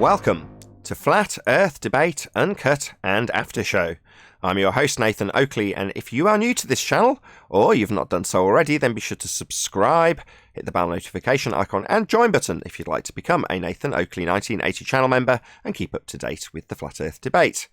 Welcome to Flat Earth Debate, Uncut and After Show. I'm your host Nathan Oakley, and if you are new to this channel, or you've not done so already, then be sure to subscribe, hit the bell notification icon and join button if you'd like to become a Nathan Oakley 1980 channel member and keep up to date with the Flat Earth Debate.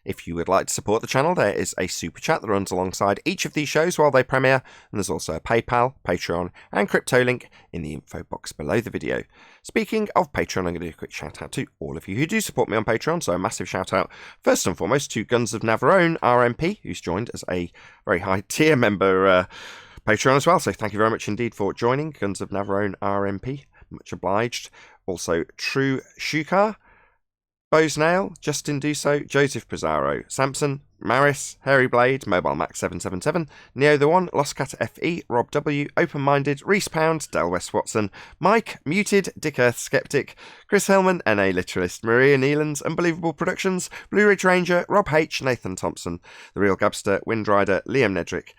If you would like to support the channel, there is a super chat that runs alongside each of these shows while they premiere, and there's also a PayPal, Patreon, and crypto link in the info box below the video. Speaking of Patreon, I'm going to do a quick shout out to all of you who do support me on Patreon, so a massive shout out first and foremost to Guns of Navarone RMP, who's joined as a very high tier member Patreon as well, so thank you very much indeed for joining, Guns of Navarone RMP, much obliged. Also, True Shukar, Bosnail, Justin Duso, Joseph Pizarro, Samson, Maris, Hairy Blade, Mobile Max 777, Neo the One, Lost Cat FE, Rob W, Open Minded, Reese Pound, Del West Watson, Mike, Muted, Dick Earth Skeptic, Chris Hillman, NA Literalist, Maria Neelands, Unbelievable Productions, Blue Ridge Ranger, Rob H, Nathan Thompson, The Real Gabster, Windrider, Liam Nedrick,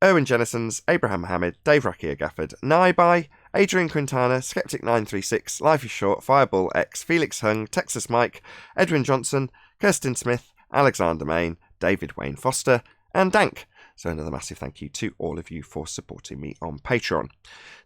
Erwin Jennisons, Abraham Mohammed, Dave Rakia Gafford, Naibai, Adrian Quintana, Skeptic936, Life is Short, Fireball X, Felix Hung, Texas Mike, Edwin Johnson, Kirsten Smith, Alexander Main, David Wayne Foster, and Dank. So another massive thank you to all of you for supporting me on Patreon.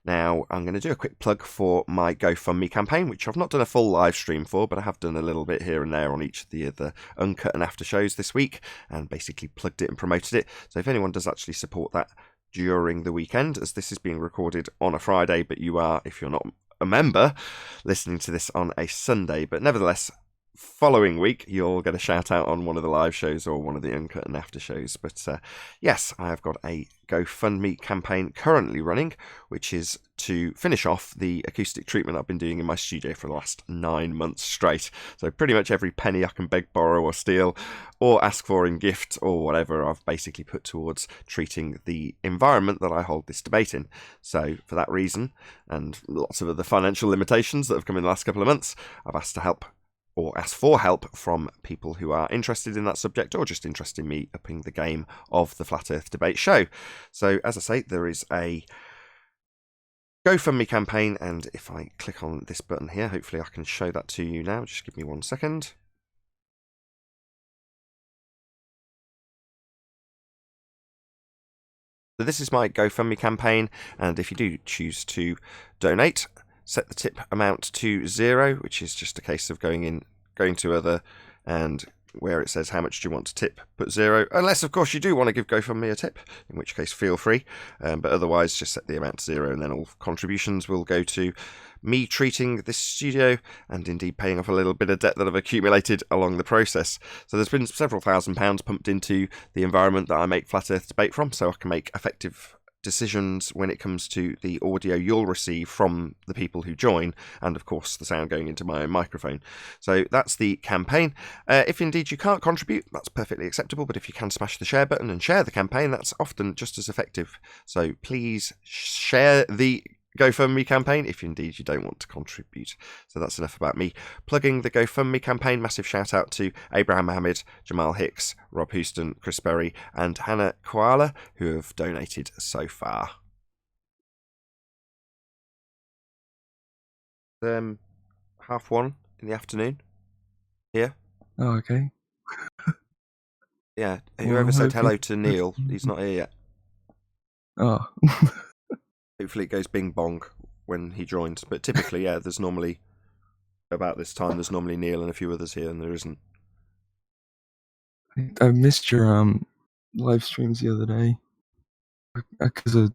Now, I'm going to do a quick plug for my GoFundMe campaign, which I've not done a full live stream for, but I have done a little bit here and there on each of the other Uncut and After shows this week, and basically plugged it and promoted it. So if anyone does actually support that during the weekend, as this is being recorded on a Friday, but you are, if you're not a member, listening to this on a Sunday, but nevertheless, following week you'll get a shout out on one of the live shows or one of the Uncut and After shows. But yes, I have got a GoFundMe campaign currently running, which is to finish off the acoustic treatment I've been doing in my studio for the last 9 months straight. So pretty much every penny I can beg, borrow or steal or ask for in gift or whatever, I've basically put towards treating the environment that I hold this debate in. So for that reason, and lots of other financial limitations that have come in the last couple of months, I've asked to help or ask for help from people who are interested in that subject or just interested in me upping the game of the Flat Earth Debate show. So, as I say, there is a GoFundMe campaign, and if I click on this button here, hopefully I can show that to you now. Just give me 1 second. So this is my GoFundMe campaign, and if you do choose to donate, set the tip amount to 0, which is just a case of going to other, and where it says how much do you want to tip, put 0. Unless, of course, you do want to give GoFundMe a tip, in which case feel free. But otherwise, just set the amount to 0, and then all contributions will go to me treating this studio and indeed paying off a little bit of debt that I've accumulated along the process. So there's been several £1,000s pumped into the environment that I make Flat Earth Debate from, so I can make effective decisions when it comes to the audio you'll receive from the people who join, and of course the sound going into my own microphone. So that's the campaign. If indeed you can't contribute, that's perfectly acceptable, but if you can smash the share button and share the campaign, that's often just as effective. So please share the GoFundMe campaign if indeed you don't want to contribute. So that's enough about me plugging the GoFundMe campaign. Massive shout out to Abraham Mohammed, Jamal Hicks, Rob Houston, Chris Berry and Hannah Koala, who have donated so far. 1:30 in the afternoon here. Oh, okay. Yeah, whoever said hello to Neil, he's not here yet. Oh. Hopefully it goes bing bong when he joins, but typically, yeah, there's normally, about this time, there's normally Neil and a few others here, and there isn't. I missed your live streams the other day because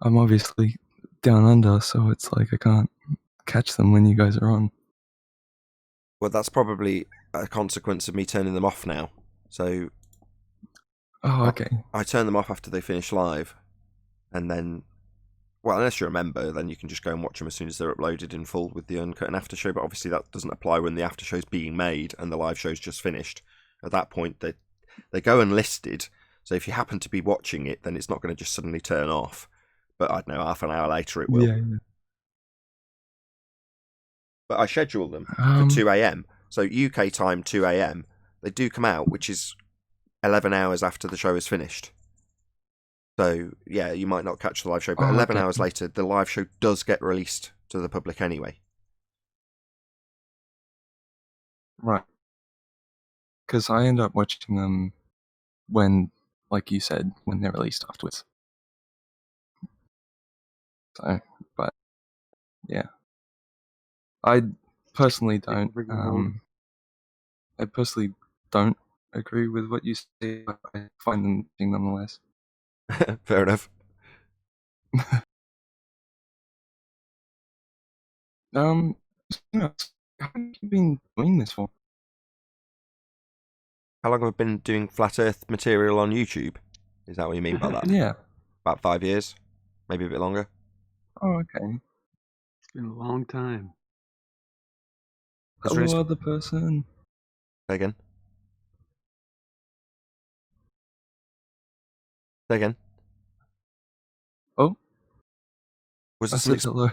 I'm obviously down under, so it's like I can't catch them when you guys are on. Well, that's probably a consequence of me turning them off now. So, oh, okay. I turn them off after they finish live, and then, well, unless you're a member, then you can just go and watch them as soon as they're uploaded in full with the Uncut and After show, but obviously that doesn't apply when the After show's being made and the live show's just finished. At that point, they go unlisted, so if you happen to be watching it, then it's not going to just suddenly turn off. But I don't know, half an hour later it will. Yeah. But I schedule them for 2 a.m. So UK time 2 a.m. They do come out, which is 11 hours after the show is finished. So, yeah, you might not catch the live show, but 11 hours later, the live show does get released to the public anyway. Right. Because I end up watching them when, like you said, when they're released afterwards. So, but yeah, I personally don't. I personally don't agree with what you say. But I find them interesting nonetheless. Fair enough. How long have you been doing this for? How long have I been doing flat Earth material on YouTube? Is that what you mean by that? Yeah. About 5 years, maybe a bit longer. Oh, okay. It's been a long time. Hello, other person. Say again. Say again. Oh, Was I there said hello.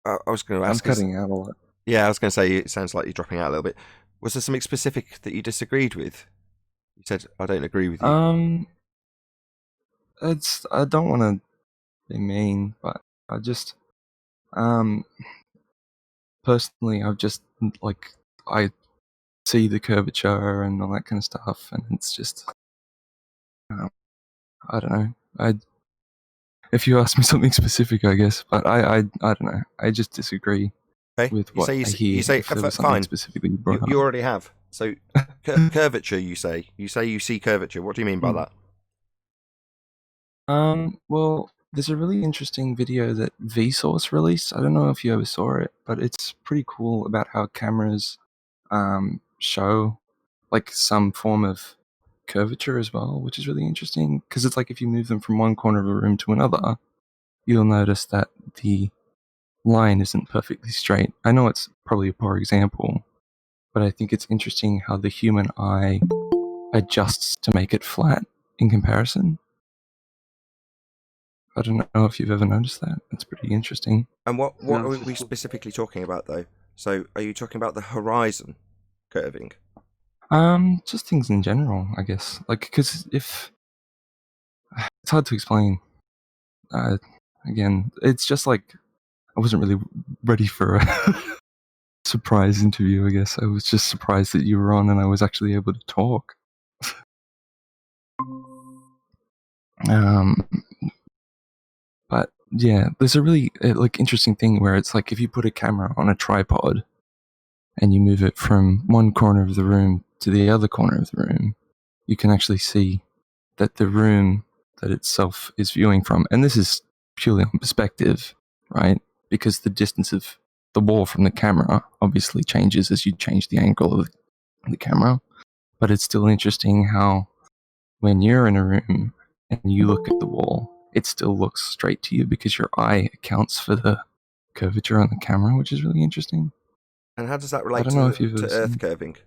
I was going to I'm ask. cutting out a lot. Yeah, I was going to say it sounds like you're dropping out a little bit. Was there something specific that you disagreed with? You said I don't agree with you. I don't want to be mean, but I just personally I've just like I see the curvature and all that kind of stuff, and it's just I don't know. If you ask me something specific, I guess, but I don't know. I just disagree with what I hear. You say if there was fine. Specifically brought up. You already have. So curvature. You say you see curvature. What do you mean by that? Well, there's a really interesting video that Vsauce released. I don't know if you ever saw it, but it's pretty cool about how cameras show like some form of curvature as well, which is really interesting because it's like if you move them from one corner of a room to another, you'll notice that the line isn't perfectly straight. I know it's probably a poor example, but I think it's interesting how the human eye adjusts to make it flat in comparison. I don't know if you've ever noticed that. It's pretty interesting. And what are we specifically talking about, though? So, are you talking about the horizon curving? Just things in general, I guess. Like, because if it's hard to explain. Again, it's just like I wasn't really ready for a surprise interview. I guess I was just surprised that you were on and I was actually able to talk. But yeah, there's a really like interesting thing where it's like if you put a camera on a tripod and you move it from one corner of the room to the other corner of the room, you can actually see that the room that itself is viewing from, and this is purely on perspective, right? Because the distance of the wall from the camera obviously changes as you change the angle of the camera. But it's still interesting how when you're in a room and you look at the wall, it still looks straight to you because your eye accounts for the curvature on the camera, which is really interesting. And how does that relate to Earth curving?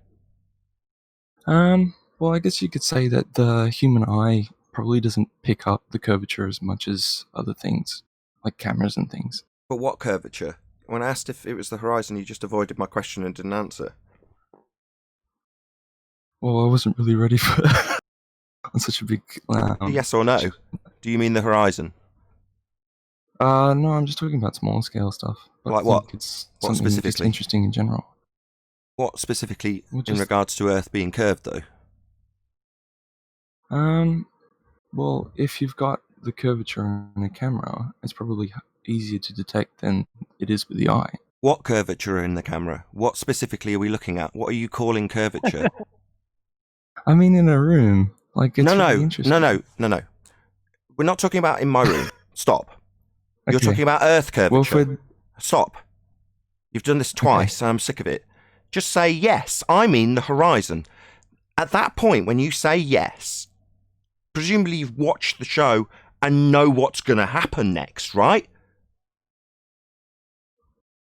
Well, I guess you could say that the human eye probably doesn't pick up the curvature as much as other things, like cameras and things. But what curvature? When I asked if it was the horizon, you just avoided my question and didn't answer. Well, I wasn't really ready for on such a big... yes or no? Do you mean the horizon? No, I'm just talking about small scale stuff. But like what? What specifically? It's interesting in general. What specifically in regards to Earth being curved, though? Well, if you've got the curvature in a camera, it's probably easier to detect than it is with the eye. What curvature in the camera? What specifically are we looking at? What are you calling curvature? I mean, in a room. Like, it's really interesting. No. We're not talking about in my room. Stop. Okay. You're talking about Earth curvature. Stop. You've done this twice, and I'm sick of it. Just say yes. I mean the horizon. At that point, when you say yes, presumably you've watched the show and know what's going to happen next, right?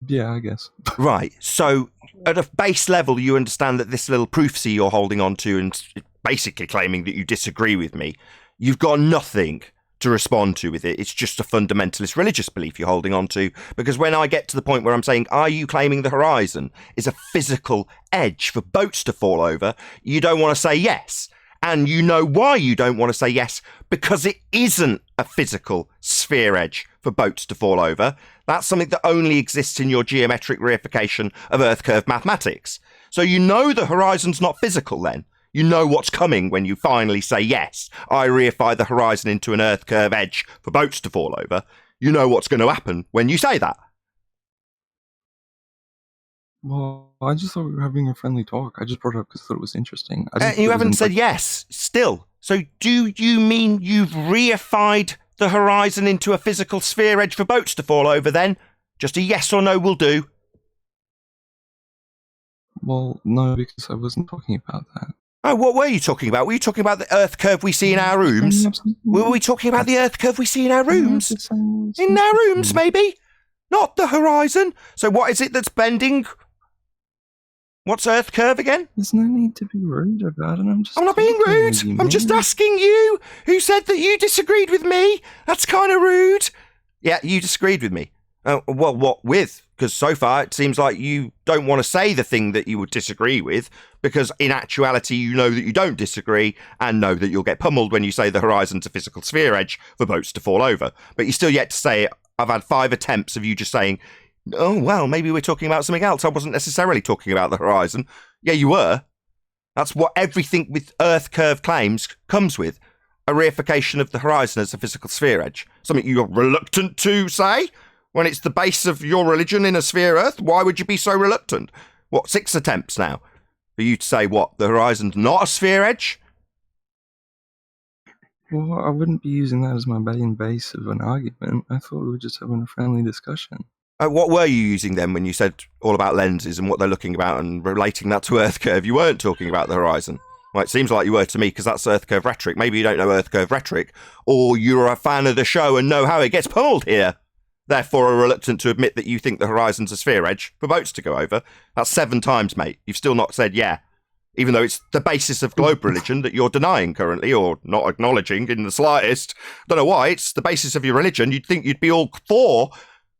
Yeah, I guess. Right. So, at a base level, you understand that this little proofsy you're holding on to and basically claiming that you disagree with me, you've got nothing to respond to with it. It's just a fundamentalist religious belief you're holding on to. Because when I get to the point where I'm saying, are you claiming the horizon is a physical edge for boats to fall over, you don't want to say yes. And you know why you don't want to say yes, because it isn't a physical sphere edge for boats to fall over. That's something that only exists in your geometric reification of Earth curve mathematics. So you know the horizon's not physical then. You know what's coming when you finally say, yes, I reify the horizon into an Earth curve edge for boats to fall over. You know what's going to happen when you say that. Well, I just thought we were having a friendly talk. I just brought it up because I thought it was interesting. You haven't said yes, still. So do you mean you've reified the horizon into a physical sphere edge for boats to fall over then? Just a yes or no will do. Well, no, because I wasn't talking about that. Oh, what were you talking about? Were you talking about the Earth curve we see in our rooms? Were we talking about the Earth curve we see in our rooms? In our rooms, maybe? Not the horizon. So what is it that's bending? What's Earth curve again? There's no need to be rude about it. I'm not being rude. I'm just asking you. Who said that you disagreed with me? That's kind of rude. Yeah, you disagreed with me. Well, what with? Because so far it seems like you don't want to say the thing that you would disagree with, because in actuality you know that you don't disagree and know that you'll get pummeled when you say the horizon's a physical sphere edge for boats to fall over. But you're still yet to say it. I've had 5 attempts of you just saying, oh, well, maybe we're talking about something else. I wasn't necessarily talking about the horizon. Yeah, you were. That's what everything with Earth curve claims comes with. A reification of the horizon as a physical sphere edge. Something you're reluctant to say when it's the base of your religion in a sphere Earth. Why would you be so reluctant? What, 6 attempts now for you to say what? The horizon's not a sphere edge? Well, I wouldn't be using that as my main base of an argument. I thought we were just having a friendly discussion. What were you using then when you said all about lenses and what they're looking about and relating that to Earth curve? You weren't talking about the horizon. Well, it seems like you were to me because that's Earth curve rhetoric. Maybe you don't know Earth curve rhetoric, or you're a fan of the show and know how it gets pummeled here. Therefore are reluctant to admit that you think the horizon's a sphere edge for boats to go over. That's 7 times, mate. You've still not said yeah. Even though it's the basis of globe religion that you're denying currently, or not acknowledging in the slightest. Don't know why. It's the basis of your religion. You'd think you'd be all for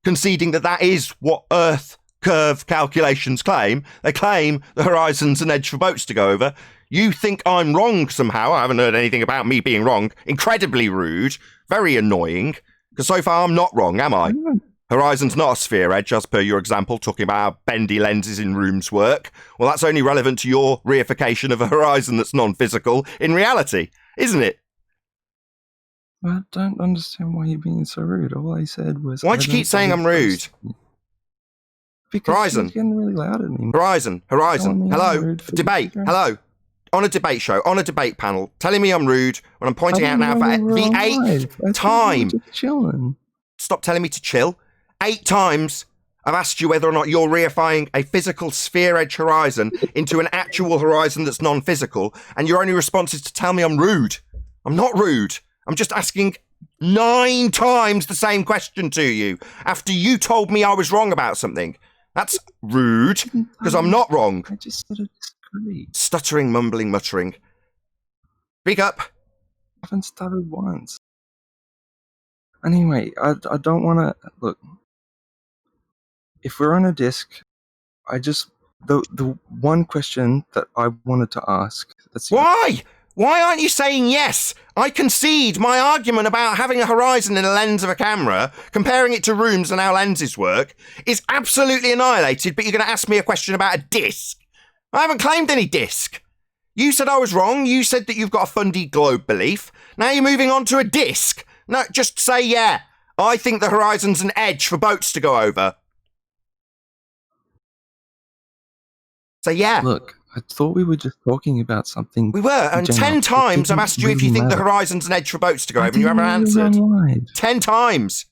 conceding that that is what Earth curve calculations claim. They claim the horizon's an edge for boats to go over. You think I'm wrong somehow. I haven't heard anything about me being wrong. Incredibly rude. Very annoying. Because so far I'm not wrong, am I? Horizon's not a sphere edge, as per your example, talking about how bendy lenses in rooms work. Well, that's only relevant to your reification of a horizon that's non-physical in reality, isn't it? I don't understand why you're being so rude. All I said was... Why'd you keep saying I'm rude? Because Horizon. you're getting really loud at me. Horizon. Hello. Debate. Hello. On a debate show, on a debate panel, telling me I'm rude when I'm pointing out now for the 8th time. Chilling. Stop telling me to chill. 8 times I've asked you whether or not you're reifying a physical sphere edge horizon into an actual horizon that's non-physical, and your only response is to tell me I'm rude. I'm not rude. I'm just asking 9 times the same question to you after you told me I was wrong about something. That's rude, because I'm not wrong. I just said I disagree. Stuttering, mumbling, muttering. Speak up. I haven't stuttered once. Anyway, I don't want to... Look, if we're on a disc, the one question that I wanted to ask... Why? Why aren't you saying yes? I concede my argument about having a horizon in a lens of a camera, comparing it to rooms and how lenses work, is absolutely annihilated, but you're going to ask me a question about a disc? I haven't claimed any disc. You said I was wrong. You said that you've got a fundy globe belief. Now you're moving on to a disc. No, just say yeah. I think the horizon's an edge for boats to go over. Say yeah. Look, I thought we were just talking about something. We were, and 10 times I've asked you if you think the horizon's an edge for boats to go over, and you haven't answered. 10 times.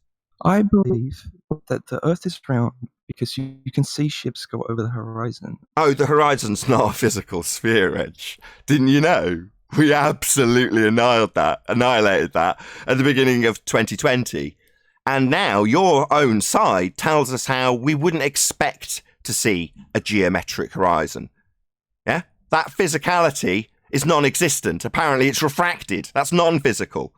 I believe that the Earth is round because you can see ships go over the horizon. Oh, the horizon's not a physical sphere edge. Didn't you know? We absolutely annihilated that at the beginning of 2020. And now your own side tells us how we wouldn't expect to see a geometric horizon. Yeah? That physicality is non-existent. Apparently it's refracted. That's non-physical.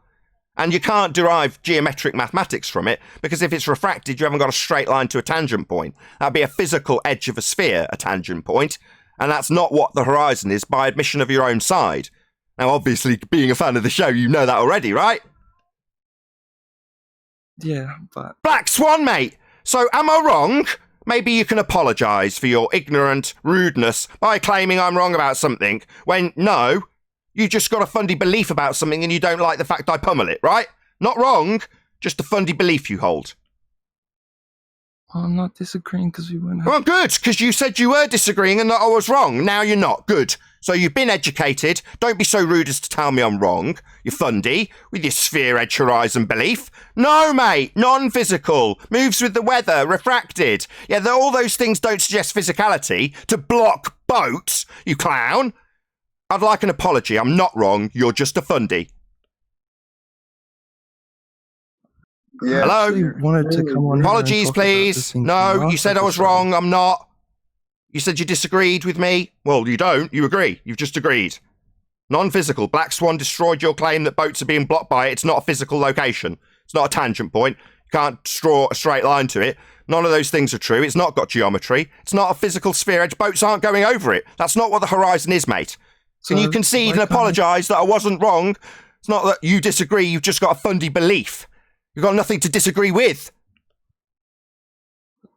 And you can't derive geometric mathematics from it, because if it's refracted, you haven't got a straight line to a tangent point. That'd be a physical edge of a sphere, a tangent point. And that's not what the horizon is by admission of your own side. Now, obviously, being a fan of the show, you know that already, right? Yeah, but... Black Swan, mate! So, am I wrong? maybe you can apologise for your ignorant rudeness by claiming I'm wrong about something, when no, you just got a fundy belief about something and you don't like the fact I pummel it, right? Not wrong, just a fundy belief you hold. Well, I'm not disagreeing because we weren't... Well, good, because you said you were disagreeing and that I was wrong. Now you're not. Good. So you've been educated. Don't be so rude as to tell me I'm wrong, you fundy, with your sphere edge horizon belief. No, mate, non-physical, moves with the weather, refracted. Yeah, all those things don't suggest physicality to block boats, you clown. I'd like an apology. I'm not wrong. You're just a fundy. Yeah, hello? Wanted to come on. Apologies, please. No, you said I was wrong. I'm not. You said you disagreed with me. Well, you don't. You agree. You've just agreed. Non-physical. Black Swan destroyed your claim that boats are being blocked by it. It's not a physical location. It's not a tangent point. You can't draw a straight line to it. None of those things are true. It's not got geometry. It's not a physical sphere edge. Boats aren't going over it. That's not what the horizon is, mate. Can you concede and apologise that I wasn't wrong? It's not that you disagree. You've just got a fundy belief. You've got nothing to disagree with.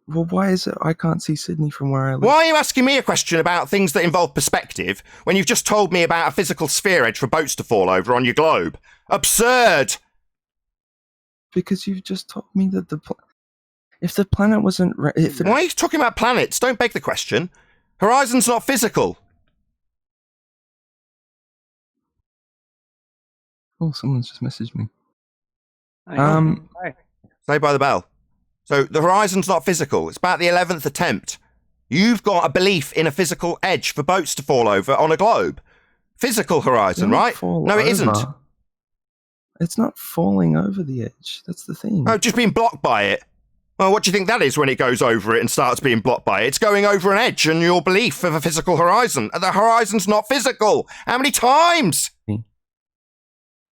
Well, why is it I can't see Sydney from where I live? Why are you asking me a question about things that involve perspective when you've just told me about a physical sphere edge for boats to fall over on your globe? Absurd! Because you've just told me that if the planet wasn't... Why are you talking about planets? Don't beg the question. Horizon's not physical. Oh, someone's just messaged me. Say by the bell. So the horizon's not physical. It's about the 11th attempt. You've got a belief in a physical edge for boats to fall over on a globe. Physical horizon, right? No, it isn't. It's not falling over the edge. That's the thing. Oh, just being blocked by it. Well, what do you think that is when it goes over it and starts being blocked by it? It's going over an edge and your belief of a physical horizon. The horizon's not physical. How many times?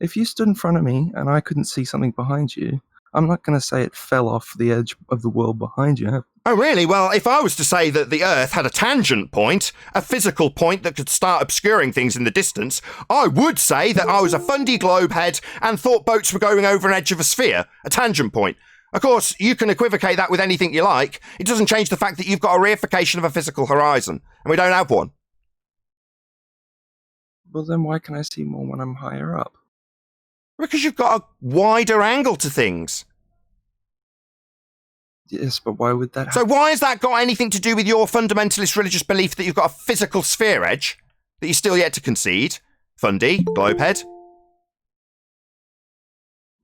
If you stood in front of me and I couldn't see something behind you, I'm not going to say it fell off the edge of the world behind you. Oh, really? Well, if I was to say that the Earth had a tangent point, a physical point that could start obscuring things in the distance, I would say that I was a fundy globehead and thought boats were going over an edge of a sphere, a tangent point. Of course, you can equivocate that with anything you like. It doesn't change the fact that you've got a reification of a physical horizon, and we don't have one. Well, then why can I see more when I'm higher up? Because you've got a wider angle to things. Yes, but why would that happen? So why has that got anything to do with your fundamentalist religious belief that you've got a physical sphere edge that you're still yet to concede? Fundy, globehead?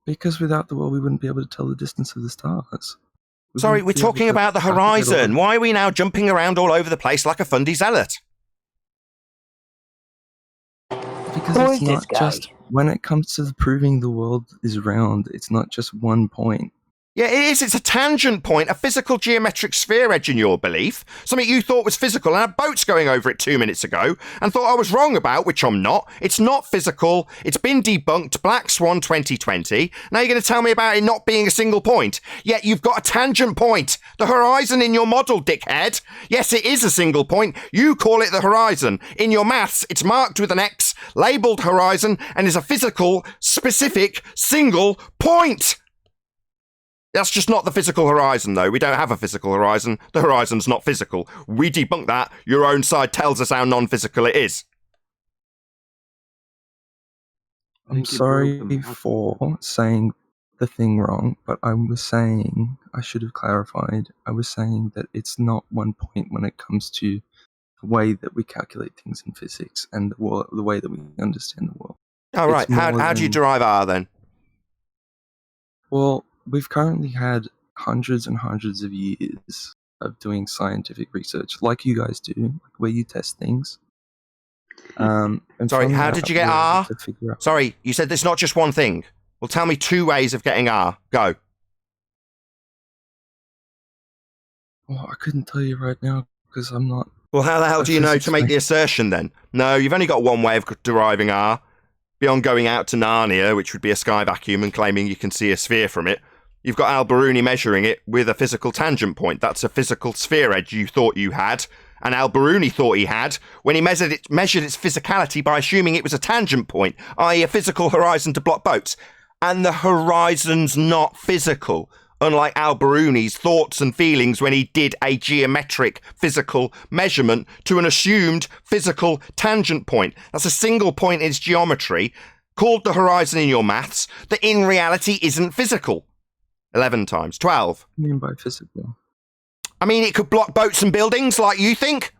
Because without the world, we wouldn't be able to tell the distance of the stars. Sorry, we're talking about the horizon. Why are we now jumping around all over the place like a fundy zealot? Because it's not just... When it comes to proving the world is round, it's not just one point. Yeah, it is. It's a tangent point, a physical geometric sphere edge in your belief. Something you thought was physical and had boats going over it 2 minutes ago and thought I was wrong about, which I'm not. It's not physical. It's been debunked. Black Swan 2020. Now you're going to tell me about it not being a single point. Yet you've got a tangent point. The horizon in your model, dickhead. Yes, it is a single point. You call it the horizon. In your maths, it's marked with an X, labelled horizon, and is a physical, specific, single point. That's just not the physical horizon, though. We don't have a physical horizon. The horizon's not physical. We debunk that. Your own side tells us how non-physical it is. I'm sorry for saying the thing wrong, but I was saying, I should have clarified, I was saying that it's not one point when it comes to the way that we calculate things in physics and the way that we understand the world. Oh, right. How do you derive R, then? Well, we've currently had hundreds and hundreds of years of doing scientific research, like you guys do, where you test things. Sorry, how did you get R? Sorry, you said there's not just one thing. Well, tell me 2 ways of getting R. Go. Well, I couldn't tell you right now because I'm not... Well, how the hell do you know to make the assertion, then? No, you've only got one way of deriving R. Beyond going out to Narnia, which would be a sky vacuum, and claiming you can see a sphere from it. You've got Al-Biruni measuring it with a physical tangent point. That's a physical sphere edge you thought you had, and Al-Biruni thought he had, when he measured its physicality by assuming it was a tangent point, i.e. a physical horizon to block boats. And the horizon's not physical. unlike Al-Biruni's thoughts and feelings when he did a geometric physical measurement to an assumed physical tangent point. That's a single point in its geometry, called the horizon in your maths, that in reality isn't physical. 11 times. 12. What do you mean by physical? I mean, it could block boats and buildings like you think.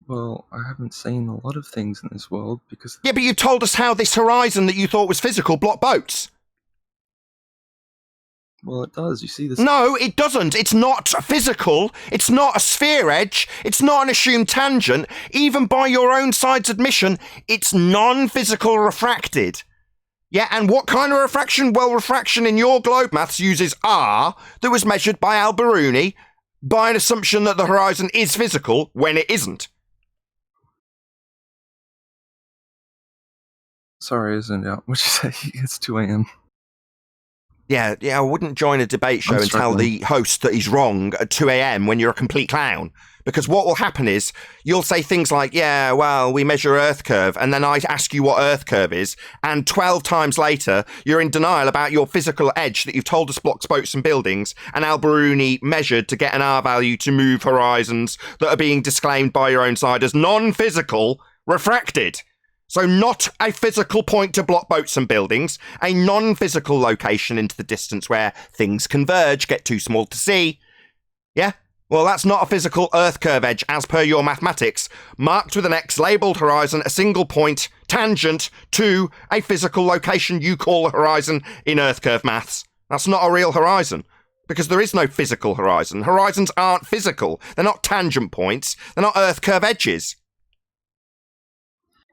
Well, I haven't seen a lot of things in this world because... Yeah, but you told us how this horizon that you thought was physical blocked boats. Well, it does. You see this... No, it doesn't. It's not physical. It's not a sphere edge. It's not an assumed tangent. Even by your own side's admission, it's non-physical refracted. Yeah, and what kind of refraction? Well, refraction in your globe maths uses R that was measured by Al-Biruni by an assumption that the horizon is physical when it isn't. Sorry, isn't it? What'd you say? It's 2 a.m. Yeah, I wouldn't join a debate show and tell the host that he's wrong at 2 a.m. when you're a complete clown. Because what will happen is you'll say things like, yeah, well, we measure Earth curve, and then I ask you what Earth curve is, and 12 times later, you're in denial about your physical edge that you've told us blocks boats and buildings, and Al-Biruni measured to get an R value to move horizons that are being disclaimed by your own side as non-physical refracted. So not a physical point to block boats and buildings, a non-physical location into the distance where things converge, get too small to see. Yeah? Well, that's not a physical Earth curve edge as per your mathematics. Marked with an X, labelled horizon, a single point, tangent to a physical location you call a horizon in Earth curve maths. That's not a real horizon. Because there is no physical horizon. Horizons aren't physical. They're not tangent points. They're not Earth curve edges.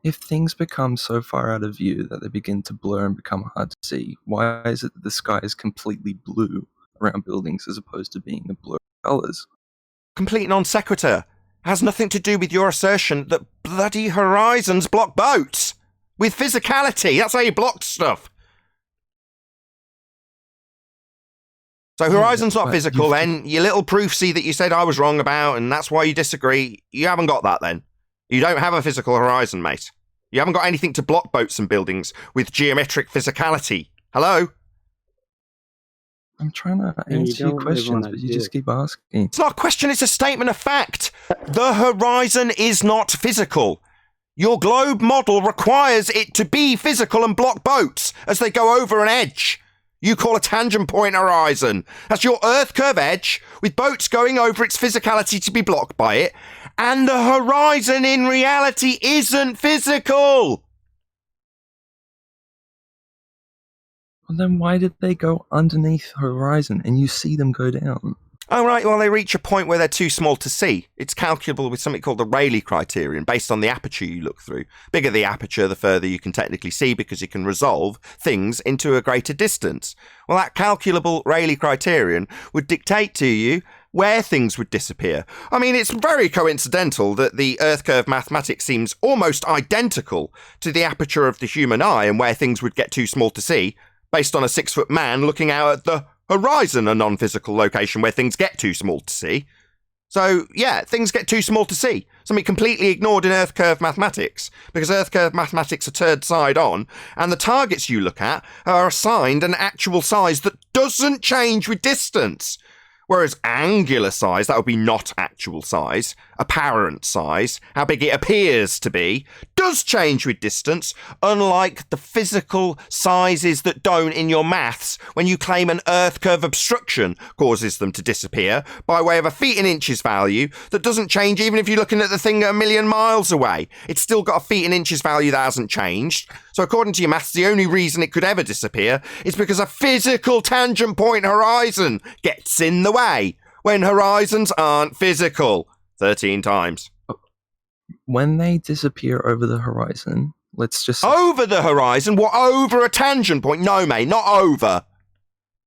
If things become so far out of view that they begin to blur and become hard to see, why is it that the sky is completely blue around buildings as opposed to being a blur of colours? Complete non sequitur. Has nothing to do with your assertion that bloody horizons block boats. With physicality. That's how you block stuff. So horizon's not physical then. Your little proof see that you said I was wrong about, and that's why you disagree. You haven't got that then. You don't have a physical horizon, mate. You haven't got anything to block boats and buildings with geometric physicality. Hello? I'm trying to answer your questions, but you just keep asking. It's not a question, it's a statement of fact. The horizon is not physical. Your globe model requires it to be physical and block boats as they go over an edge. You call a tangent point horizon. That's your Earth curve edge with boats going over its physicality to be blocked by it. And the horizon in reality isn't physical. Well, then why did they go underneath the horizon and you see them go down? Oh, right. Well, they reach a point where they're too small to see. It's calculable with something called the Rayleigh criterion based on the aperture you look through. Bigger the aperture, the further you can technically see because you can resolve things into a greater distance. Well, that calculable Rayleigh criterion would dictate to you where things would disappear. I mean, it's very coincidental that the Earth curve mathematics seems almost identical to the aperture of the human eye and where things would get too small to see, based on a 6-foot man looking out at the horizon, a non-physical location where things get too small to see. So, yeah, things get too small to see. Something completely ignored in Earth curve mathematics, because Earth curve mathematics are turned side on, and the targets you look at are assigned an actual size that doesn't change with distance. Whereas angular size, that would be not actual size, apparent size, how big it appears to be, does change with distance, unlike the physical sizes that don't in your maths when you claim an Earth curve obstruction causes them to disappear by way of a feet and inches value that doesn't change even if you're looking at the thing a million miles away. It's still got a feet and inches value that hasn't changed. So according to your maths, the only reason it could ever disappear is because a physical tangent point horizon gets in the way when horizons aren't physical. 13 times. When they disappear over the horizon, let's just... Over the horizon? What, over a tangent point? No, mate, not over.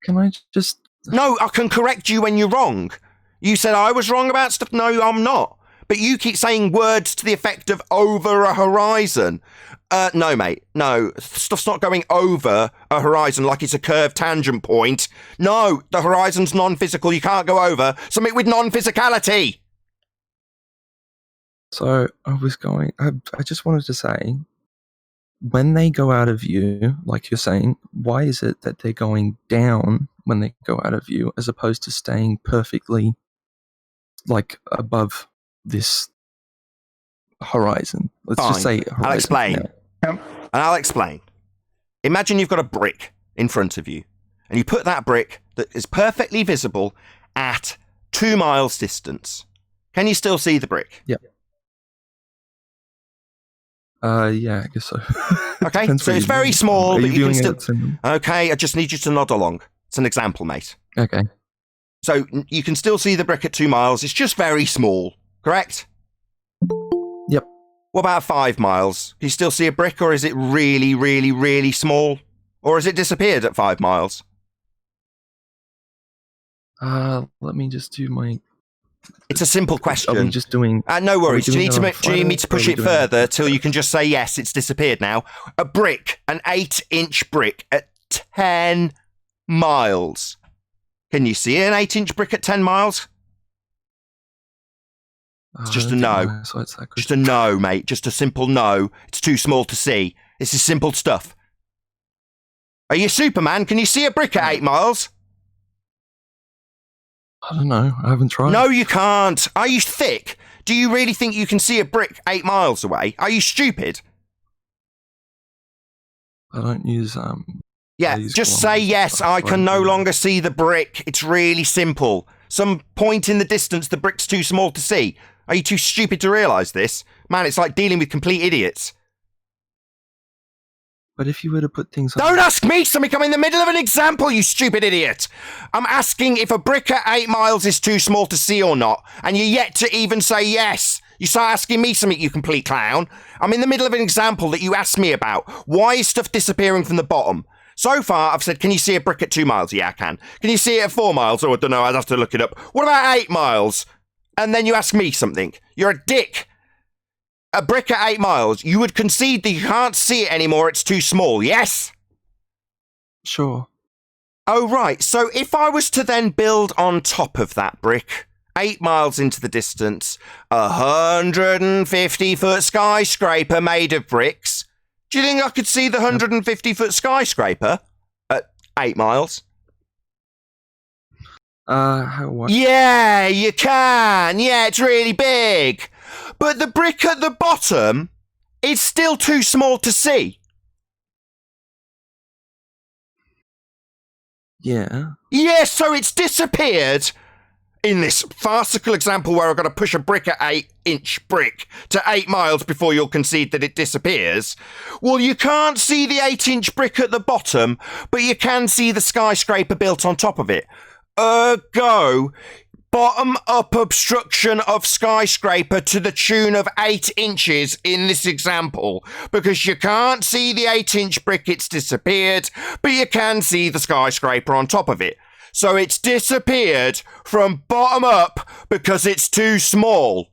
Can I just... No, I can correct you when you're wrong. You said I was wrong about stuff. No, I'm not. But you keep saying words to the effect of over a horizon. No, mate. No. Stuff's not going over a horizon like it's a curved tangent point. No, the horizon's non-physical. You can't go over. Something with non-physicality. So I was going... I just wanted to say when they go out of view, like you're saying, why is it that they're going down when they go out of view as opposed to staying perfectly like above this horizon? Let's just say horizon. I'll explain. Now. I'll explain. Imagine you've got a brick in front of you, and you put that brick that is perfectly visible at 2 miles distance. Can you still see the brick? Yep. Yeah, I guess so. Okay, so it's very small, but you can still... Okay, I just need you to nod along. It's an example, mate. Okay. So you can still see the brick at 2 miles. It's just very small, correct? Yep. What about 5 miles? Can you still see a brick, or is it really, really, really small? Or has it disappeared at 5 miles? Let me just do my... It's a simple question. Are we just doing... no worries. Do you need me to push it further till you can just say, yes, it's disappeared now? A brick, an 8-inch brick at 10 miles. Can you see an 8-inch brick at 10 miles? It's just a no. Just a no, mate. Just a simple no. It's too small to see. This is simple stuff. Are you Superman? Can you see a brick at 8 miles? I don't know. I haven't tried. No, you can't. Are you thick? Do you really think you can see a brick 8 miles away? Are you stupid? I don't use... Yeah, just say yes, I can no longer see the brick. It's really simple. Some point in the distance, the brick's too small to see. Are you too stupid to realise this? Man, it's like dealing with complete idiots. But if you were to put things... Don't ask me something. I'm in the middle of an example, you stupid idiot. I'm asking if a brick at 8 miles is too small to see or not, and you're yet to even say yes. You start asking me something, you complete clown. I'm in the middle of an example that you asked me about. Why is stuff disappearing from the bottom? So far, I've said, can you see a brick at 2 miles? Yeah, I can. Can you see it at 4 miles? Oh, I don't know. I'd have to look it up. What about 8 miles? And then you ask me something. You're a dick. A brick at 8 miles, you would concede that you can't see it anymore. It's too small, yes? Sure. Oh, right. So if I was to then build on top of that brick, 8 miles into the distance, 150-foot skyscraper made of bricks, do you think I could see the 150-foot skyscraper at 8 miles? How? Yeah, you can. Yeah, it's really big. But the brick at the bottom is still too small to see. Yeah. Yeah, so it's disappeared in this farcical example where I've got to push a brick at 8-inch brick to 8 miles before you'll concede that it disappears. Well, you can't see the 8-inch brick at the bottom, but you can see the skyscraper built on top of it. Ergo, bottom-up obstruction of skyscraper to the tune of 8 inches in this example, because you can't see the 8-inch brick, it's disappeared, but you can see the skyscraper on top of it. So it's disappeared from bottom up because it's too small.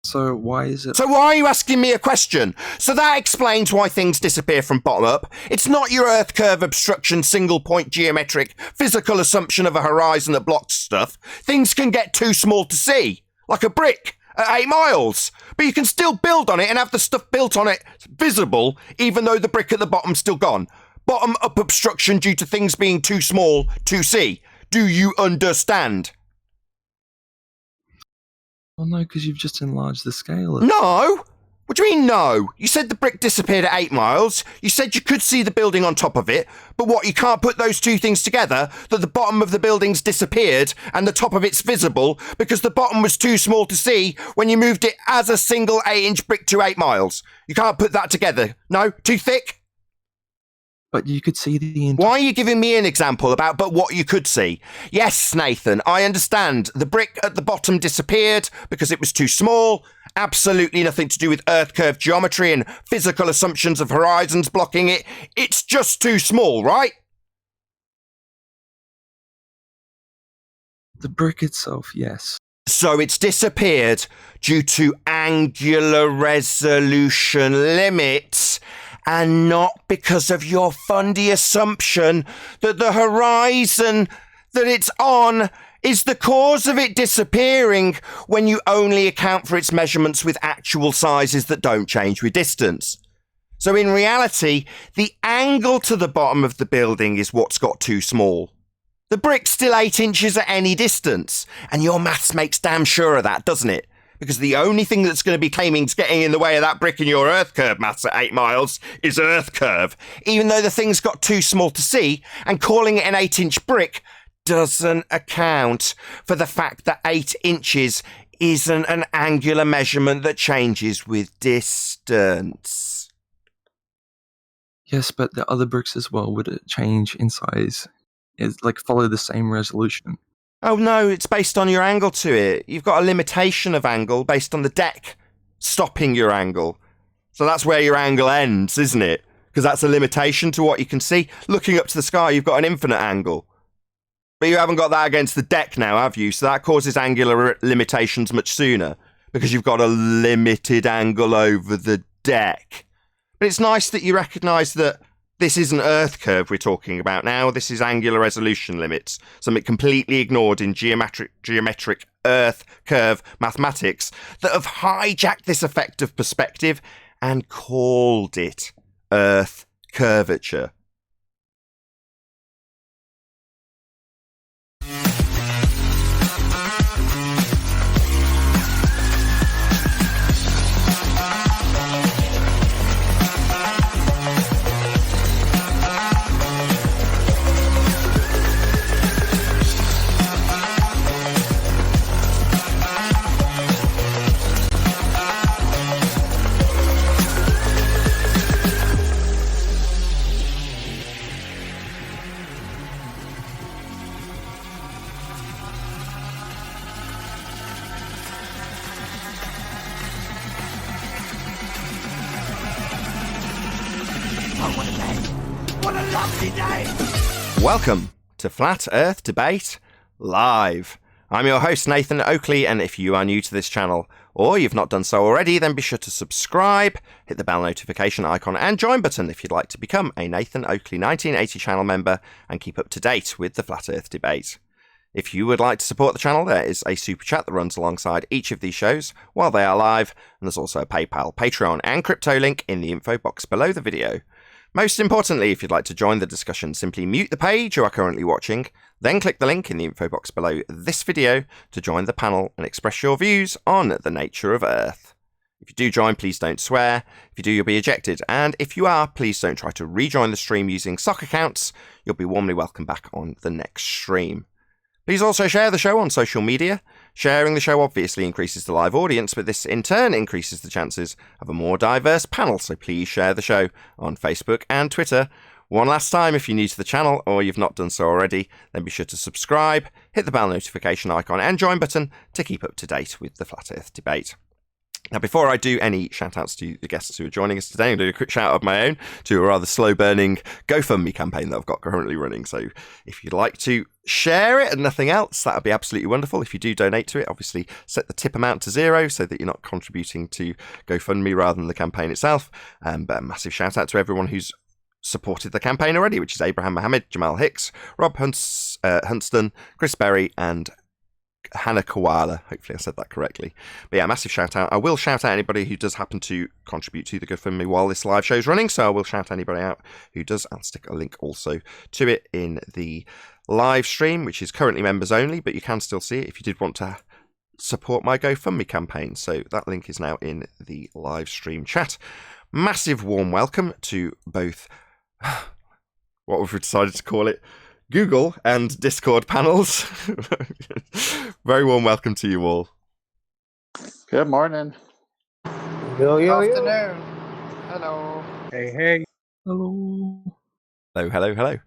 So why is it... So why are you asking me a question? So that explains why things disappear from bottom up. It's not your Earth curve obstruction, single point geometric, physical assumption of a horizon that blocks stuff. Things can get too small to see, like a brick at 8 miles. But you can still build on it and have the stuff built on it visible, even though the brick at the bottom's still gone. Bottom up obstruction due to things being too small to see. Do you understand? Well, no, because you've just enlarged the scale. No! What do you mean, no? You said the brick disappeared at 8 miles. You said you could see the building on top of it. But what, you can't put those two things together? That the bottom of the building's disappeared and the top of it's visible because the bottom was too small to see when you moved it as a single 8-inch brick to 8 miles. You can't put that together. No? Too thick? But you could see the... Why are you giving me an example about but what you could see? Yes, Nathan, I understand. The brick at the bottom disappeared because it was too small. Absolutely nothing to do with Earth curve geometry and physical assumptions of horizons blocking it. It's just too small, right? The brick itself, yes. So it's disappeared due to angular resolution limits, and not because of your fundy assumption that the horizon that it's on Is the cause of it disappearing when you only account for its measurements with actual sizes that don't change with distance? So in reality, the angle to the bottom of the building is what's got too small. The brick's still 8 inches at any distance, and your maths makes damn sure of that, doesn't it? Because the only thing that's going to be claiming to getting in the way of that brick in your Earth curve maths at 8 miles is Earth curve, even though the thing's got too small to see, and calling it an 8-inch brick doesn't account for the fact that 8 inches isn't an angular measurement that changes with distance. Yes, but the other bricks as well, would it change in size? It's like follow the same resolution. Oh no, it's based on your angle to it. You've got a limitation of angle based on the deck stopping your angle. So that's where your angle ends, isn't it? Because that's a limitation to what you can see. Looking up to the sky, you've got an infinite angle. But you haven't got that against the deck now, have you? So that causes angular limitations much sooner, because you've got a limited angle over the deck. But it's nice that you recognise that this isn't Earth curve we're talking about now. This is angular resolution limits, something completely ignored in geometric Earth curve mathematics that have hijacked this effect of perspective and called it Earth curvature. Welcome to Flat Earth Debate Live. I'm your host, Nathan Oakley, and if you are new to this channel, or you've not done so already, then be sure to subscribe, hit the bell notification icon and join button if you'd like to become a Nathan Oakley 1980 channel member and keep up to date with the Flat Earth debate. If you would like to support the channel, there is a super chat that runs alongside each of these shows while they are live, and there's also a PayPal, Patreon and crypto link in the info box below the video. Most importantly, if you'd like to join the discussion, simply mute the page you are currently watching, then click the link in the info box below this video to join the panel and express your views on the nature of Earth. If you do join, please don't swear. If you do, you'll be ejected. And if you are, please don't try to rejoin the stream using sock accounts. You'll be warmly welcome back on the next stream. Please also share the show on social media. Sharing the show obviously increases the live audience, but this in turn increases the chances of a more diverse panel, so please share the show on Facebook and Twitter. One last time, if you're new to the channel or you've not done so already, then be sure to subscribe, hit the bell notification icon and join button to keep up to date with the Flat Earth debate. Now, before I do any shout-outs to the guests who are joining us today, I'm doing a quick shout-out of my own to a rather slow-burning GoFundMe campaign that I've got currently running. So if you'd like to share it and nothing else, that would be absolutely wonderful. If you do donate to it, obviously set the tip amount to 0 so that you're not contributing to GoFundMe rather than the campaign itself. But a massive shout-out to everyone who's supported the campaign already, which is Abraham Mohammed, Jamal Hicks, Rob Hunston, Chris Berry, and Hannah Koala. Hopefully I said that correctly. But yeah, massive shout out. I will shout out anybody who does happen to contribute to the GoFundMe while this live show is running, so I will shout anybody out who does. I'll stick a link also to it in the live stream, which is currently members only, but you can still see it if you did want to support my GoFundMe campaign. So that link is now in the live stream chat. Massive warm welcome to both what we've decided to call it, Google and Discord panels. Very warm welcome to you all. Good morning. Afternoon. Hello. Hey. Hello. Hello.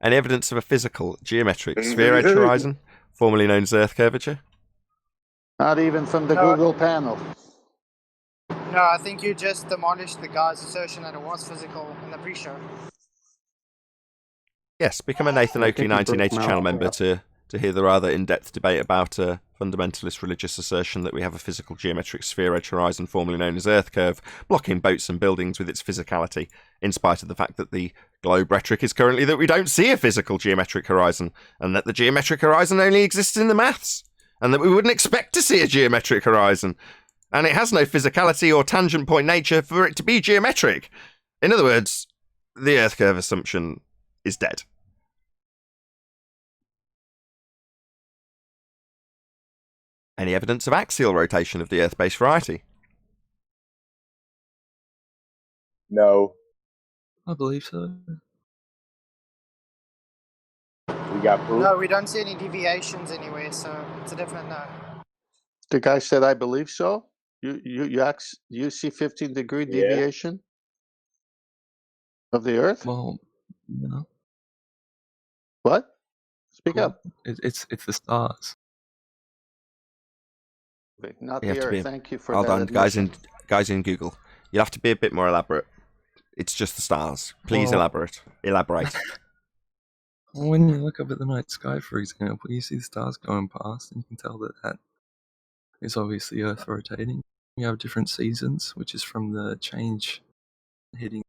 Any evidence of a physical geometric sphere edge horizon, formerly known as Earth curvature? Not even from the Google panel. No, I think you just demolished the guy's assertion that it was physical in the pre-show. Yes, become a Nathan Oakley 1980 channel member to hear the rather in-depth debate about fundamentalist religious assertion that we have a physical geometric sphere-edge horizon, formerly known as Earth curve, blocking boats and buildings with its physicality, in spite of the fact that the globe rhetoric is currently that we don't see a physical geometric horizon, and that the geometric horizon only exists in the maths, and that we wouldn't expect to see a geometric horizon, and it has no physicality or tangent point nature for it to be geometric. In other words, the Earth curve assumption is dead. Any evidence of axial rotation of the Earth-based variety? No, I believe so. we got proof. No, we don't see any deviations anywhere, so it's a definite no. The guy said, "I believe so." You see 15-degree Yeah. deviation of the Earth? Well, no. What? Speak Well, up. it's the stars. Not You have the to be- Earth. Thank you for Hold that on, admission. guys in Google. You'll have to be a bit more elaborate. It's just the stars. Please Well- elaborate. When you look up at the night sky, for example, you see the stars going past, and you can tell that that is obviously Earth rotating. You have different seasons, which is from the change hitting.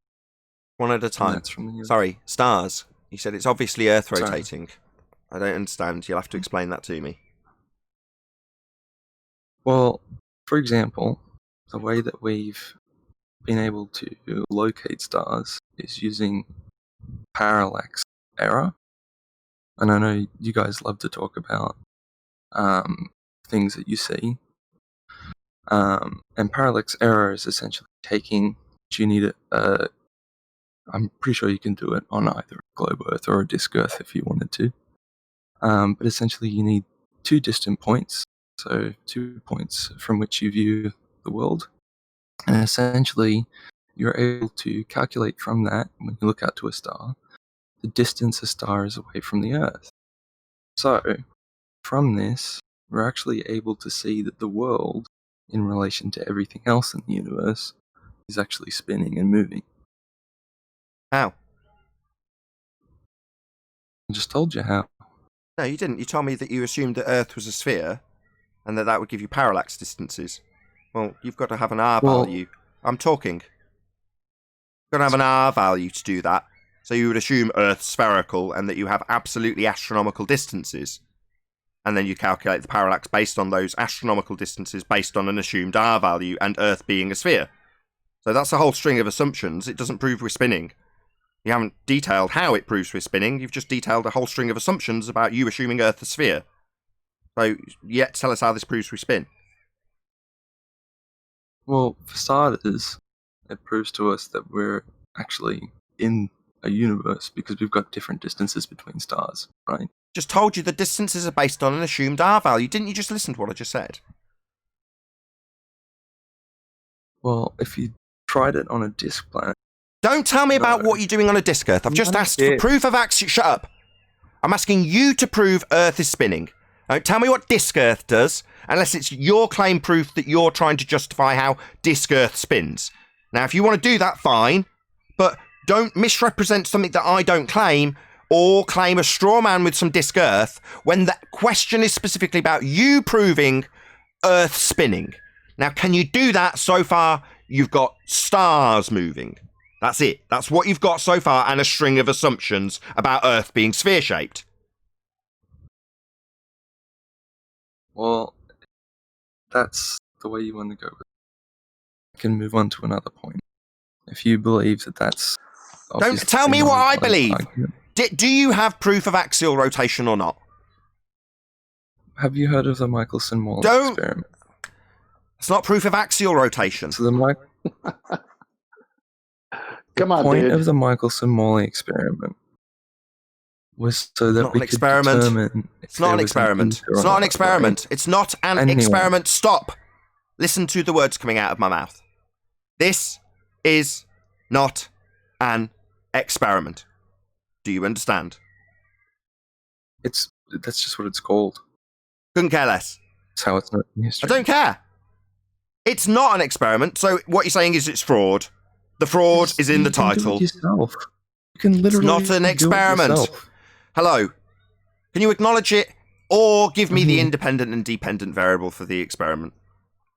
One at a and time. that's from the Earth. Sorry, stars. You said it's obviously Earth Sorry. rotating. I don't understand. You'll have to explain that to me. Well, for example, the way that we've been able to locate stars is using parallax error. And I know you guys love to talk about things that you see. And parallax error is essentially taking, you need I'm pretty sure you can do it on either a globe Earth or a disk Earth if you wanted to. But essentially you need two distant points, so 2 points from which you view the world. And essentially you're able to calculate from that, when you look out to a star, the distance a star is away from the Earth. So, from this, we're actually able to see that the world, in relation to everything else in the universe, is actually spinning and moving. How? I just told you how. No, you didn't. You told me that you assumed that Earth was a sphere, and that would give you parallax distances. Well, you've got to have an R Well- value. I'm talking. You've got to have an R value to do that. So you would assume Earth's spherical and that you have absolutely astronomical distances. And then you calculate the parallax based on those astronomical distances based on an assumed R value and Earth being a sphere. So that's a whole string of assumptions. It doesn't prove we're spinning. You haven't detailed how it proves we're spinning. You've just detailed a whole string of assumptions about you assuming Earth a sphere. So yet tell us how this proves we spin. Well, for starters, it proves to us that we're actually in a universe because we've got different distances between stars, right? Just told you the distances are based on an assumed R value. Didn't you just listen to what I just said? Well, if you tried it on a disk planet, Don't tell me about No. what you're doing on a disk Earth. I've just No, asked for shit. proof of axial. Shut up. I'm asking you to prove Earth is spinning. Don't tell me what disk Earth does, unless it's your claim proof that you're trying to justify how disk Earth spins. Now, if you want to do that, fine, but don't misrepresent something that I don't claim, or claim a straw man with some disk Earth when the question is specifically about you proving Earth spinning. Now, can you do that so far? You've got stars moving. That's it. That's what you've got so far, and a string of assumptions about Earth being sphere-shaped. well, that's the way you want to go with it. I can move on to another point. If you believe that that's... Don't obviously tell me not what a I valid believe. argument. Do you have proof of axial rotation or not? Have you heard of the Michelson-Morley Don't- experiment? It's not proof of axial rotation. So the Come on, point dude. of the Michelson-Morley experiment was so that not we an could experiment. determine if It's not there an was experiment. ether It's or not an not, experiment. right? It's not an Anyway. experiment. Stop. Listen to the words coming out of my mouth. This is not an experiment. Do you understand? That's just what it's called. Couldn't care less. It's how it's not in I history. don't care. It's not an experiment, so what you're saying is it's fraud. The fraud is in the You can do it title. yourself. You can literally not an do it experiment. yourself. Hello. Can you acknowledge it or give me the independent and dependent variable for the experiment.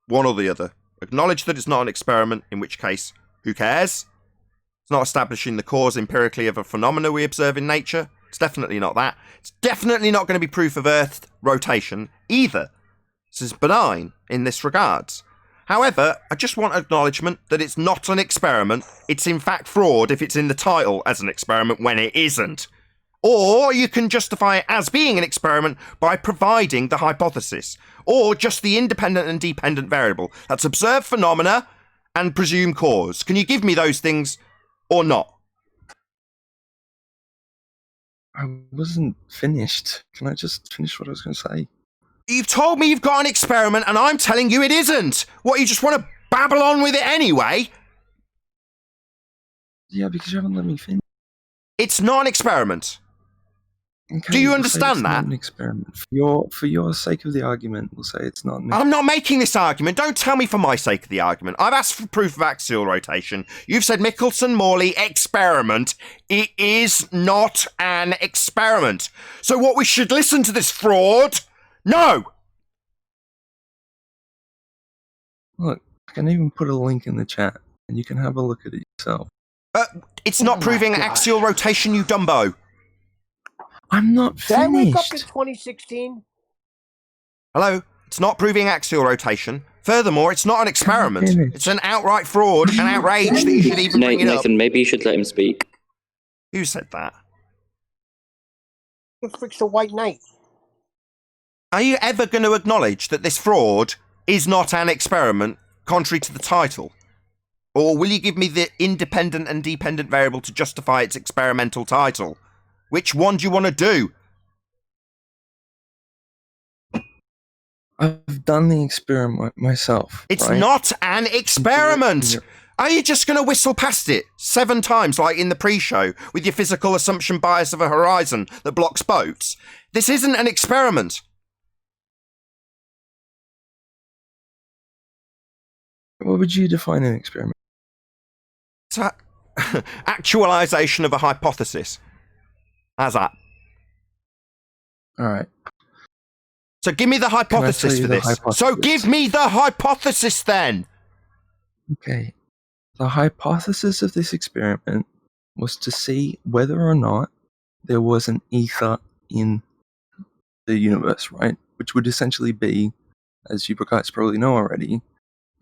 One or the other. Acknowledge that it's not an experiment, in which case, who cares? It's not establishing the cause empirically of a phenomena we observe in nature. It's definitely not that. It's definitely not going to be proof of Earth rotation either. This is benign in this regards. However, I just want acknowledgement that it's not an experiment. It's in fact fraud if it's in the title as an experiment when it isn't. Or you can justify it as being an experiment by providing the hypothesis, or just the independent and dependent variable. That's observed phenomena and presume cause. Can you give me those things or not? I wasn't finished. Can I just finish what I was going to say? You've told me you've got an experiment and I'm telling you it isn't. What, you just want to babble on with it anyway? Yeah, because you haven't let me finish. It's not an experiment. Okay, Do you we'll say understand it's that? Not an experiment. For your sake of the argument, we'll say it's not. I'm not making this argument. Don't tell me for my sake of the argument. I've asked for proof of axial rotation. You've said Michelson-Morley experiment. It is not an experiment. So what, we should listen to this fraud? No! Look, I can even put a link in the chat, and you can have a look at it yourself. It's not proving gosh. axial rotation, you dumbo. I'm not Did I wake up in finished. 2016? Hello? It's not proving axial rotation. Furthermore, it's not an experiment. finish? It's an outright fraud and outrage that you should even bring it up. Nathan, maybe you should let him speak. Who said that? The frick's a white knight. Are you ever going to acknowledge that this fraud is not an experiment, contrary to the title? Or will you give me the independent and dependent variable to justify its experimental title? Which one do you want to do? I've done the experiment myself. It's right? not an experiment! Are you just going to whistle past it 7 times like in the pre-show with your physical assumption bias of a horizon that blocks boats? This isn't an experiment. What would you define an experiment? It's a actualization of a hypothesis. How's that? All right. So give me the hypothesis you for the this. hypothesis? So give me the hypothesis then. Okay. The hypothesis of this experiment was to see whether or not there was an ether in the universe, right? Which would essentially be, as you guys probably know already,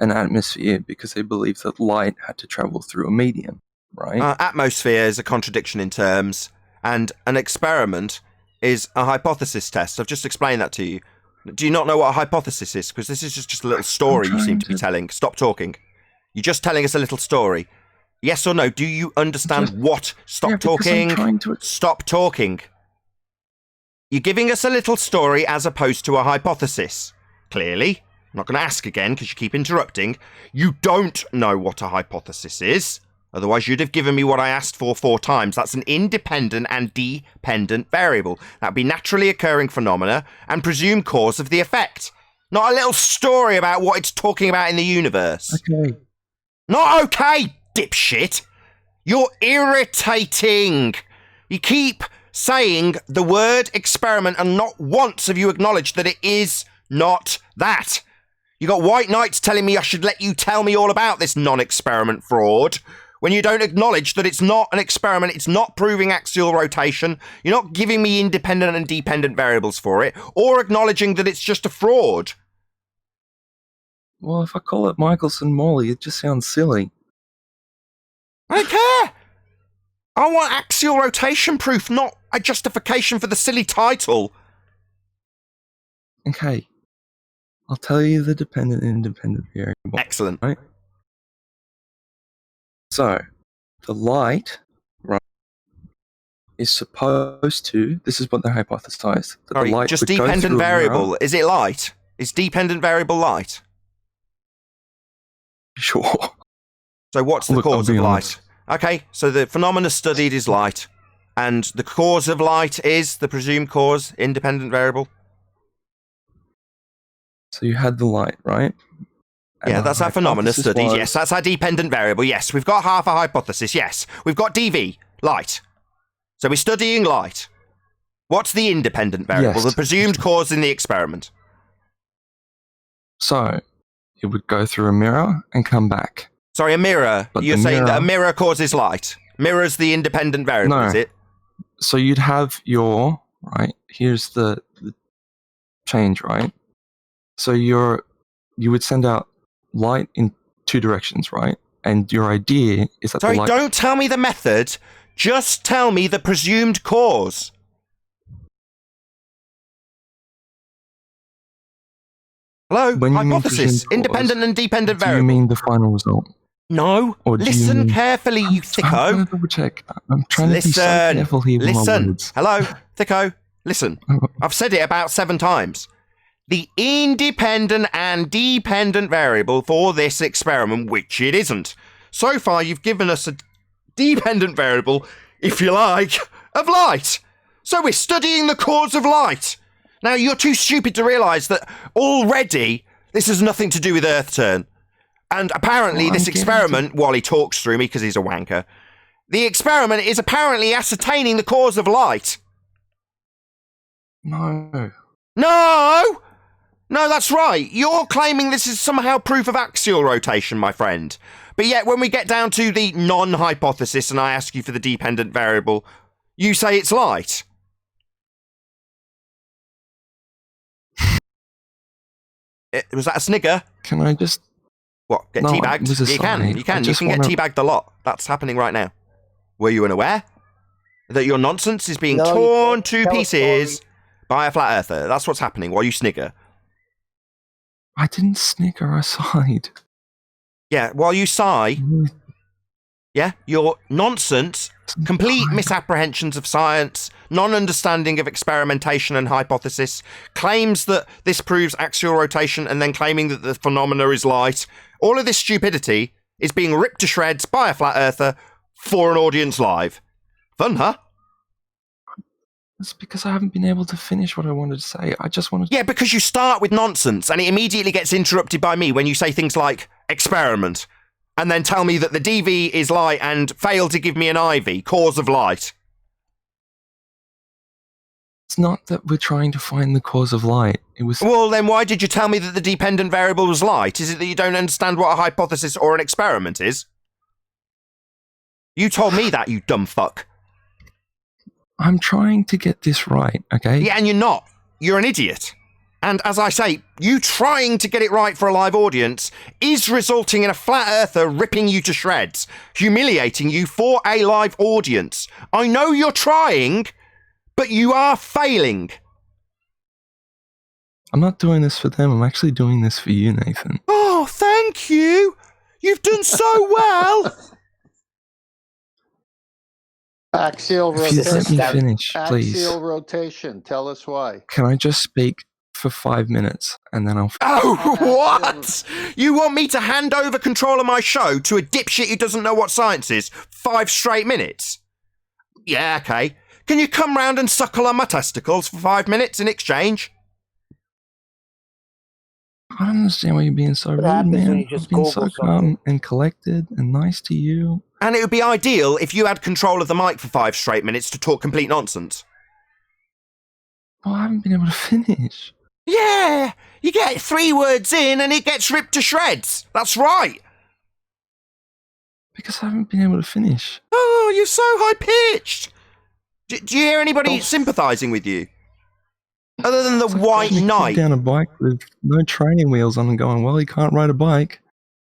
an atmosphere, because they believe that light had to travel through a medium, right? Atmosphere is a contradiction in terms, and an experiment is a hypothesis test. I've just explained that to you. Do you not know what a hypothesis is? Because this is just a little story you seem to be telling. Stop talking. You're just telling us a little story. Yes or no? Do you understand what? Stop Yeah, because I'm talking. trying to- Stop talking. You're giving us a little story as opposed to a hypothesis. Clearly. I'm not going to ask again because you keep interrupting. You don't know what a hypothesis is. Otherwise, you'd have given me what I asked for 4 times. That's an independent and dependent variable. That'd be naturally occurring phenomena and presumed cause of the effect. Not a little story about what it's talking about in the universe. Okay. Not okay, dipshit. You're irritating. You keep saying the word experiment and not once have you acknowledged that it is not that. You got white knights telling me I should let you tell me all about this non-experiment fraud when you don't acknowledge that it's not an experiment, it's not proving axial rotation, you're not giving me independent and dependent variables for it, or acknowledging that it's just a fraud. Well, if I call it Michelson-Morley, it just sounds silly. I don't care. I want axial rotation proof, not a justification for the silly title. Okay. I'll tell you the dependent and independent variable. Excellent. Right? So, the light, right, is supposed to, this is what they hypothesized, that Sorry, the light just would go dependent through a variable. mirror. Is it light? Is dependent variable light? Sure. So what's the Look, I'll cause of be light? honest. Okay, so the phenomena studied is light. And the cause of light is the presumed cause, independent variable? So you had the light, right? And Yeah, the that's our phenomena hypothesis studied. was- Yes, that's our dependent variable. Yes, we've got half a hypothesis. Yes, we've got DV, light. So we're studying light. What's the independent variable? Yes. The presumed cause in the experiment. So it would go through a mirror and come back. Sorry, a mirror. But You're the saying that a mirror- mirror causes light. Mirror's the independent variable, No. is it? So you'd have your, right, here's the change, right? So you would send out light in two directions, right? And your idea is that Sorry, the light... don't tell me the method. Just tell me the presumed cause. Hello? When you mean Hypothesis. presumed cause, Independent and dependent Do you variable. mean the final result? No. Or do you Listen mean- carefully, you I'm thicko. trying to double check. I'm trying to be so Listen. careful here with my Listen. words. Hello? Thicko. Listen. I've said it about 7 times. The independent and dependent variable for this experiment, which it isn't. So far, you've given us a dependent variable, if you like, of light. So we're studying the cause of light. Now, you're too stupid to realise that already this has nothing to do with Earth turn. And apparently Well, this I'm getting experiment, while he talks through me because he's a wanker, the experiment is apparently ascertaining the cause of light. No. No! No, that's right. You're claiming this is somehow proof of axial rotation, my friend. But yet, when we get down to the non-hypothesis and I ask you for the dependent variable, you say it's light. Was that a snigger? Can I just... What, get No, it teabagged? was a You can sigh. I get just wanna- teabagged a lot. That's happening right now. Were you unaware that your nonsense is being No, you torn can't to tell a pieces story. by a flat earther? That's what's happening while you snigger. I didn't snicker, I sighed. Yeah, while you sigh, yeah, your nonsense, complete misapprehensions of science, non-understanding of experimentation and hypothesis, claims that this proves axial rotation and then claiming that the phenomena is light. All of this stupidity is being ripped to shreds by a flat earther for an audience live. Fun, huh? It's because I haven't been able to finish what I wanted to say. I just wanted to... Yeah, because you start with nonsense and it immediately gets interrupted by me when you say things like experiment and then tell me that the DV is light and fail to give me an IV, cause of light. It's not that we're trying to find the cause of light. It was... Well, then why did you tell me that the dependent variable was light? Is it that you don't understand what a hypothesis or an experiment is? You told me that, you dumb fuck. I'm trying to get this right, okay? Yeah, and you're not. You're an idiot. And as I say, you trying to get it right for a live audience is resulting in a flat earther ripping you to shreds, humiliating you for a live audience. I know you're trying, but you are failing. I'm not doing this for them. I'm actually doing this for you, Nathan. Oh, thank you. You've done so well. Axial If you let me rotation. finish, please. Axial rotation. Tell us why. Can I just speak for 5 minutes and then I'll... Oh, what? You want me to hand over control of my show to a dipshit who doesn't know what science is? 5 straight minutes? Yeah, okay. Can you come round and suckle on my testicles for 5 minutes in exchange? I don't understand why you're being so rude, happens when man. you just I've been Google so something. calm and collected and nice to you. And it would be ideal if you had control of the mic for 5 straight minutes to talk complete nonsense. Well, I haven't been able to finish. Yeah, you get 3 words in and it gets ripped to shreds. That's right. Because I haven't been able to finish. Oh, you're so high-pitched. Do you hear anybody sympathising with you? Other than the It's like White pushing a kid Knight. down a bike with no training wheels on and going, well, he can't ride a bike.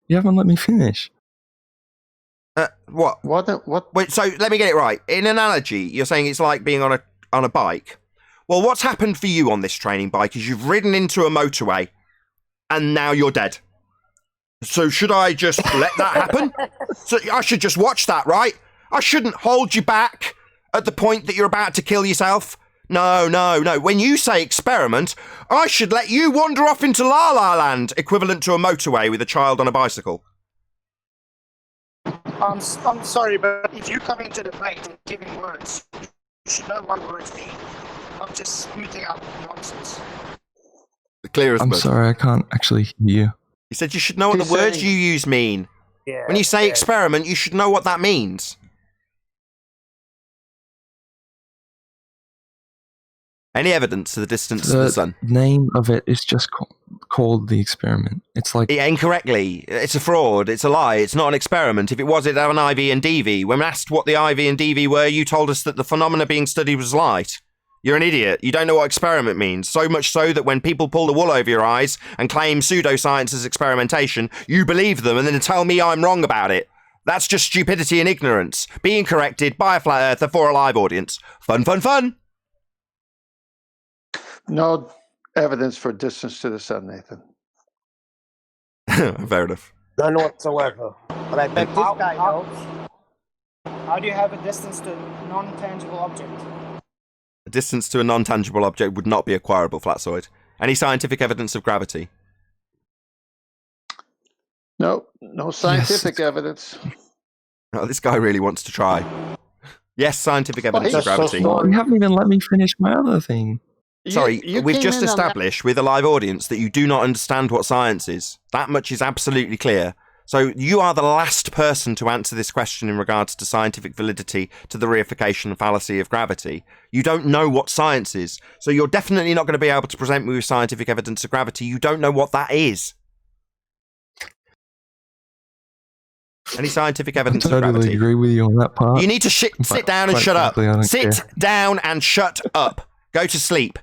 You haven't let me finish. What? What? Wait, so let me get it right. In analogy, you're saying it's like being on a bike. Well, what's happened for you on this training bike is you've ridden into a motorway and now you're dead. So should I just let that happen? So I should just watch that, right? I shouldn't hold you back at the point that you're about to kill yourself. No. When you say experiment, I should let you wander off into La La Land, equivalent to a motorway with a child on a bicycle. I'm sorry, but if you come into the debate and giving words, you should know what words mean. I'm just spitting out nonsense. The clearest I'm word. sorry, I can't actually hear you. He said you should know what He's the words saying- you use mean. Yeah. When you say experiment, you should know what that means. Any evidence of the distance to the sun? The name of it is just called the experiment. It's like Incorrectly. It's a fraud. It's a lie. It's not an experiment. If it was, it'd have an IV and DV. When asked what the IV and DV were, you told us that the phenomena being studied was light. You're an idiot. You don't know what experiment means. So much so that when people pull the wool over your eyes and claim pseudoscience as experimentation, you believe them and then tell me I'm wrong about it. That's just stupidity and ignorance. Being corrected by a flat earther for a live audience. Fun, fun, fun. No evidence for distance to the sun, Nathan. Fair enough. None whatsoever. But I bet this guy knows. How do you have a distance to non-tangible object? A distance to a non-tangible object would not be acquirable, Flatsoid. Any scientific evidence of gravity? No scientific evidence. Oh, this guy really wants to try. Yes, scientific evidence of he's so gravity. smart. you haven't even let me finish my other thing. Sorry, You we've came just in on that- established with a live audience that you do not understand what science is. That much is absolutely clear. So you are the last person to answer this question in regards to scientific validity to the reification fallacy of gravity. You don't know what science is. So you're definitely not going to be able to present me with scientific evidence of gravity. You don't know what that is. Any scientific I evidence of totally gravity? agree with you on that part. You need to sit down and quite shut up. frankly, I don't Sit care. down and shut up. Go to sleep.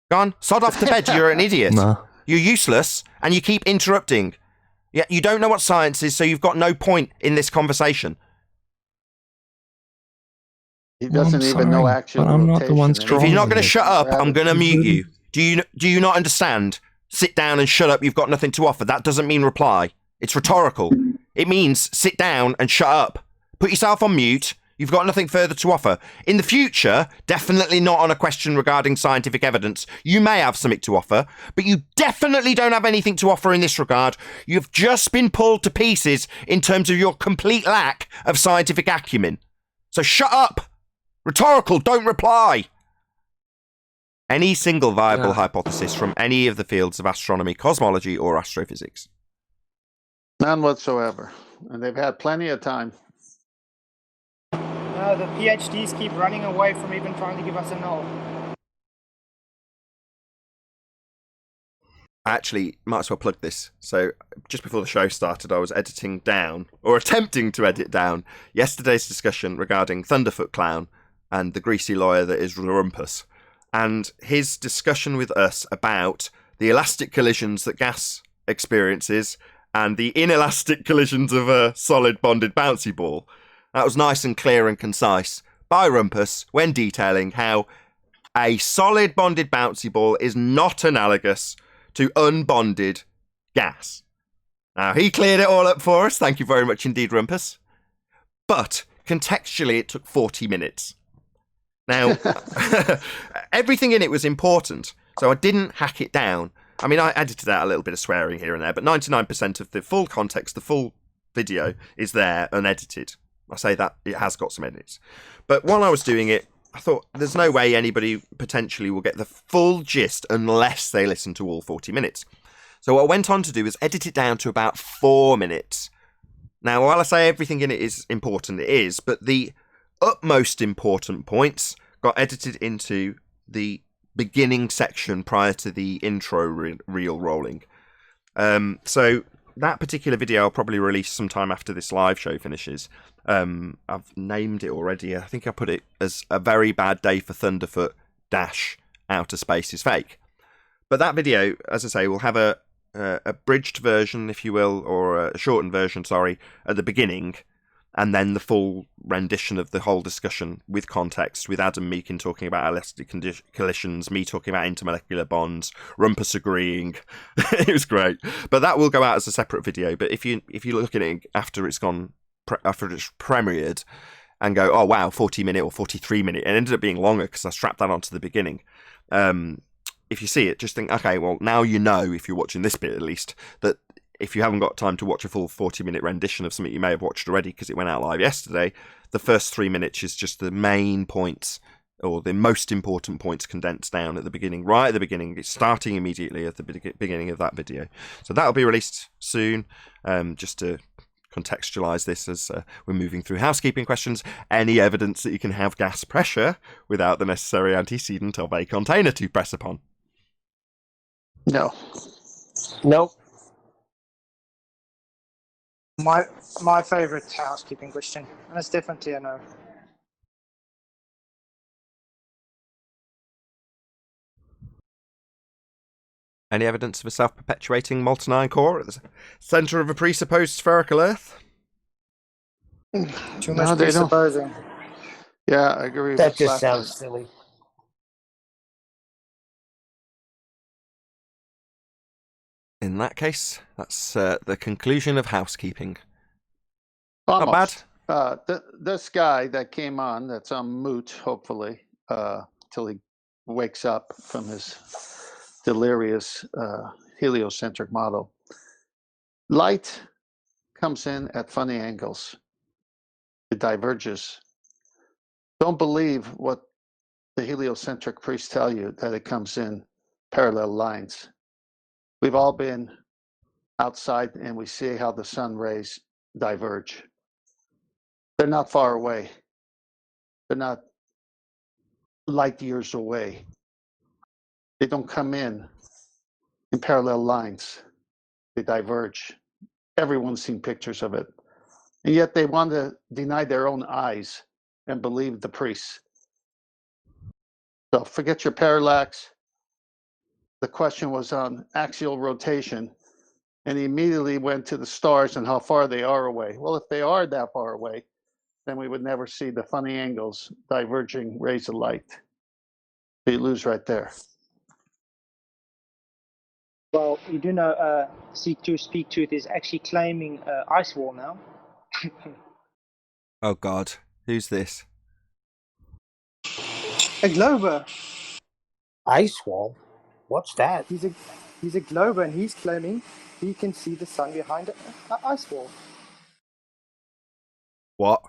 Go on, sod off to bed. You're an idiot. Nah. You're useless, and you keep interrupting. Yeah, you don't know what science is, so you've got no point in this conversation. He doesn't I'm even know sorry, actual but I'm not the rotation. one And strong. If you're not going to he's- shut up, I'm going to mute you. Mhm. Do you not understand? Sit down and shut up. You've got nothing to offer. That doesn't mean reply. It's rhetorical. It means sit down and shut up. Put yourself on mute. You've got nothing further to offer. In the future, definitely not on a question regarding scientific evidence. You may have something to offer, but you definitely don't have anything to offer in this regard. You've just been pulled to pieces in terms of your complete lack of scientific acumen. So shut up. Rhetorical, don't reply. Any single viable hypothesis from any of the fields of astronomy, cosmology, or astrophysics? None whatsoever. And they've had plenty of time. No, the PhDs keep running away from even trying to give us a no. I actually might as well plug this. So just before the show started, I was editing down, or attempting to edit down, yesterday's discussion regarding Thunderfoot Clown and the greasy lawyer that is Rumpus, and his discussion with us about the elastic collisions that gas experiences and the inelastic collisions of a solid bonded bouncy ball. That was nice and clear and concise by Rumpus when detailing how a solid bonded bouncy ball is not analogous to unbonded gas. Now, he cleared it all up for us. Thank you very much indeed, Rumpus. But contextually, it took 40 minutes. Now, everything in it was important, so I didn't hack it down. I mean, I edited out a little bit of swearing here and there, but 99% of the full context, the full video, is there unedited. I say that it has got some edits. But while I was doing it, I thought there's no way anybody potentially will get the full gist unless they listen to all 40 minutes. So what I went on to do was edit it down to about 4 minutes. Now, while I say everything in it is important, it is, but the utmost important points got edited into the beginning section prior to the intro reel rolling. So that particular video I'll probably release sometime after this live show finishes. I've named it already. I think I put it as a very bad day for Thunderfoot dash outer space is fake. But that video, as I say, will have a abridged version, if you will, or a shortened version, sorry, at the beginning, and then the full rendition of the whole discussion with context, with Adam Meakin talking about elastic collisions, me talking about intermolecular bonds, Rumpus agreeing. It was great. But that will go out as a separate video. But if you look at it after it's gone, after it's premiered, and go, oh wow, 40-minute or 43-minute, it ended up being longer because I strapped that onto the beginning. If you see it, just think, okay, well, now you know, if you're watching this bit at least, that if you haven't got time to watch a full 40-minute rendition of something you may have watched already because it went out live yesterday, the first 3 minutes is just the main points, or the most important points condensed down at the beginning, right at the beginning. It's starting immediately at the beginning of that video. So that'll be released soon, just to contextualise this as we're moving through housekeeping questions. Any evidence that you can have gas pressure without the necessary antecedent of a container to press upon? No. Nope. My favorite housekeeping question, and it's definitely a no. Any evidence of a self-perpetuating molten iron core at the centre of a presupposed spherical Earth? Too No, much they don't. presupposing. Yeah, I agree That with just Flat sounds Earth. silly. In that case, that's the conclusion of housekeeping. Almost. Not bad. This guy that came on, that's on Moot, hopefully, till he wakes up from his delirious heliocentric model. Light comes in at funny angles. It diverges. Don't believe what the heliocentric priests tell you, that it comes in parallel lines. We've all been outside and we see how the sun rays diverge. They're not far away. They're not light years away. They don't come in parallel lines. They diverge. Everyone's seen pictures of it. And yet they want to deny their own eyes and believe the priests. So forget your parallax. The question was on axial rotation, and he immediately went to the stars and how far they are away. Well, if they are that far away, then we would never see the funny angles diverging rays of light. So you lose right there. Well, you do know C2 Speak Tooth is actually claiming ice wall now. Oh God, who's this? A glober. Ice wall? What's that? He's a glober, and he's claiming he can see the sun behind an ice wall. What?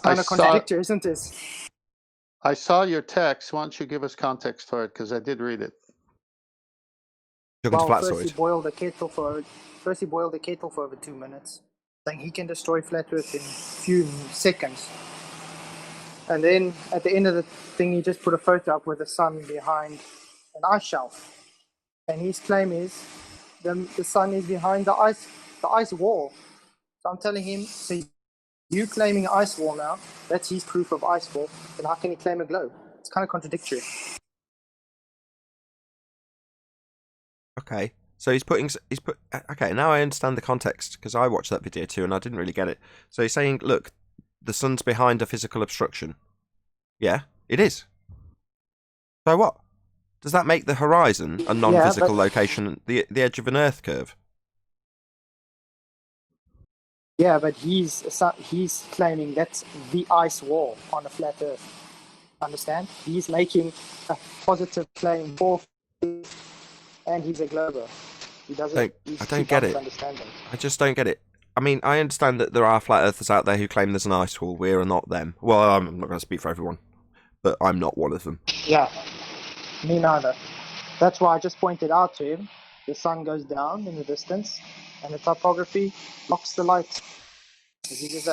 Kind of contradictory, isn't it? I saw your text. Why don't you give us context for it? Because I did read it. Talking to Well, first Flatsoid. he boiled the kettle for over 2 minutes, saying he can destroy flat Earth in a few seconds. And then at the end of the thing, he just put a photo up with the sun behind an ice shelf. And his claim is the sun is behind the ice wall. So I'm telling him, so you claiming ice wall now, that's his proof of ice wall, then how can he claim a globe? It's kind of contradictory. Okay, so okay, now I understand the context, because I watched that video too and I didn't really get it. So he's saying, look, the sun's behind a physical obstruction. Yeah, it is. So what? Does that make the horizon a non-physical location, the edge of an Earth curve? Yeah, but he's claiming that's the ice wall on a flat Earth. Understand? He's making a positive claim for, and he's a glober. He doesn't. I don't get it. Understand I just don't get it. I mean, I understand that there are flat earthers out there who claim there's an ice wall. We're not them. Well, I'm not going to speak for everyone, but I'm not one of them. Yeah, me neither. That's why I just pointed out to him, the sun goes down in the distance, and the topography blocks the light. He just,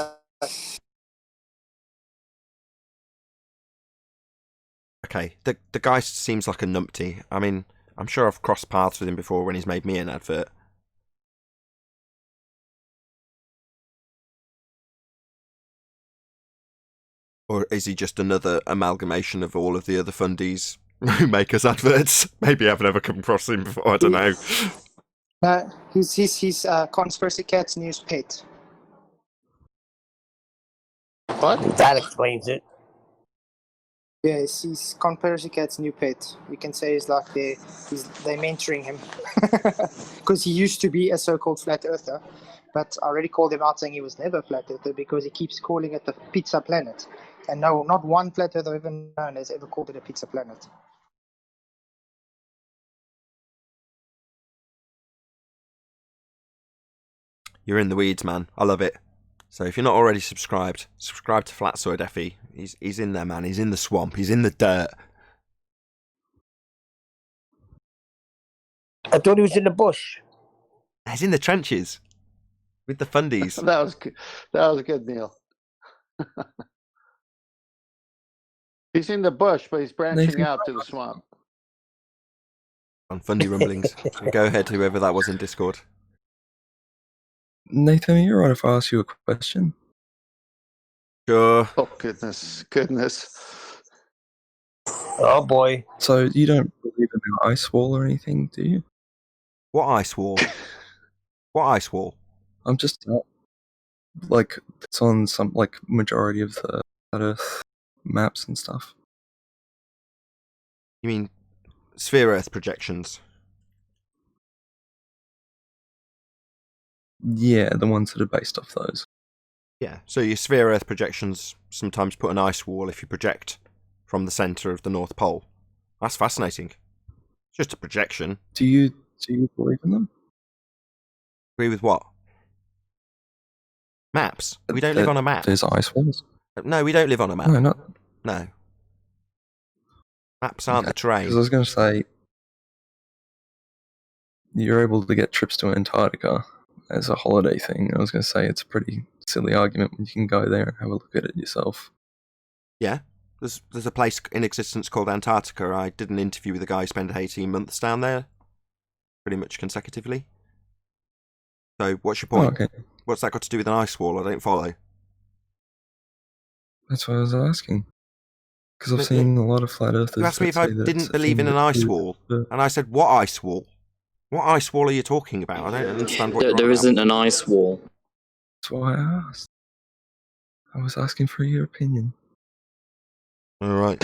Okay, the guy seems like a numpty. I mean, I'm sure I've crossed paths with him before when he's made me an advert. Or is he just another amalgamation of all of the other fundies who make us adverts? Maybe I've never come across him before, I don't know. He's Conspiracy Cat's news pet. What? That explains it. Yes, he's Conspiracy Cat's new pet. We can say it's like they're mentoring him. Because he used to be a so-called flat earther, but I already called him out saying he was never a flat earther because he keeps calling it the pizza planet. And no, not one flat earther I've ever known has ever called it a pizza planet. You're in the weeds, man. I love it. So if you're not already subscribed, subscribe to Flatsoid FE. He's in there, man. He's in the swamp. He's in the dirt. I thought he was in the bush. He's in the trenches. With the fundies. That was good. That was good, Neil. He's in the bush, but he's branching Nathan, out to the swamp. On fundy rumblings. Go ahead, whoever that was in Discord. Nathan, are you alright if I ask you a question? Sure. Oh, goodness. Oh boy. So you don't believe in an ice wall or anything, do you? What ice wall? What ice wall? I'm just like it's on some like majority of the Earth maps and stuff. You mean sphere Earth projections? Yeah, the ones that are based off those. Yeah. So your sphere Earth projections sometimes put an ice wall if you project from the centre of the North Pole. That's fascinating. It's just a projection. Do you believe in them? Agree with what? Maps. We don't live on a map. There's ice walls. No, we don't live on a map. No, not. No. Maps aren't the Because I terrain. was going to say, you're able to get trips to Antarctica as a holiday thing. I was going to say it's a pretty silly argument when you can go there and have a look at it yourself. Yeah. There's a place in existence called Antarctica. I did an interview with a guy who spent 18 months down there, pretty much consecutively. So what's your point? Oh, okay. What's that got to do with an ice wall? I don't follow. That's what I was asking. Because I've Look, seen a lot of flat earthers. You asked me if I didn't believe in an ice wall, and I said, what ice wall? What ice wall are you talking about? I don't understand what There isn't an ice wall. That's why I asked. I was asking for your opinion. All right.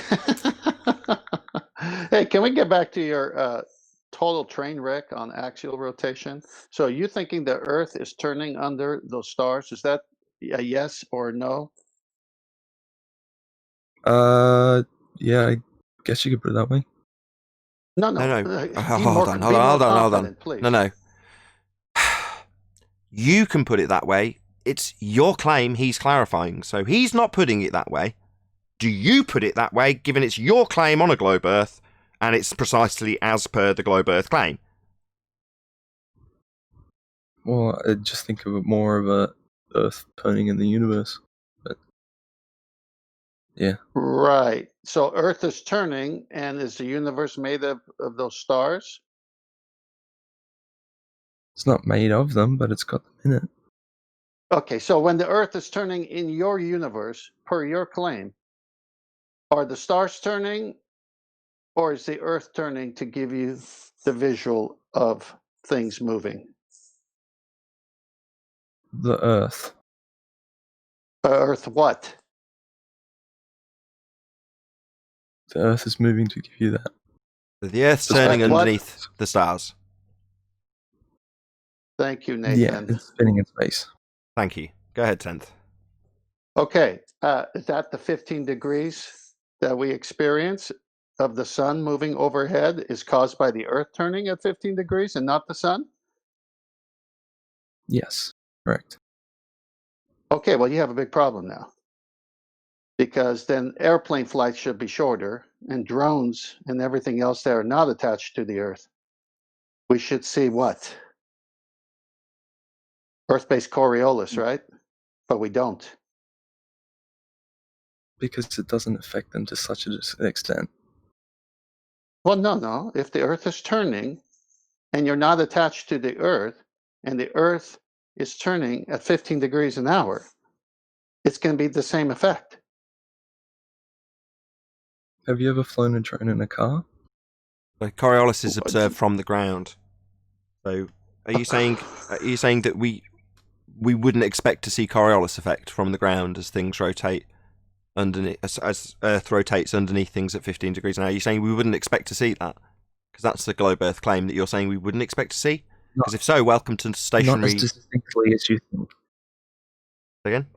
Hey, can we get back to your total train wreck on axial rotation? So you thinking the Earth is turning under those stars? Is that a yes or no? Yeah, I guess you could put it that way. No. No. Be Hold on. confident, please. No. You can put it that way. It's your claim he's clarifying. So he's not putting it that way. Do you put it that way, given it's your claim on a globe Earth, and it's precisely as per the globe Earth claim? Well, I just think of it more of a Earth turning in the universe. But yeah. Right. So Earth is turning, and is the universe made of those stars? It's not made of them, but it's got them in it. Okay, so when the Earth is turning in your universe, per your claim, are the stars turning, or is the Earth turning to give you the visual of things moving? The Earth. Earth what? The Earth is moving to give you that. The Earth's The turning what? underneath the stars. Thank you, Nathan. Yeah, it's spinning in space. Thank you. Go ahead, 10th. Okay, is that the 15 degrees that we experience of the sun moving overhead is caused by the Earth turning at 15 degrees and not the sun? Yes, correct. Okay, well, you have a big problem now. Because then airplane flights should be shorter, and drones and everything else that are not attached to the Earth. We should see what? Earth-based Coriolis, right? But we don't. Because it doesn't affect them to such an extent. Well, no. If the Earth is turning and you're not attached to the Earth, and the Earth is turning at 15 degrees an hour, it's going to be the same effect. Have you ever flown a drone in a car? The Coriolis is observed from the ground. So, are you saying that we wouldn't expect to see Coriolis effect from the ground as things rotate underneath, as Earth rotates underneath things at 15 degrees an hour? Are you saying we wouldn't expect to see that? Because that's the globe Earth claim that you're saying we wouldn't expect to see. Because if so, welcome to stationary. Not as distinctly as you think. Again.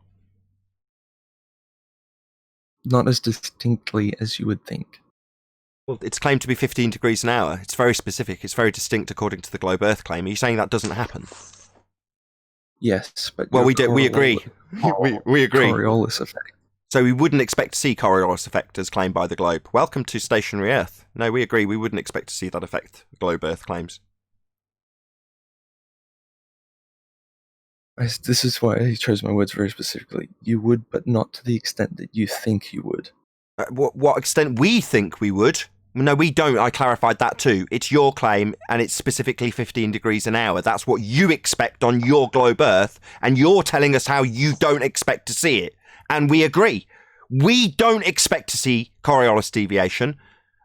Not as distinctly as you would think. Well, it's claimed to be 15 degrees an hour. It's very specific. It's very distinct according to the globe Earth claim. Are you saying that doesn't happen? Yes, but Well, we agree. we agree. Coriolis effect. So we wouldn't expect to see Coriolis effect as claimed by the globe. Welcome to stationary Earth. No, we agree. We wouldn't expect to see that effect. Globe Earth claims. This is why I chose my words very specifically. You would, but not to the extent that you think you would. What extent we think we would? No, we don't. I clarified that too. It's your claim, and it's specifically 15 degrees an hour. That's what you expect on your globe Earth, and you're telling us how you don't expect to see it. And we agree. We don't expect to see Coriolis deviation,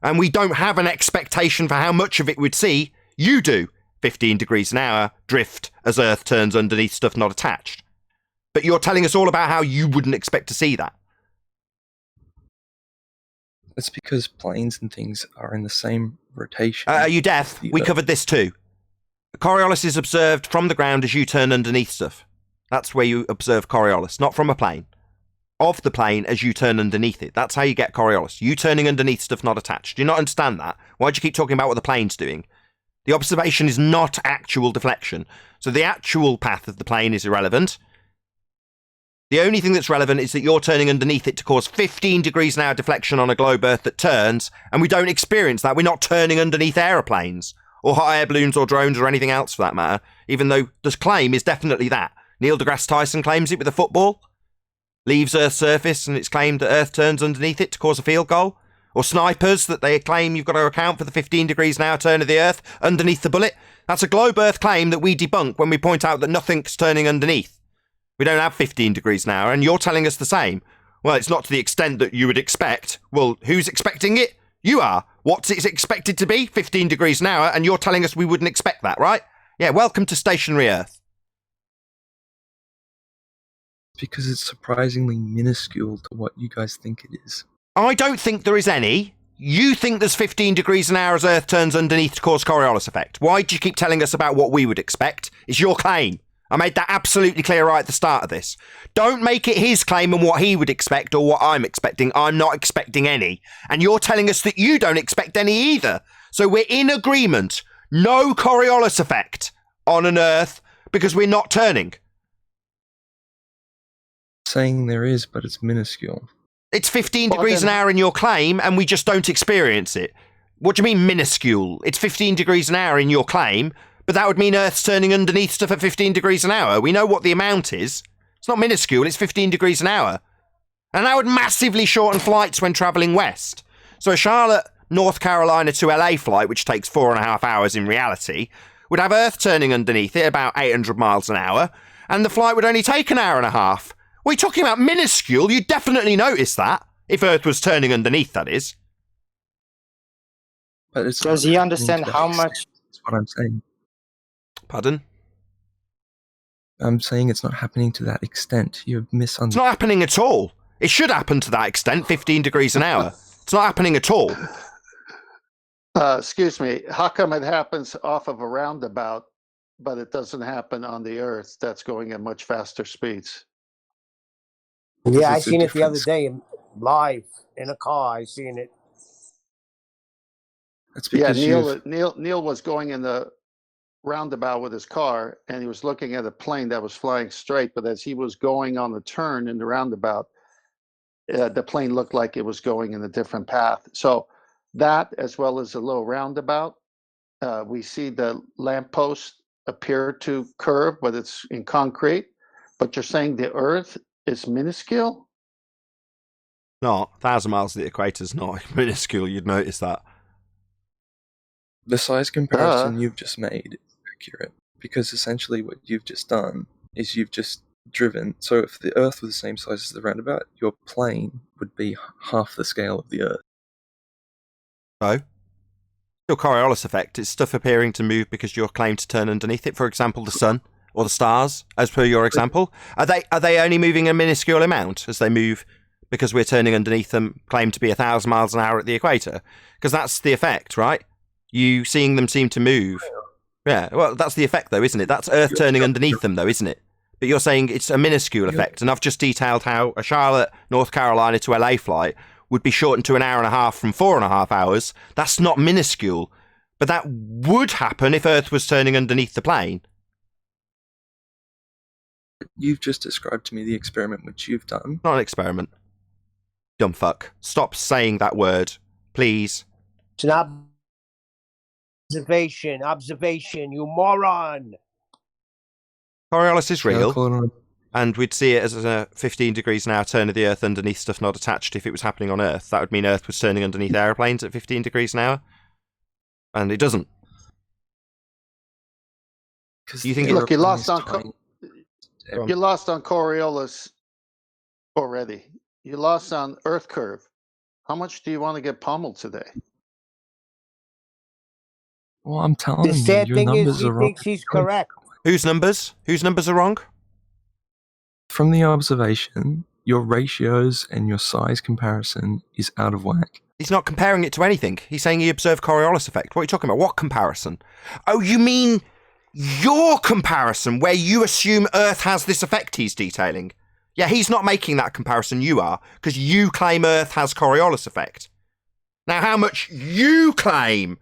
and we don't have an expectation for how much of it we'd see. You do. 15 degrees an hour, drift as Earth turns underneath stuff not attached. But you're telling us all about how you wouldn't expect to see that. That's because planes and things are in the same rotation. Are you deaf? We covered this too. Coriolis is observed from the ground as you turn underneath stuff. That's where you observe Coriolis, not from a plane. Of the plane as you turn underneath it. That's how you get Coriolis. You turning underneath stuff not attached. Do you not understand that? Why do you keep talking about what the plane's doing? The observation is not actual deflection. So the actual path of the plane is irrelevant. The only thing that's relevant is that you're turning underneath it to cause 15 degrees an hour deflection on a globe Earth that turns, and we don't experience that. We're not turning underneath aeroplanes or hot air balloons or drones or anything else for that matter, even though the claim is definitely that. Neil deGrasse Tyson claims it with a football. Leaves Earth's surface and it's claimed that Earth turns underneath it to cause a field goal. Or snipers, that they claim you've got to account for the 15 degrees an hour turn of the Earth underneath the bullet. That's a globe Earth claim that we debunk when we point out that nothing's turning underneath. We don't have 15 degrees an hour, and you're telling us the same. Well, it's not to the extent that you would expect. Well, who's expecting it? You are. What's it expected to be? 15 degrees an hour, and you're telling us we wouldn't expect that, right? Yeah, welcome to stationary Earth. Because it's surprisingly minuscule to what you guys think it is. I don't think there is any. You think there's 15 degrees an hour as Earth turns underneath to cause Coriolis effect. Why do you keep telling us about what we would expect? It's your claim. I made that absolutely clear right at the start of this. Don't make it his claim and what he would expect or what I'm expecting. I'm not expecting any. And you're telling us that you don't expect any either. So we're in agreement. No Coriolis effect on an Earth because we're not turning. Saying there is, but it's minuscule. It's 15 degrees an hour in your claim, and we just don't experience it. What do you mean minuscule? It's 15 degrees an hour in your claim, but that would mean Earth's turning underneath stuff at 15 degrees an hour. We know what the amount is. It's not minuscule, it's 15 degrees an hour. And that would massively shorten flights when travelling west. So a Charlotte, North Carolina to LA flight, which takes 4.5 hours in reality, would have Earth turning underneath it about 800 miles an hour, and the flight would only take an hour and a half. We're talking about minuscule. You'd definitely notice that. If Earth was turning underneath, that is. But it's Does he understand how much? That's what I'm saying. Pardon? I'm saying it's not happening to that extent. You've It's misunderstood. not happening at all. It should happen to that extent, 15 degrees an hour. It's not happening at all. Excuse me. How come it happens off of a roundabout, but it doesn't happen on the Earth that's going at much faster speeds? Yeah, I It's a seen it the other difference. day live in a car. I seen it. That's Yeah, because Neil was going in the roundabout with his car, and he was looking at a plane that was flying straight. But as he was going on the turn in the roundabout, the plane looked like it was going in a different path. So that, as well as a little roundabout, we see the lamppost appear to curve, but it's in concrete. But you're saying the Earth is minuscule? Not 1,000 miles to the equator is not minuscule. You'd notice that. the size comparison you've just made is accurate. Because essentially what you've just done is you've just driven. So if the Earth was the same size as the roundabout, your plane would be half the scale of the Earth. Oh? Your Coriolis effect is stuff appearing to move because you're claimed to turn underneath it. For example, the sun or the stars, as per your example. Are they only moving a minuscule amount as they move because we're turning underneath them, claimed to be 1,000 miles an hour at the equator? Because that's the effect, right? You seeing them seem to move. Yeah, well, that's the effect, though, isn't it? That's Earth turning underneath them, though, isn't it? But you're saying it's a minuscule effect, and I've just detailed how a Charlotte, North Carolina to LA flight would be shortened to an hour and a half from 4.5 hours. That's not minuscule, but that would happen if Earth was turning underneath the plane. You've just described to me the experiment which you've done. Not an experiment. Dumb fuck. Stop saying that word, please. It's an observation, you moron. Coriolis is Yeah, I'll real, call it on. and we'd see it as a 15 degrees an hour turn of the Earth underneath stuff not attached if it was happening on Earth. That would mean Earth was turning underneath aeroplanes at 15 degrees an hour, and it doesn't. You think Look, you aeroplane lost is on tiny. you lost on Coriolis already. You lost on Earth curve. How much do you want to get pummeled today? Well, I'm The telling you, sad your thing is, numbers he are wrong. thinks he's correct. Whose numbers? Whose numbers are wrong? From the observation, your ratios and your size comparison is out of whack. He's not comparing it to anything. He's saying he observed Coriolis effect. What are you talking about? What comparison? Oh, you mean your comparison, where you assume Earth has this effect he's detailing? Yeah, he's not making that comparison, you are, because you claim Earth has Coriolis effect. Now, how much you claim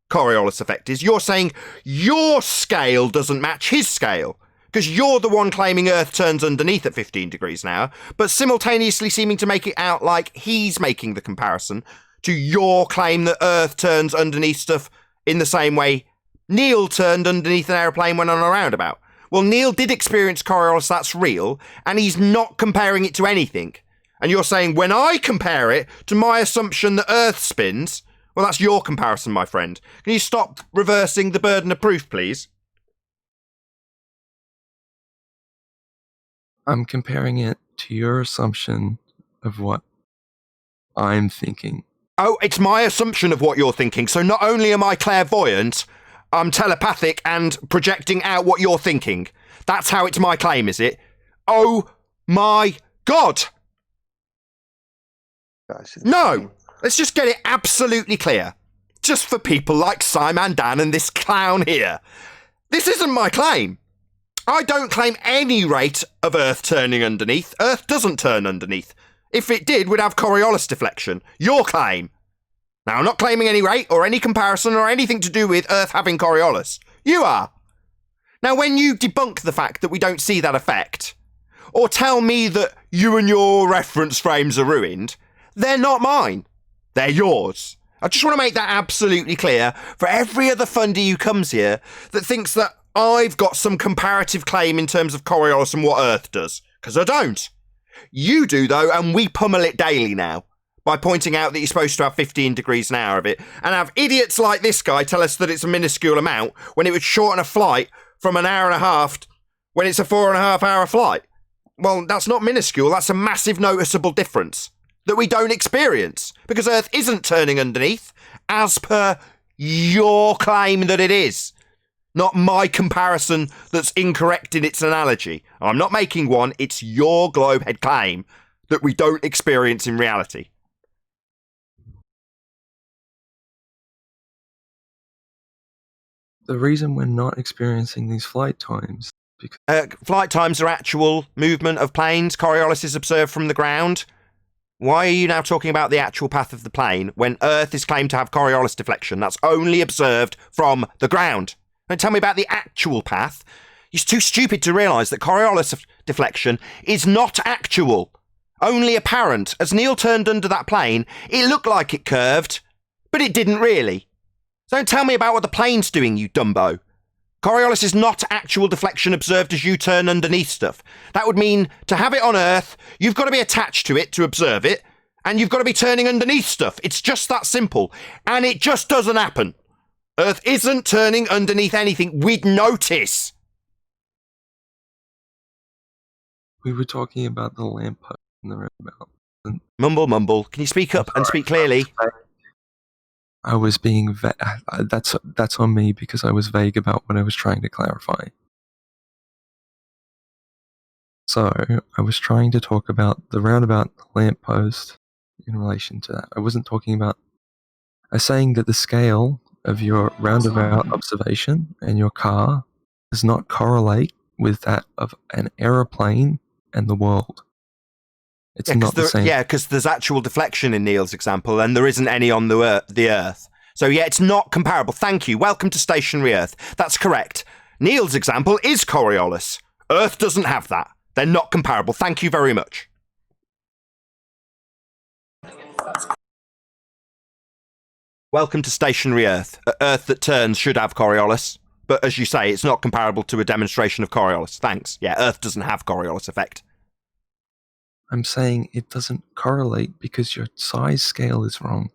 Coriolis effect is, you're saying your scale doesn't match his scale, because you're the one claiming Earth turns underneath at 15 degrees an hour, but simultaneously seeming to make it out like he's making the comparison to your claim that Earth turns underneath stuff in the same way Neil turned underneath an aeroplane when on a roundabout. Well, Neil did experience Coriolis, that's real, and he's not comparing it to anything. And you're saying, when I compare it to my assumption that Earth spins, well, that's your comparison, my friend. Can you stop reversing the burden of proof, please? I'm comparing it to your assumption of what I'm thinking. Oh, it's my assumption of what you're thinking. So not only am I clairvoyant, I'm telepathic and projecting out what you're thinking. That's how it's my claim, is it? Oh my God! Guys, No! Let's just get it absolutely clear. Just for people like Simon Dan and this clown here. This isn't my claim. I don't claim any rate of Earth turning underneath. Earth doesn't turn underneath. If it did, we'd have Coriolis deflection. Your claim. Now, I'm not claiming any rate or any comparison or anything to do with Earth having Coriolis. You are. Now, when you debunk the fact that we don't see that effect, or tell me that you and your reference frames are ruined, they're not mine. They're yours. I just want to make that absolutely clear for every other funder who comes here that thinks that I've got some comparative claim in terms of Coriolis and what Earth does. Because I don't. You do, though, and we pummel it daily now by pointing out that you're supposed to have 15 degrees an hour of it, and have idiots like this guy tell us that it's a minuscule amount when it would shorten a flight from an hour and a half when it's a 4.5 hour flight. Well, that's not minuscule, that's a massive noticeable difference that we don't experience, because Earth isn't turning underneath, as per your claim that it is. Not my comparison that's incorrect in its analogy. I'm not making one, it's your globehead claim that we don't experience in reality. The reason we're not experiencing these flight times because Flight times are actual movement of planes. Coriolis is observed from the ground. Why are you now talking about the actual path of the plane when Earth is claimed to have Coriolis deflection? That's only observed from the ground. Don't tell me about the actual path. You're too stupid to realise that Coriolis deflection is not actual, only apparent. As Neil turned under that plane, it looked like it curved, but it didn't really. So don't tell me about what the plane's doing, you dumbo. Coriolis is not actual deflection observed as you turn underneath stuff. That would mean to have it on Earth, you've got to be attached to it to observe it, and you've got to be turning underneath stuff. It's just that simple. And it just doesn't happen. Earth isn't turning underneath anything we'd notice. we were talking about the lamppost in the roundabout. Mumble, mumble. Can you speak up and speak clearly? I was being that's on me because I was vague about what I was trying to clarify. So I was trying to talk about the roundabout lamppost in relation to that. I wasn't talking about. I was saying that the scale of your roundabout observation and your car does not correlate with that of an aeroplane and the world. It's not the same. Yeah, because there's actual deflection in Neil's example, and there isn't any on the Earth. So yeah, it's not comparable. Thank you. Welcome to stationary Earth. That's correct. Neil's example is Coriolis. Earth doesn't have that. They're not comparable. Thank you very much. Welcome to stationary Earth. Earth that turns should have Coriolis. But as you say, it's not comparable to a demonstration of Coriolis. Thanks. Yeah, Earth doesn't have Coriolis effect. I'm saying it doesn't correlate because your size scale is wrong.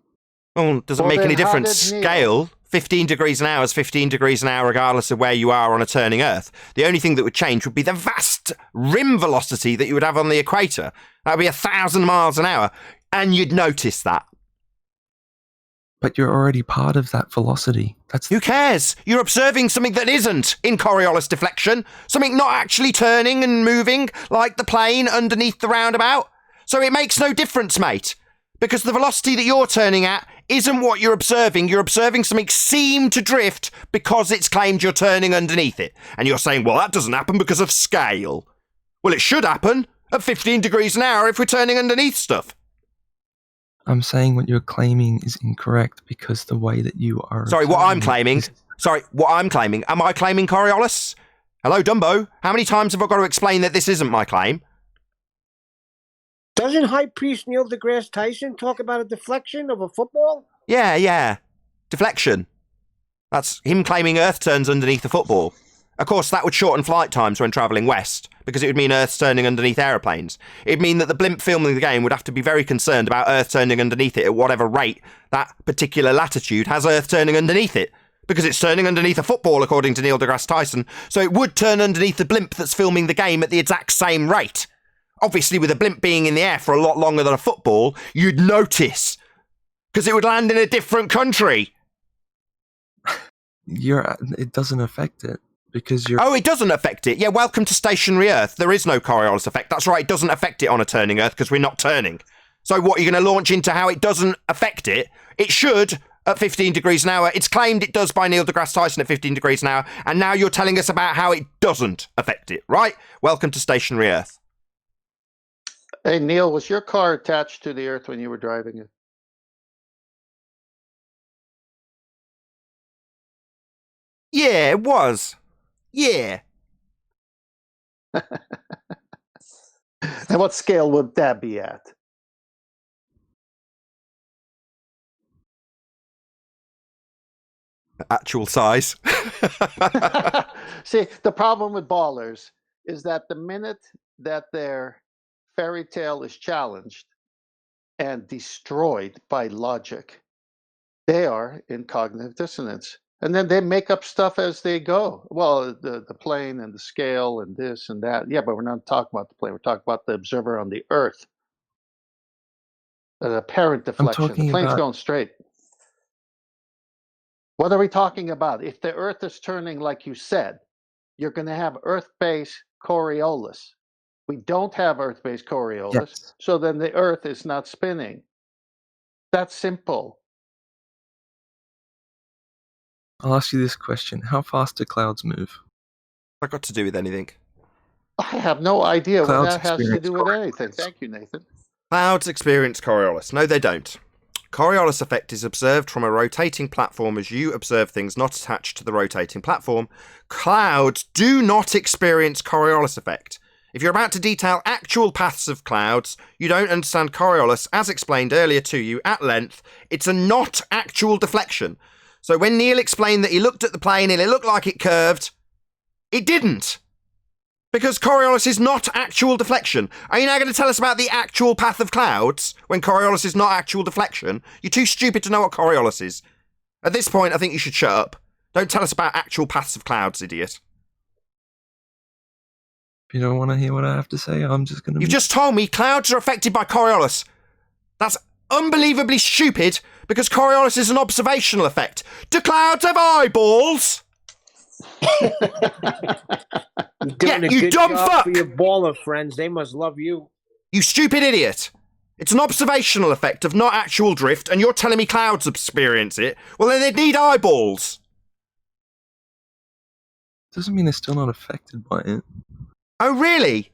Well, it doesn't make any difference. Scale, 15 degrees an hour is 15 degrees an hour regardless of where you are on a turning Earth. The only thing that would change would be the vast rim velocity that you would have on the equator. That would be 1,000 miles an hour, and you'd notice that. But you're already part of that velocity. Who cares? You're observing something that isn't in Coriolis deflection, something not actually turning and moving like the plane underneath the roundabout. So it makes no difference, mate, because the velocity that you're turning at isn't what you're observing. You're observing something seem to drift because it's claimed you're turning underneath it. And you're saying, well, that doesn't happen because of scale. Well, it should happen at 15 degrees an hour if we're turning underneath stuff. I'm saying what you're claiming is incorrect because the way that you are... Sorry, what I'm claiming... Am I claiming Coriolis? Hello, Dumbo. How many times have I got to explain that this isn't my claim? Doesn't High Priest Neil deGrasse Tyson talk about a deflection of a football? Yeah. Deflection. That's him claiming Earth turns underneath the football. Of course, that would shorten flight times when travelling west, because it would mean Earth's turning underneath aeroplanes. It'd mean that the blimp filming the game would have to be very concerned about Earth turning underneath it at whatever rate that particular latitude has Earth turning underneath it, because it's turning underneath a football, according to Neil deGrasse Tyson, so it would turn underneath the blimp that's filming the game at the exact same rate. Obviously, with a blimp being in the air for a lot longer than a football, you'd notice, because it would land in a different country. It doesn't affect it. Because you're... Oh, it doesn't affect it. Yeah, welcome to stationary Earth. There is no Coriolis effect. That's right, it doesn't affect it on a turning Earth because we're not turning. So what, you're going to launch into how it doesn't affect it? It should at 15 degrees an hour. It's claimed it does by Neil deGrasse Tyson at 15 degrees an hour, and now you're telling us about how it doesn't affect it, right? Welcome to stationary Earth. Hey, Neil, was your car attached to the Earth when you were driving it? Yeah, it was. Yeah. And what scale would that be at? Actual size. See, the problem with ballers is that the minute that their fairy tale is challenged and destroyed by logic, they are in cognitive dissonance. And then they make up stuff as they go. Well, the plane and the scale and this and that. Yeah, but we're not talking about the plane. We're talking about the observer on the Earth. The apparent deflection. The plane's going straight. What are we talking about? If the Earth is turning like you said, you're going to have Earth-based Coriolis. We don't have Earth-based Coriolis, yes. So then the Earth is not spinning. That's simple. I'll ask you this question. How fast do clouds move? What's that got to do with anything? I have no idea what that has to do with anything. Thank you, Nathan. Clouds experience Coriolis. No, they don't. Coriolis effect is observed from a rotating platform as you observe things not attached to the rotating platform. Clouds do not experience Coriolis effect. If you're about to detail actual paths of clouds, you don't understand Coriolis, as explained earlier to you at length. It's a not actual deflection. So when Neil explained that he looked at the plane and it looked like it curved, it didn't. Because Coriolis is not actual deflection. Are you now going to tell us about the actual path of clouds when Coriolis is not actual deflection? You're too stupid to know what Coriolis is. At this point, I think you should shut up. Don't tell us about actual paths of clouds, idiot. If you don't want to hear what I have to say, I'm just going to... You've just told me clouds are affected by Coriolis. That's unbelievably stupid because Coriolis is an observational effect. Do clouds have eyeballs? Doing a you good dumb job fuck! For your baller friends, they must love you. You stupid idiot! It's an observational effect of not actual drift, and you're telling me clouds experience it? Well, then they'd need eyeballs. Doesn't mean they're still not affected by it. Oh, really?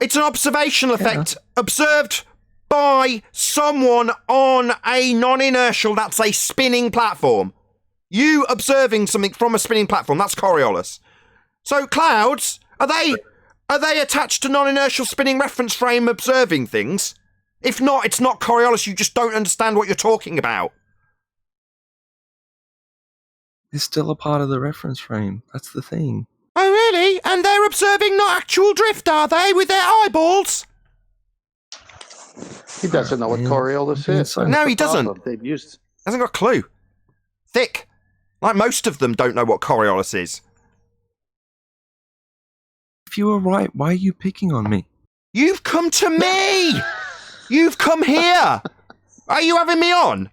It's an observational effect observed by someone on a non-inertial, that's a spinning platform. You observing something from a spinning platform, that's Coriolis. So clouds, are they attached to non-inertial spinning reference frame observing things? If not, it's not Coriolis, you just don't understand what you're talking about. is still a part of the reference frame. That's the thing. Oh, really? And they're observing not actual drift, are they, with their eyeballs? He doesn't know what Man, Coriolis I'm being is. so- That's No, the he doesn't. problem. They've used. Hasn't got a clue. Thick. Like most of them don't know what Coriolis is. If you were right, why are you picking on me? You've come to me! You've come here! Are you having me on?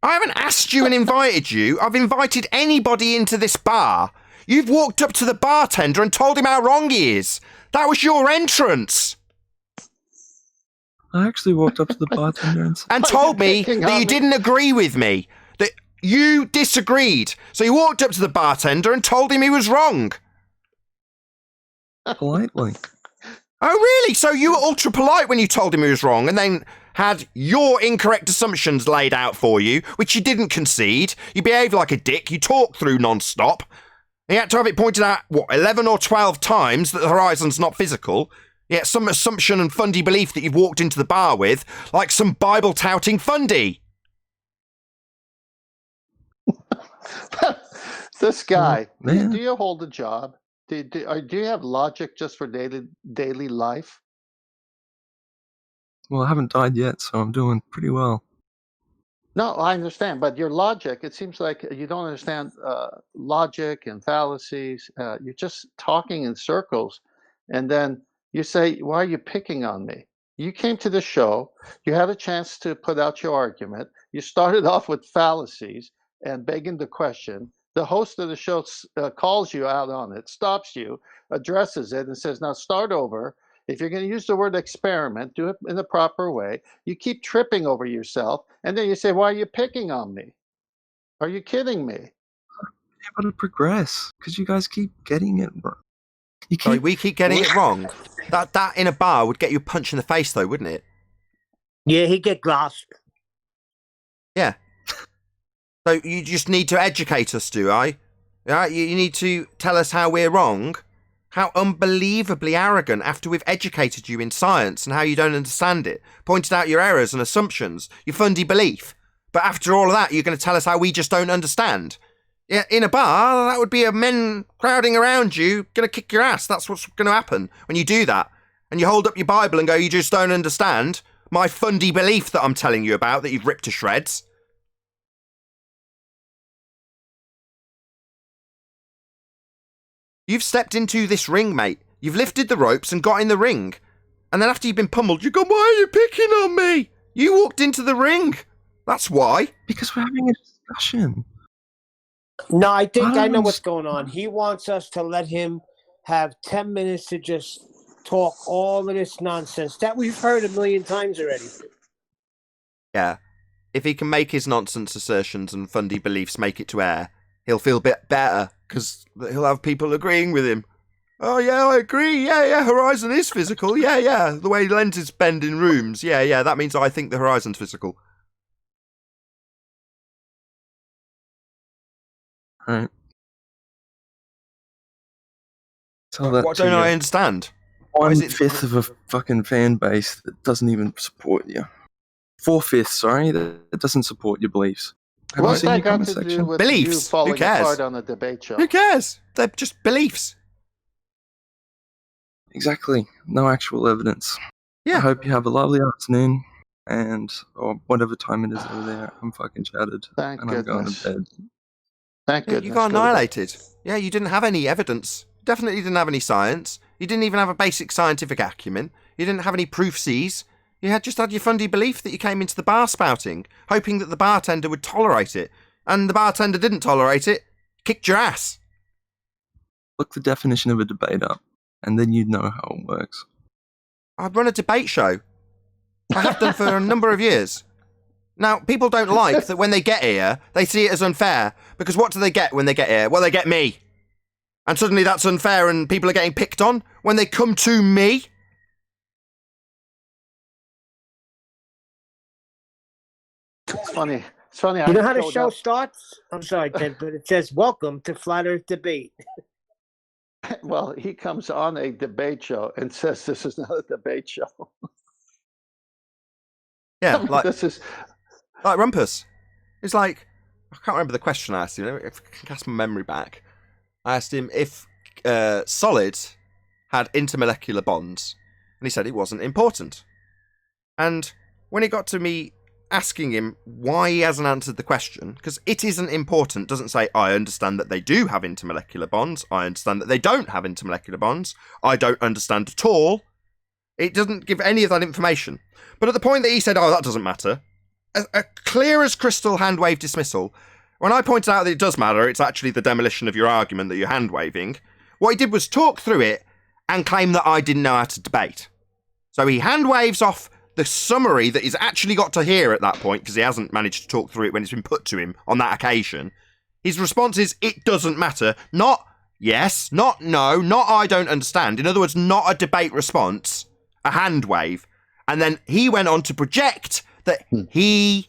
I haven't asked you and invited you. I've invited anybody into this bar. You've walked up to the bartender and told him how wrong he is. That was your entrance. I actually walked up to the bartender and said, And told me picking that on you me? didn't agree with me. That you disagreed. So you walked up to the bartender and told him he was wrong. politely. Oh, really? So you were ultra polite when you told him he was wrong and then had your incorrect assumptions laid out for you, which you didn't concede. You behaved like a dick. You talked through non-stop. You had to have it pointed out, 11 or 12 times that the horizon's not physical. Yet some assumption and fundy belief that you've walked into the bar with, like some Bible-touting fundy. This guy, man. do you hold a job? Do you have logic just for daily life? Well, I haven't died yet, so I'm doing pretty well. No, I understand, but your logic, it seems like you don't understand logic and fallacies. You're just talking in circles. And then you say, why are you picking on me? You came to the show. You had a chance to put out your argument. You started off with fallacies and begging the question. The host of the show calls you out on it, stops you, addresses it, and says, now start over. If you're going to use the word experiment, do it in the proper way. You keep tripping over yourself, and then you say, why are you picking on me? Are you kidding me? Yeah, but to progress, because you guys keep getting it wrong. You Sorry, keep, we keep getting it wrong. That in a bar would get you a punch in the face, though, wouldn't it? Yeah, he get grasped. Yeah. So you just need to educate us, do I? Yeah, you need to tell us how we're wrong. How unbelievably arrogant after we've educated you in science and how you don't understand it, pointed out your errors and assumptions, your fundy belief. But after all of that, you're going to tell us how we just don't understand. Yeah, in a bar, that would be a men crowding around you, going to kick your ass. That's what's going to happen when you do that. And you hold up your Bible and go, you just don't understand my fundy belief that I'm telling you about that you've ripped to shreds. You've stepped into this ring, mate. You've lifted the ropes and got in the ring. And then after you've been pummeled, you go, why are you picking on me? You walked into the ring. That's why. because we're having a discussion. No, I think I I know don't what's going on. He wants us to let him have 10 minutes to just talk all of this nonsense that we've heard a million times already. Yeah. If he can make his nonsense assertions and fundy beliefs make it to air, he'll feel a bit better, because he'll have people agreeing with him. Oh, yeah, I agree. Yeah, horizon is physical. Yeah. The way lenses bend in rooms. Yeah, that means I think the horizon's physical. Right. Tell that What to don't I your understand? Why is it- 1/5 of a fucking fan base that doesn't even support you. 4/5, sorry, that doesn't support your beliefs. Have you What's seen that your got comment to do section? with Beliefs. you Who falling cares? apart on a debate show? Who cares? They're just beliefs. Exactly. No actual evidence. Yeah. I hope you have a lovely afternoon, or whatever time it is over there. I'm fucking shattered, Thank and I'm going goodness. to bed. Thank Yeah, goodness. you got Go to bed. annihilated. Yeah, you didn't have any evidence. Definitely didn't have any science. You didn't even have a basic scientific acumen. You didn't have any proof C's. You had just had your fundy belief that you came into the bar spouting, hoping that the bartender would tolerate it. And the bartender didn't tolerate it. Kicked your ass. Look the definition of a debate up, and then you'd know how it works. I'd run a debate show. I have done for a number of years. Now, people don't like that when they get here, they see it as unfair. Because what do they get when they get here? Well, they get me. And suddenly that's unfair and people are getting picked on when they come to me. It's funny. It's funny. You know how the showed show up. starts? I'm sorry, Ted, but it says, welcome to Flat Earth Debate. Well, he comes on a debate show and says this is not a debate show. Yeah, I mean, like this is Rumpus. It's like, I can't remember the question I asked him. If I can cast my memory back, I asked him if solids had intermolecular bonds, and he said it wasn't important. And when it got to me asking him why he hasn't answered the question, because it isn't important, doesn't say, I understand that they do have intermolecular bonds, I understand that they don't have intermolecular bonds, I don't understand at all. It doesn't give any of that information. But at the point that he said, oh, that doesn't matter, a clear as crystal hand wave dismissal, when I pointed out that it does matter, it's actually the demolition of your argument that you're hand waving, what he did was talk through it and claim that I didn't know how to debate. So he hand waves off the summary that he's actually got to hear at that point, because he hasn't managed to talk through it when it's been put to him on that occasion. His response is, it doesn't matter. Not yes, not no, not I don't understand. In other words, not a debate response, a hand wave. And then he went on to project that he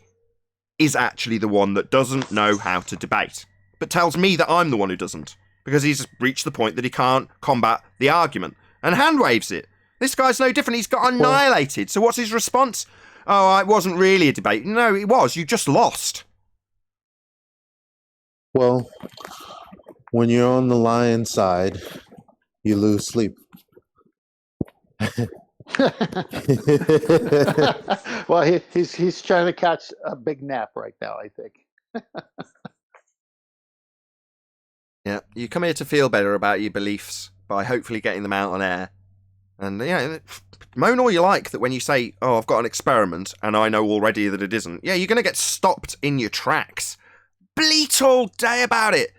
is actually the one that doesn't know how to debate, but tells me that I'm the one who doesn't, because he's reached the point that he can't combat the argument and hand waves it. This guy's no different. He's got annihilated. So what's his response? Oh, it wasn't really a debate. No, it was. You just lost. Well, when you're on the lion side, you lose sleep. Well, he's trying to catch a big nap right now, I think. Yeah, you come here to feel better about your beliefs by hopefully getting them out on air. And yeah, moan all you like that when you say, oh, I've got an experiment and I know already that it isn't. Yeah, you're going to get stopped in your tracks. Bleat all day about it.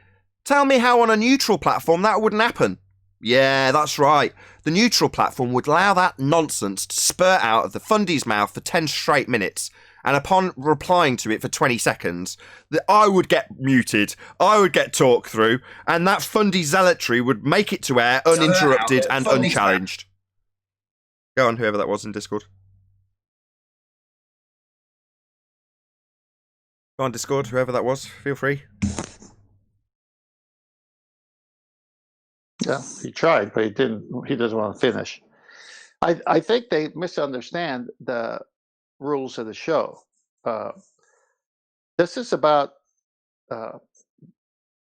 Tell me how on a neutral platform that wouldn't happen. Yeah, that's right. The neutral platform would allow that nonsense to spurt out of the fundy's mouth for 10 straight minutes. And upon replying to it for 20 seconds, that I would get muted, I would get talked through, and that fundy zealotry would make it to air uninterrupted and unchallenged. Go on, whoever that was in Discord. Go on, Discord, whoever that was, feel free. Yeah, he tried, but he didn't. He doesn't want to finish. I think they misunderstand the rules of the show. This is about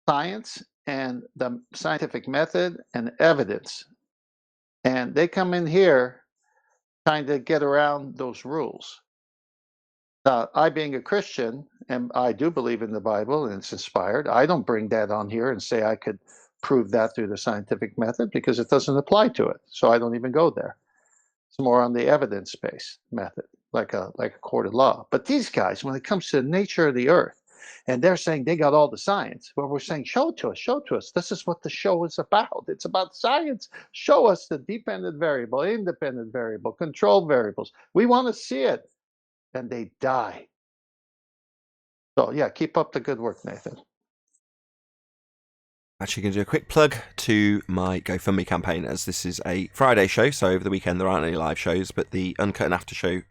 science and the scientific method and evidence, and they come in here trying to get around those rules. I, being a Christian, and I do believe in the Bible and it's inspired, I don't bring that on here and say I could prove that through the scientific method because it doesn't apply to it. So I don't even go there. It's more on the evidence-based method, like a court of law. But these guys, when it comes to the nature of the earth, and they're saying they got all the science, well, we're saying, show it to us, show it to us. This is what the show is about. It's about science. Show us the dependent variable, independent variable, control variables. We want to see it. And they die. So yeah, keep up the good work, Nathan. Actually going to do a quick plug to my GoFundMe campaign, as this is a Friday show, so over the weekend there aren't any live shows, but the Uncut and After show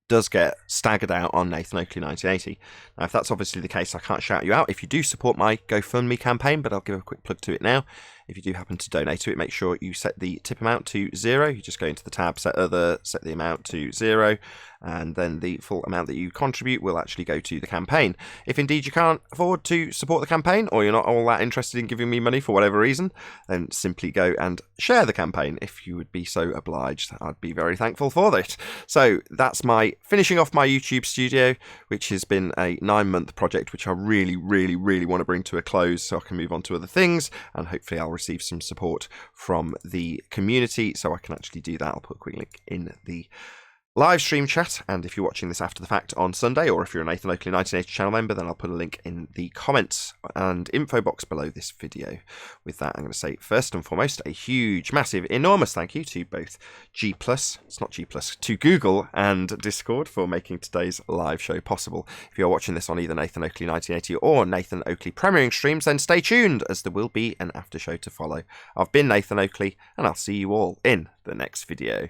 does get staggered out on Nathan Oakley 1980. Now, if that's obviously the case, I can't shout you out if you do support my GoFundMe campaign, but I'll give a quick plug to it now. If you do happen to donate to it, make sure you set the tip amount to 0. You just go into the tab, set the amount to 0, and then the full amount that you contribute will actually go to the campaign. If indeed you can't afford to support the campaign, or you're not all that interested in giving me money for whatever reason, then simply go and share the campaign. If you would be so obliged, I'd be very thankful for that. So that's my finishing off my YouTube studio, which has been a 9-month project, which I really, really, really want to bring to a close so I can move on to other things, and hopefully I'll receive some support from the community so I can actually do that. I'll put a quick link in the live stream chat, and if you're watching this after the fact on Sunday, or if you're a Nathan Oakley 1980 channel member, then I'll put a link in the comments and info box below this video. With that, I'm going to say first and foremost a huge, massive, enormous thank you to both to Google and Discord for making today's live show possible. If you're watching this on either Nathan Oakley 1980 or Nathan Oakley premiering streams, then stay tuned, as there will be an after show to follow. I've been Nathan Oakley, and I'll see you all in the next video.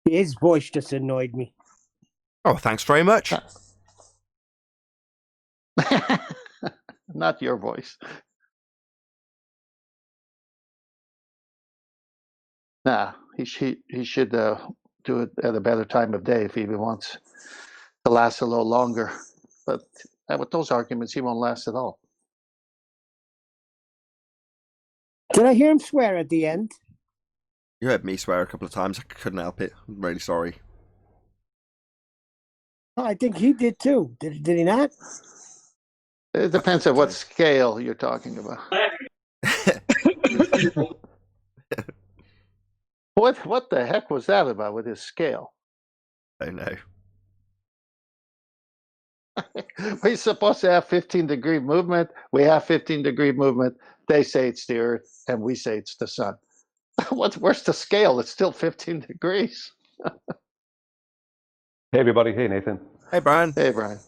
His voice just annoyed me. Oh, thanks very much. Not your voice. Nah, he should do it at a better time of day if he even wants to last a little longer. But with those arguments, he won't last at all. Did I hear him swear at the end? You heard me swear a couple of times. I couldn't help it. I'm really sorry. Oh, I think he did too. Did he not? It depends on what scale you're talking about. What the heck was that about with his scale? Oh no. We're supposed to have 15-degree movement. We have 15-degree movement. They say it's the Earth, and we say it's the Sun. Where's the scale? It's still 15 degrees. Hey everybody, hey Nathan. Hey Brian. Hey Brian.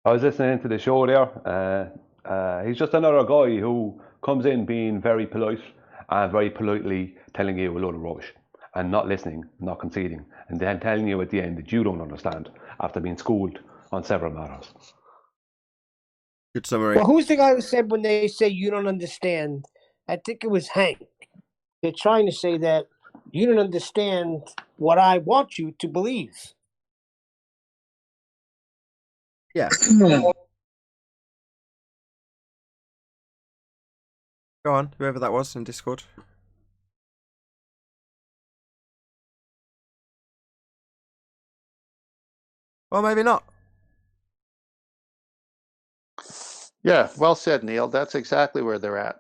I was listening to the show there. He's just another guy who comes in being very polite and very politely telling you a load of rubbish and not listening, not conceding, and then telling you at the end that you don't understand after being schooled on several matters. Good summary. Well, who's the guy who said when they say you don't understand? I think it was Hank. They're trying to say that you don't understand what I want you to believe. Yeah. Go on, whoever that was in Discord. Well, maybe not. Yeah, well said, Neil. That's exactly where they're at.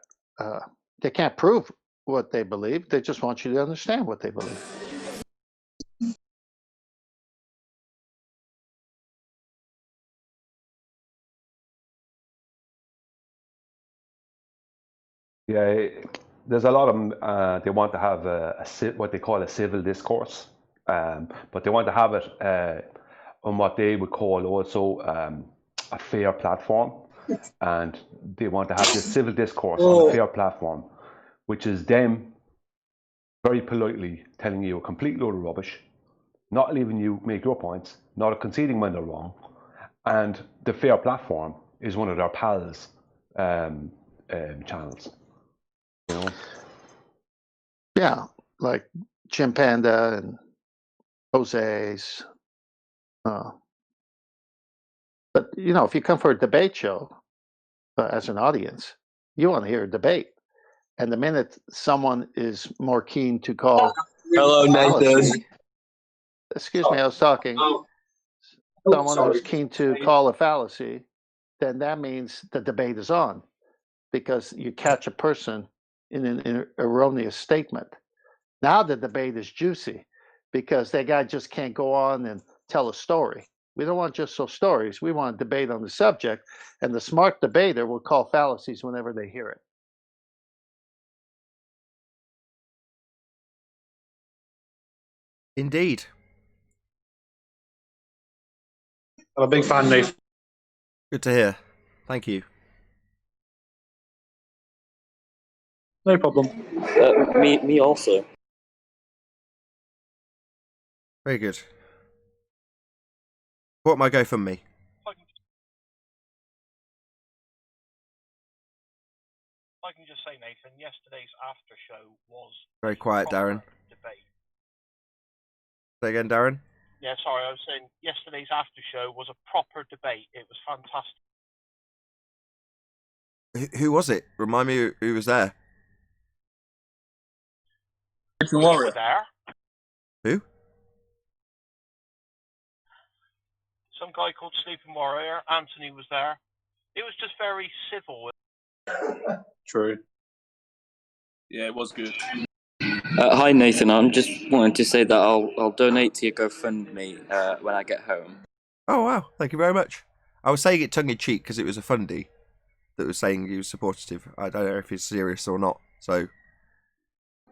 They can't prove what they believe. They just want you to understand what they believe. Yeah, there's a lot of them. They want to have what they call a civil discourse, but they want to have it on what they would call also a fair platform, and they want to have this civil discourse on a fair platform, which is them very politely telling you a complete load of rubbish, not leaving you make your points, not conceding when they're wrong, and the fair platform is one of their pals channels. You know? Yeah, like Jim Panda and Jose's. But you know, if you come for a debate show as an audience, you want to hear a debate. And the minute someone is more keen to call Hello, fallacy, Nathan. excuse me, I was talking. Someone who's keen to call a fallacy, then that means the debate is on, because you catch a person in an erroneous statement. Now the debate is juicy because that guy just can't go on and tell a story. We don't want just so stories. We want to debate on the subject, and the smart debater will call fallacies whenever they hear it. Indeed. I'm a big fan, Nathan. Good to hear. Thank you. No problem. Me also. Very good. What might go from me? I can just say, Nathan, yesterday's after show was Very quiet, Darren. debate. Say again, Darren. Yeah, sorry, I was saying yesterday's after show was a proper debate. It was fantastic. Who was it? Remind me who was there. You were there. Who? Some guy called Sleeping Warrior. Anthony was there. It was just very civil. True. Yeah, it was good. Hi Nathan, I'm just wanting to say that I'll donate to your GoFundMe when I get home. Oh wow, thank you very much. I was saying it tongue in cheek because it was a fundy that was saying he was supportive. I don't know if he's serious or not. So,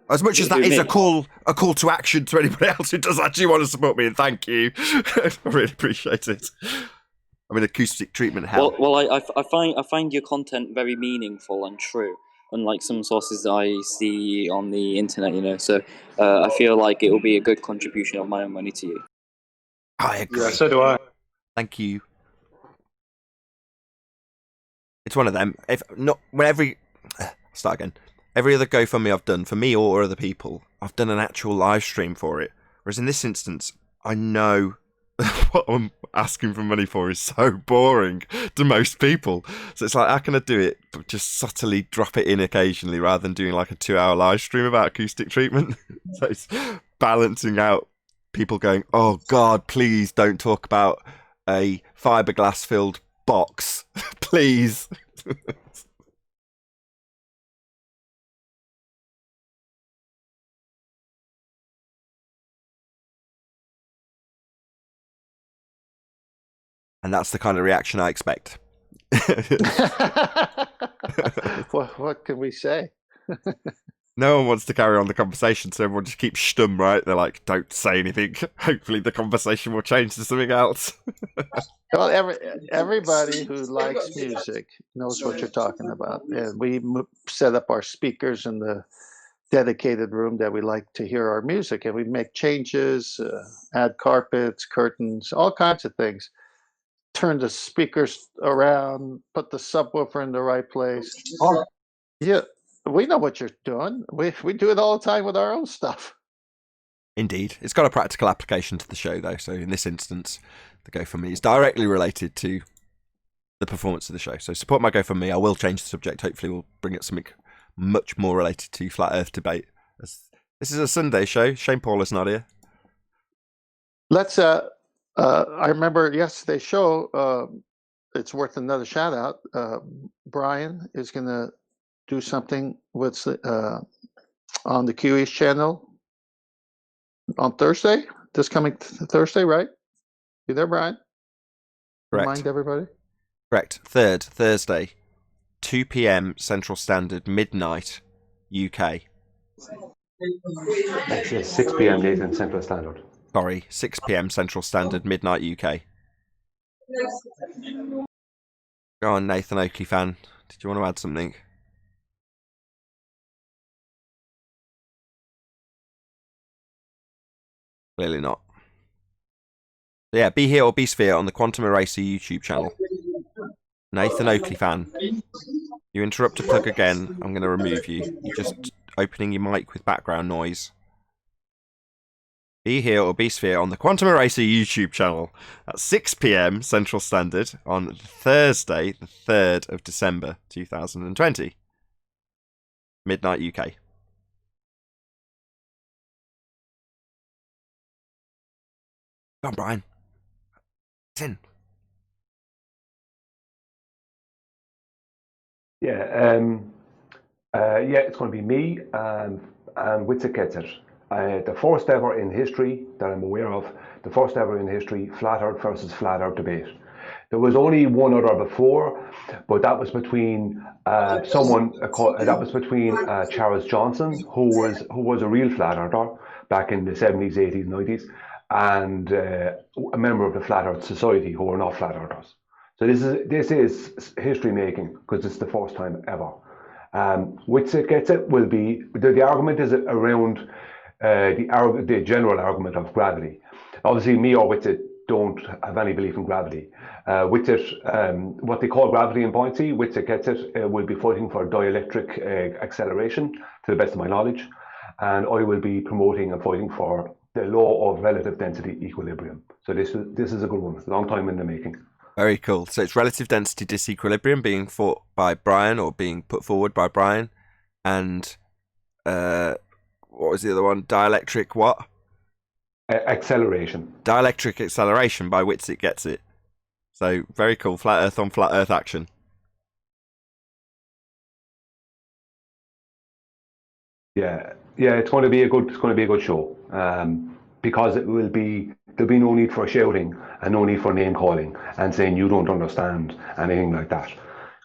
as much as that is a call to action to anybody else who does actually want to support me, and thank you, I really appreciate it. I mean, acoustic treatment help. Well, I find your content very meaningful and true. unlike some sources that I see on the internet, you know. So I feel like it will be a good contribution of my own money to you. I agree. Yeah, so do I. Thank you. It's one of them. If not, when every start again. Every other GoFundMe I've done for me or other people, I've done an actual live stream for it. Whereas in this instance, I know what I'm asking for money for is so boring to most people. So it's like, how can I do it, but just subtly drop it in occasionally rather than doing like a 2-hour live stream about acoustic treatment? So it's balancing out people going, oh God, please don't talk about a fiberglass filled box, please. And that's the kind of reaction I expect. What can we say? No one wants to carry on the conversation, so everyone just keeps stum, right? They're like, don't say anything. Hopefully the conversation will change to something else. Well, everybody who likes music knows what you're talking about. And we set up our speakers in the dedicated room that we like to hear our music. And we make changes, add carpets, curtains, all kinds of things. Turn the speakers around, put the subwoofer in the right place. Yeah, we know what you're doing. We do it all the time with our own stuff. Indeed. It's got a practical application to the show, though. So in this instance, the GoFundMe is directly related to the performance of the show. So support my GoFundMe. I will change the subject. Hopefully we'll bring it something much more related to flat Earth debate. This is a Sunday show. Shane Paul is not here. Let's I remember yesterday's show, it's worth another shout out. Brian is going to do something with on the QE's channel on Thursday, this coming Thursday, right? You there, Brian? Correct. Remind everybody. Correct. Thursday, 2 p.m. Central Standard, midnight, UK. Actually, 6 p.m. Nathan Central Standard. Sorry, 6 p.m. Central Standard, midnight UK. Go on, Nathan Oakley fan. Did you want to add something? Clearly not. So yeah, be here or be sphere on the Quantum Eraser YouTube channel. Nathan Oakley fan. You interrupt to plug again, I'm going to remove you. You're just opening your mic with background noise. Be here or be sphere on the Quantum Eraser YouTube channel at 6 p.m. Central Standard on Thursday, the 3rd of December 2020. Midnight UK. Go on, Brian. It's in. Yeah, it's going to be me and Witzer. The first ever in history that I'm aware of, the first ever in history, flat Earth versus flat Earth debate. There was only one other before, but that was between Charles Johnson, who was a real flat earther back in the 70s, 80s, 90s, and a member of the Flat Earth Society who are not flat earthers. So this is history making because it's the first time ever. Which it gets it will be the argument is around the general argument of gravity. Obviously, me or Witsit don't have any belief in gravity. Witsit, what they call gravity and buoyancy, Witsit gets it, will be fighting for dielectric acceleration, to the best of my knowledge, and I will be promoting and fighting for the law of relative density equilibrium. So this is a good one, long time in the making. Very cool. So it's relative density disequilibrium being fought by Brian or being put forward by Brian, and what was the other one? Dielectric what? Acceleration. Dielectric acceleration by Witsit gets it. So very cool. Flat Earth on flat Earth action. Yeah, it's going to be a good show. Because there'll be no need for shouting and no need for name calling and saying you don't understand anything like that.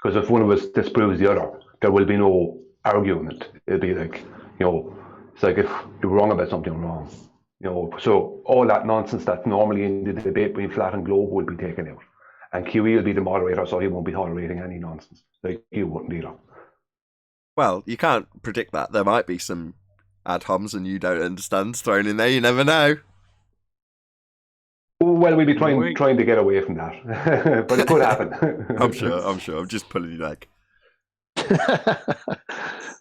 Because if one of us disproves the other, there will be no argument. It'll be like, it's like if you're wrong about something, wrong. So all that nonsense that's normally in the debate between flat and globe will be taken out. And QE will be the moderator, so he won't be tolerating any nonsense. Like you wouldn't either. Well, you can't predict that. There might be some ad homs and you don't understand thrown in there. You never know. Well, we'd be trying to get away from that, but it could happen. I'm sure. I'm just pulling your leg.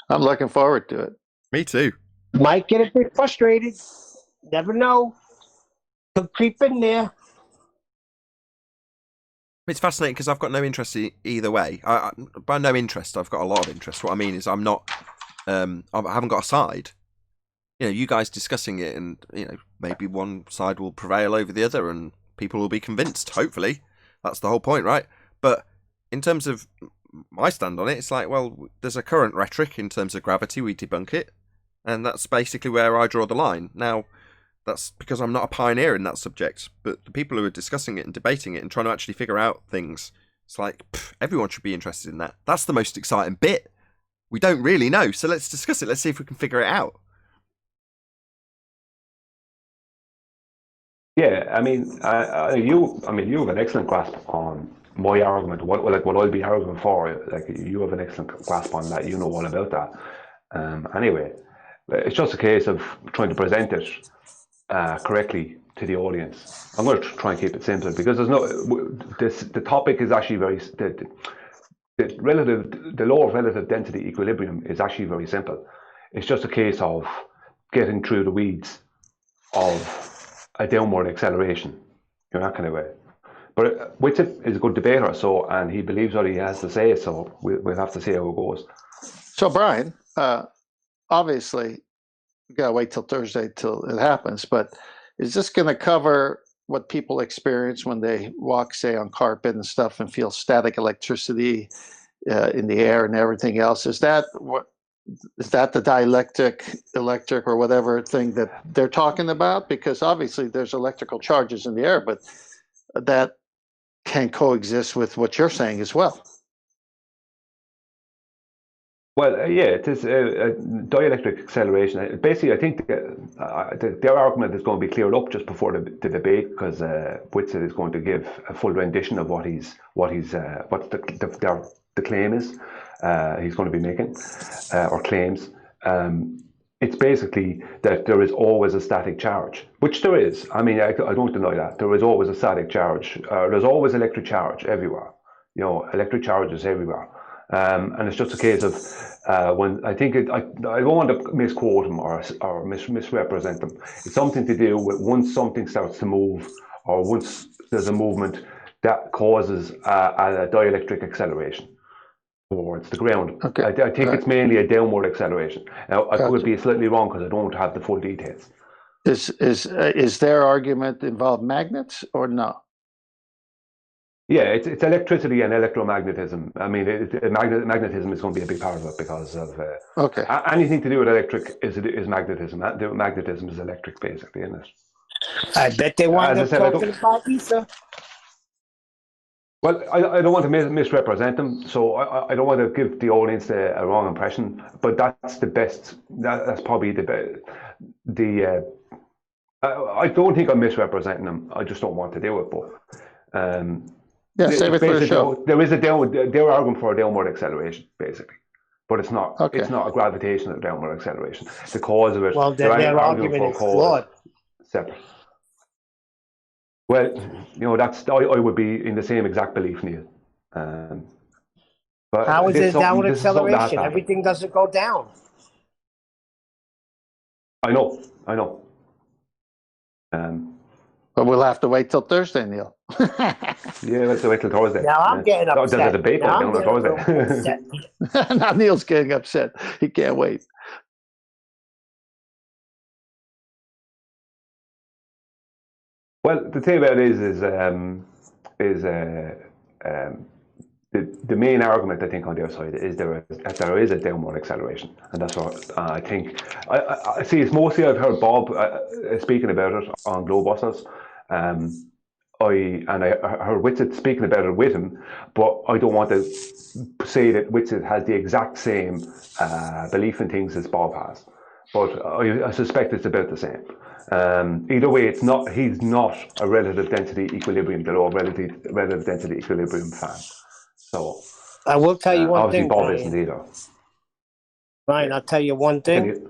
I'm looking forward to it. Me too. Might get a bit frustrated. Never know. Could creep in there. It's fascinating because I've got no interest either way. By no interest, I've got a lot of interest. What I mean is, I'm not. I haven't got a side. You know, you guys discussing it, and you know, maybe one side will prevail over the other, and people will be convinced. Hopefully, that's the whole point, right? But in terms of my stand on it, it's like, well, there's a current rhetoric in terms of gravity. We debunk it, and that's basically where I draw the line. Now, that's because I'm not a pioneer in that subject, but the people who are discussing it and debating it and trying to actually figure out things, it's like, everyone should be interested in that. That's the most exciting bit. We don't really know, so let's discuss it. Let's see if we can figure it out. Yeah, I mean, you have an excellent grasp on my argument. What I'll be arguing for, like you have an excellent grasp on that. You know all about that. Anyway, it's just a case of trying to present it correctly to the audience. I'm going to try and keep it simple because the topic is actually very the law of relative density equilibrium is actually very simple. It's just a case of getting through the weeds of a downward acceleration, in that kind of way. But Whitsitt is a good debater, and he believes what he has to say, so we'll have to see how it goes. So, Brian, obviously, you gotta wait till Thursday till it happens, but is this going to cover what people experience when they walk, say, on carpet and stuff and feel static electricity in the air and everything else? Is that the dielectric, electric, or whatever thing that they're talking about? Because obviously there's electrical charges in the air, but that can coexist with what you're saying as well. Well, yeah, it is a dielectric acceleration. Basically, I think their argument is going to be cleared up just before the debate, because Whitsitt is going to give a full rendition of what the claim is he's going to be making, or claims. It's basically that there is always a static charge, which there is. I mean, I don't deny that. There is always a static charge. There's always electric charge everywhere. You know, electric charge is everywhere. And it's just a case of when I don't want to misquote them or misrepresent them. It's something to do with once something starts to move, or once there's a movement that causes a dielectric acceleration towards the ground. Okay. I think it's mainly a downward acceleration. Now, I could be slightly wrong because I don't have the full details. Is their argument involve magnets or not? Yeah, it's electricity and electromagnetism. I mean, magnetism is going to be a big part of it because of anything to do with electric is magnetism. Magnetism is electric, basically, isn't it? I bet they want to talk about ether. Well, I don't want to misrepresent them, so I don't want to give the audience a wrong impression. But that's the best. That's probably the best. I don't think I'm misrepresenting them. I just don't want to do it. But save it for the show. There is they're arguing for a downward acceleration, basically, but it's not. Okay. It's not a gravitational downward acceleration. The cause of it. Well, their argument is flawed. Separate. Well, you know, I would be in the same exact belief, Neil. But how is it downward acceleration? Everything doesn't go down. I know. But we'll have to wait till Thursday, Neil. Yeah, we'll have to wait till Thursday. Now I'm getting upset. There's a debate on Thursday. Now Neil's getting upset. He can't wait. Well, the thing about it is the main argument I think on their side is there is a downward acceleration, and that's what I think. I see. It's mostly I've heard Bob speaking about it on Globebusters. I heard Whitsitt speaking about it with him, but I don't want to say that Whitsitt has the exact same belief in things as Bob has. But I suspect it's about the same. Either way, he's not a relative density equilibrium, the law of relative density equilibrium fan. So I will tell you one thing. Obviously, Bob isn't either. Ryan, I'll tell you one thing.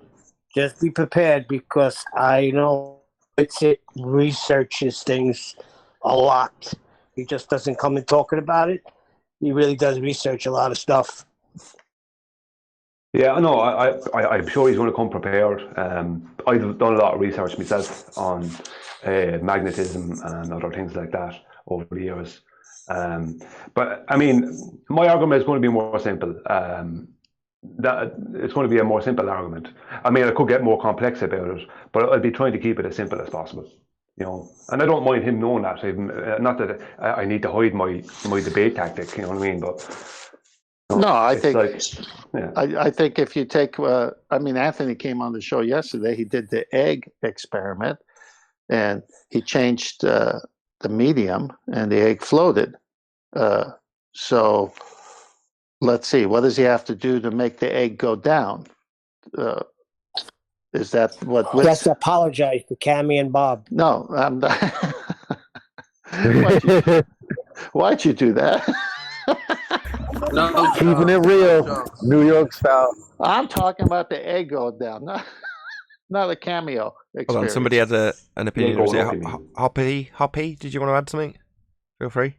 Just be prepared, because I know it researches things a lot. He just doesn't come and talking about it. He really does research a lot of stuff. Yeah, no, I'm sure he's going to come prepared. I've done a lot of research myself on magnetism and other things like that over the years. But I mean, my argument is going to be more simple. That it's going to be a more simple argument. I mean, I could get more complex about it, but I'll be trying to keep it as simple as possible. You know, and I don't mind him knowing that. Not that I need to hide my debate tactic. You know what I mean? But no, I think yeah. I think if you take, I mean, Anthony came on the show yesterday. He did the egg experiment, and he changed the medium, and the egg floated. So let's see, what does he have to do to make the egg go down? Is that what? He has to apologize to Cammy and Bob. No, I'm not. Why'd you do that? No, keeping it real, New York style. I'm talking about the egg going down, not a cameo experience. Hold on, somebody had an opinion. Was it Hoppy? Hoppy, did you want to add something? Feel free.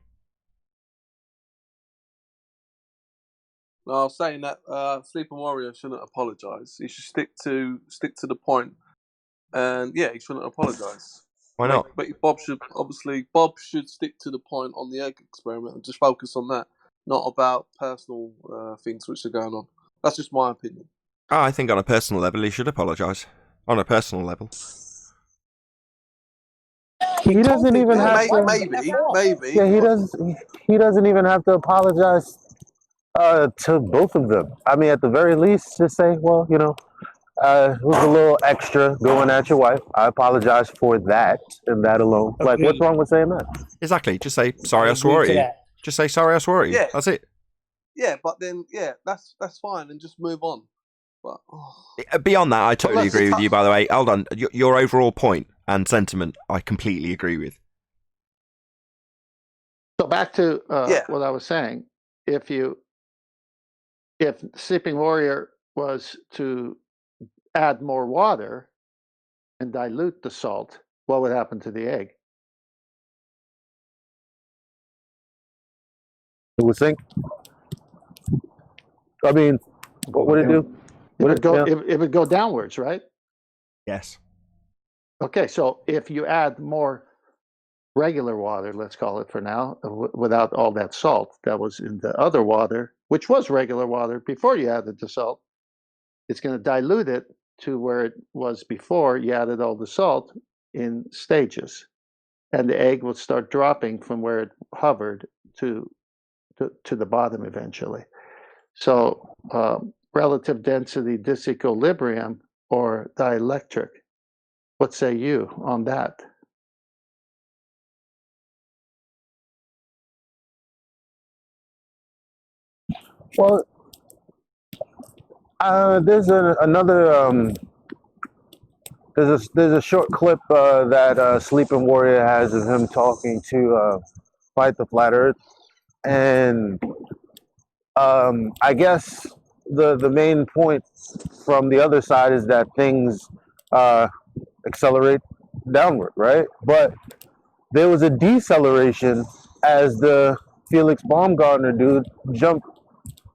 No, I was saying that Sleeping Warrior shouldn't apologise. He should stick to the point, and yeah, he shouldn't apologise. Why not? But Bob should stick to the point on the egg experiment and just focus on that, not about personal things which are going on. That's just my opinion. Oh, I think on a personal level, he should apologise. On a personal level. He doesn't even have to. Maybe. Yeah, he doesn't even have to apologize to both of them. I mean, at the very least, just say, well, you know, it was a little extra going at your wife. I apologize for that and that alone. Like, what's wrong with saying that? Exactly. Just say, sorry, I swore at you. Just say, sorry, I swore at you. Yeah. That's it. Yeah, but then, that's fine, and just move on. But beyond that, I totally agree with you, by the way. Hold on. Your overall point and sentiment, I completely agree with. So back to what I was saying. If Sleeping Warrior was to add more water and dilute the salt, what would happen to the egg? It would sink. I mean, what would it do? It would go downwards, right? Yes. Okay, so if you add more regular water, let's call it for now, without all that salt that was in the other water, which was regular water before you added the salt, it's going to dilute it to where it was before you added all the salt in stages. And the egg will start dropping from where it hovered to the bottom eventually. So relative density disequilibrium or dielectric, what say you on that? Well, there's another there's a short clip that Sleeping Warrior has of him talking to Fight the Flat Earth, and I guess the main point from the other side is that things accelerate downward, right? But there was a deceleration as the Felix Baumgartner dude jumped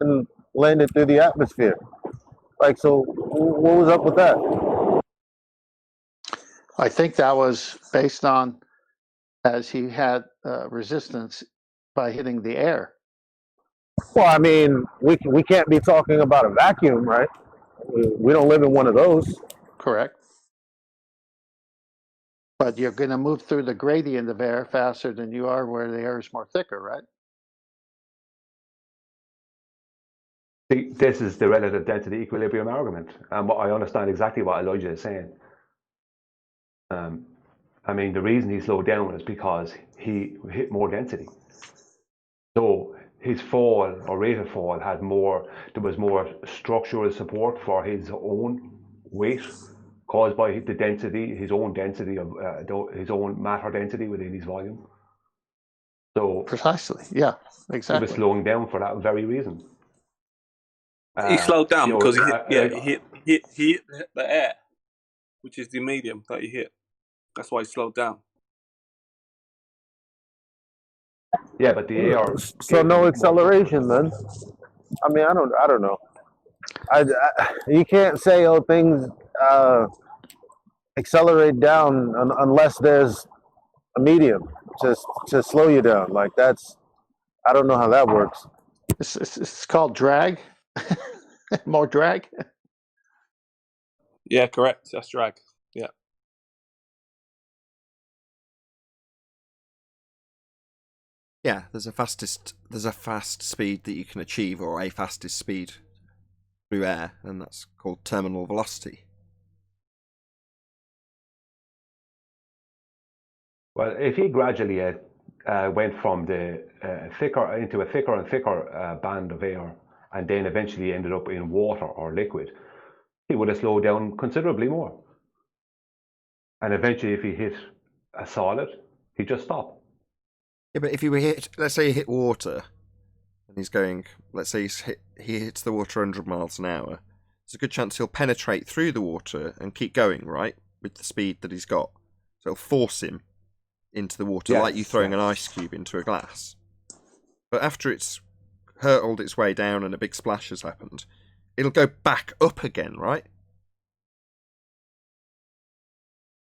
and landed through the atmosphere. Like, so what was up with that? I think that was based on as he had resistance by hitting the air. Well, I mean, we can't be talking about a vacuum, right? We don't live in one of those. Correct. But you're going to move through the gradient of air faster than you are where the air is more thicker, right? This is the relative density equilibrium argument, and I understand exactly what Elijah is saying. I mean, the reason he slowed down is because he hit more density. So his fall or rate of fall had more. There was more structural support for his own weight caused by the density, his own density of his own matter density within his volume. So precisely, yeah, exactly. He was slowing down for that very reason. He slowed down because I- he hit the air, which is the medium that he hit. That's why he slowed down. Yeah, but the AR. So no acceleration then. I mean, I don't know. You can't say things accelerate down unless there's a medium to slow you down. Like that's, I don't know how that works. It's called drag. More drag. Yeah, correct. That's drag. Yeah. Yeah, there's a fast speed that you can achieve, or a fastest speed through air, and that's called terminal velocity. Well, if he gradually went from the thicker into a thicker and thicker band of air, and then eventually ended up in water or liquid, he would have slowed down considerably more. And eventually, if he hit a solid, he'd just stop. Yeah, but if you hit, let's say he hit water, and he's going, let's say he hits the water 100 miles an hour, there's a good chance he'll penetrate through the water and keep going, right, with the speed that he's got. So it'll force him into the water, like you throwing an ice cube into a glass. But after it's hurtled its way down and a big splash has happened, it'll go back up again, right?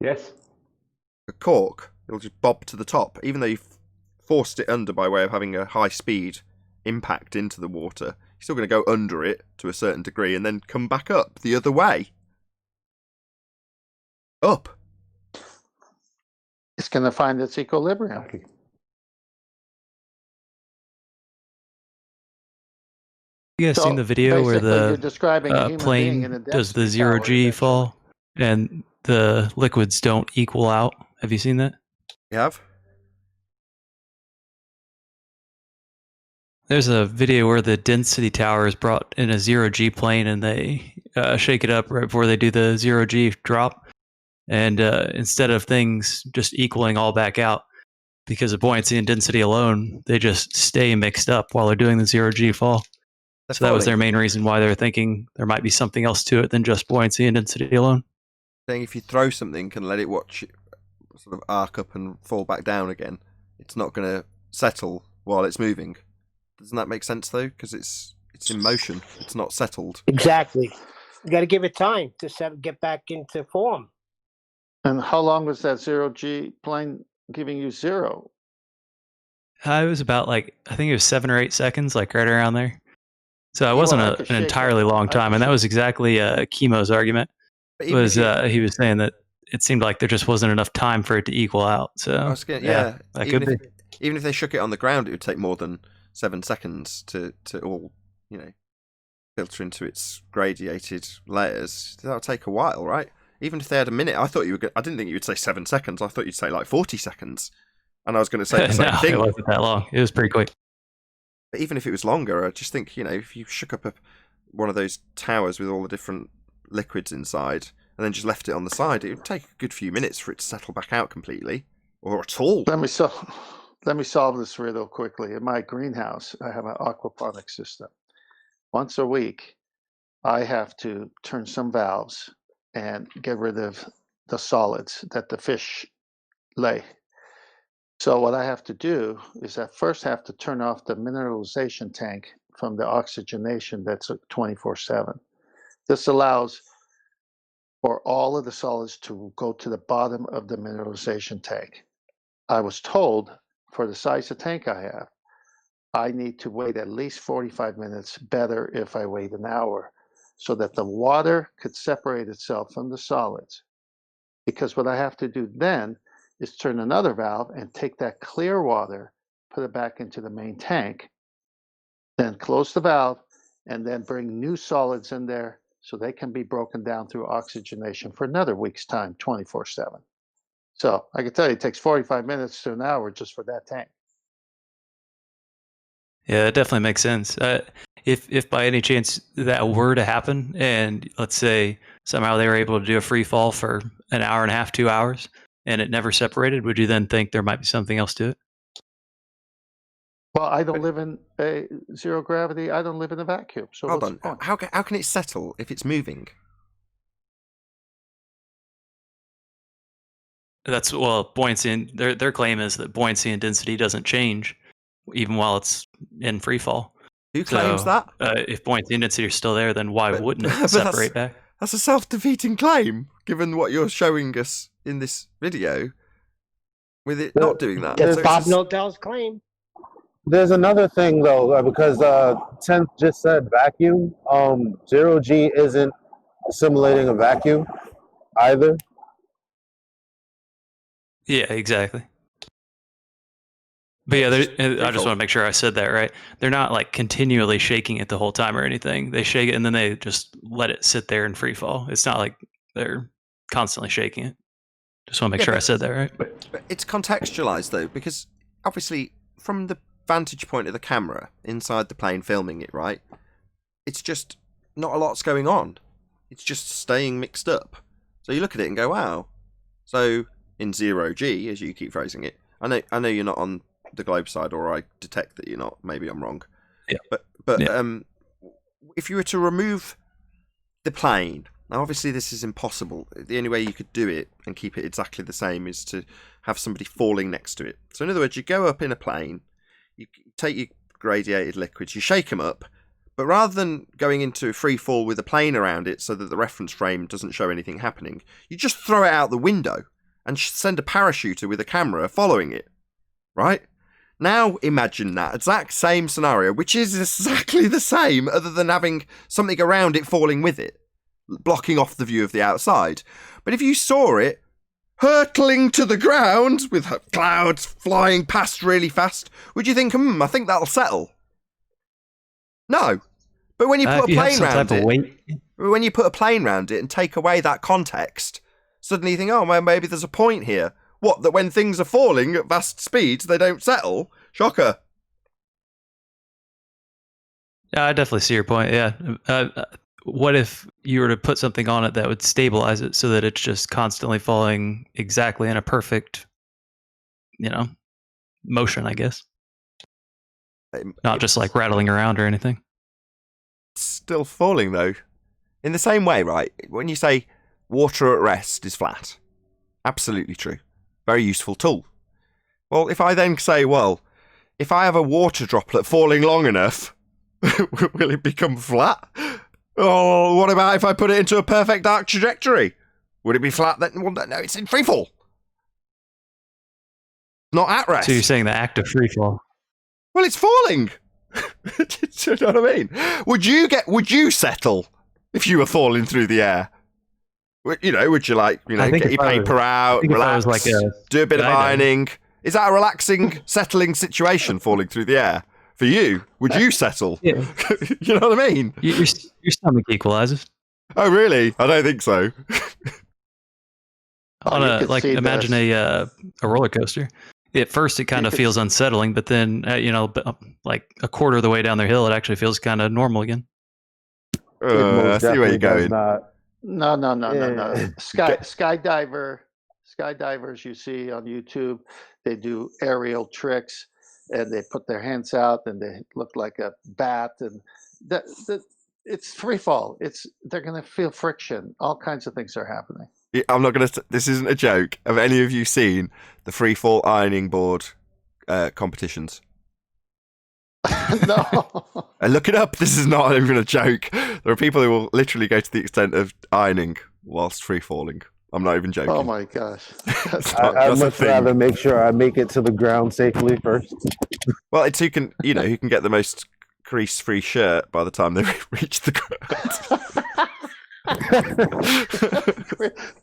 Yes. A cork, it'll just bob to the top, even though you've forced it under by way of having a high speed impact into the water. You're still going to go under it to a certain degree and then come back up the other way. Up. It's going to find its equilibrium. You guys seen the video where you're describing a the human being in a plane does the density zero tower G eventually. fall and the liquids don't equal out? Have you seen that? You have? There's a video where the density tower is brought in a zero G plane and they shake it up right before they do the zero G drop. And instead of things just equaling all back out because of buoyancy and density alone, they just stay mixed up while they're doing the zero G fall. So that was their main reason why they're thinking there might be something else to it than just buoyancy and density alone. Saying if you throw something and let it watch it sort of arc up and fall back down again, it's not going to settle while it's moving. Doesn't that make sense though? Because it's in motion. It's not settled. Exactly. You got to give it time to get back into form. And how long was that zero G plane giving you zero? It was about I think it was 7 or 8 seconds, like right around there. So it wasn't an entirely long time, and that was exactly Chemo's argument. He was saying that it seemed like there just wasn't enough time for it to equal out. So that could be. Even if they shook it on the ground, it would take more than 7 seconds to all filter into its gradiated layers. That would take a while, right? Even if they had a minute, I didn't think you would say 7 seconds. I thought you'd say 40 seconds, and I was going to say the same thing. It wasn't that long. It was pretty quick. But even if it was longer, I just think, if you shook up one of those towers with all the different liquids inside and then just left it on the side, it would take a good few minutes for it to settle back out completely, or at all. Let me solve this riddle quickly. In my greenhouse, I have an aquaponics system. Once a week, I have to turn some valves and get rid of the solids that the fish lay. So what I have to do is I first have to turn off the mineralization tank from the oxygenation that's 24/7. This allows for all of the solids to go to the bottom of the mineralization tank. I was told for the size of tank I have, I need to wait at least 45 minutes, better if I wait an hour, so that the water could separate itself from the solids. Because what I have to do then is turn another valve and take that clear water, put it back into the main tank, then close the valve, and then bring new solids in there so they can be broken down through oxygenation for another week's time, 24/7. So I can tell you it takes 45 minutes to an hour just for that tank. Yeah, it definitely makes sense. If by any chance that were to happen, and let's say somehow they were able to do a free fall for an hour and a half, 2 hours, and it never separated, would you then think there might be something else to it? Well, I don't live in a zero gravity. I don't live in a vacuum. So Hold what's on. the point? How can it settle if it's moving? That's buoyancy. And their claim is that buoyancy and density doesn't change even while it's in free fall. Who claims that? If buoyancy and density are still there, then why wouldn't it but separate back? That's a self-defeating claim, given what you're showing us in this video, with it not doing that. Does So Bob it's Notel's claim? There's another thing though, because 10th just said vacuum. Zero G isn't simulating a vacuum either. Yeah, exactly. But yeah, I just want to make sure I said that right. They're not like continually shaking it the whole time or anything. They shake it and then they just let it sit there in free fall. It's not like they're constantly shaking it. Just want to make sure I said that right. But it's contextualized though, because obviously from the vantage point of the camera inside the plane filming it, right? It's just not a lot's going on. It's just staying mixed up. So you look at it and go, wow. So in 0G, as you keep phrasing it, I know you're not on the globe side, or I detect that you're not. Maybe I'm wrong. Yeah. But if you were to remove the plane, now obviously this is impossible. The only way you could do it and keep it exactly the same is to have somebody falling next to it. So in other words, you go up in a plane, you take your gradiated liquids, you shake them up, but rather than going into free fall with a plane around it so that the reference frame doesn't show anything happening, you just throw it out the window and send a parachuter with a camera following it, right? Now imagine that exact same scenario, which is exactly the same other than having something around it falling with it, blocking off the view of the outside. But if you saw it hurtling to the ground with clouds flying past really fast, would you think, I think that'll settle? No. But when you put a plane around it, when you put a plane around it and take away that context, suddenly you think, oh, well, maybe there's a point here. What, that when things are falling at vast speeds, they don't settle? Shocker. Yeah, I definitely see your point. Yeah. What if you were to put something on it that would stabilize it so that it's just constantly falling exactly in a perfect, motion, I guess? Not just like rattling around or anything. It's still falling, though. In the same way, right? When you say water at rest is flat, absolutely true. Very useful tool. Well, if I then say, well, if I have a water droplet falling long enough, will it become flat? Oh, what about if I put it into a perfect arc trajectory? Would it be flat then? Well, no, it's in free fall. Not at rest. So you're saying the act of free fall? Well, it's falling. Do you know what I mean? Would you settle if you were falling through the air? Would you get your paper out, relax, do a bit of ironing? Is that a relaxing, settling situation, falling through the air? For you, would you settle? Yeah. You know what I mean? Your stomach equalizes. Oh, really? I don't think so. Imagine a roller coaster. At first, it kind of feels unsettling, but then, like a quarter of the way down the hill, it actually feels kind of normal again. I see where you're going. No. Skydivers you see on YouTube, they do aerial tricks and they put their hands out and they look like a bat, and it's free fall. They're going to feel friction. All kinds of things are happening. I'm not going to. This isn't a joke. Have any of you seen the free fall ironing board competitions? No. And look it up. This is not even a joke. There are people who will literally go to the extent of ironing whilst free falling. I'm not even joking. Oh my gosh. I'd much rather make sure I make it to the ground safely first. Well, it's who can get the most crease-free shirt by the time they reach the ground.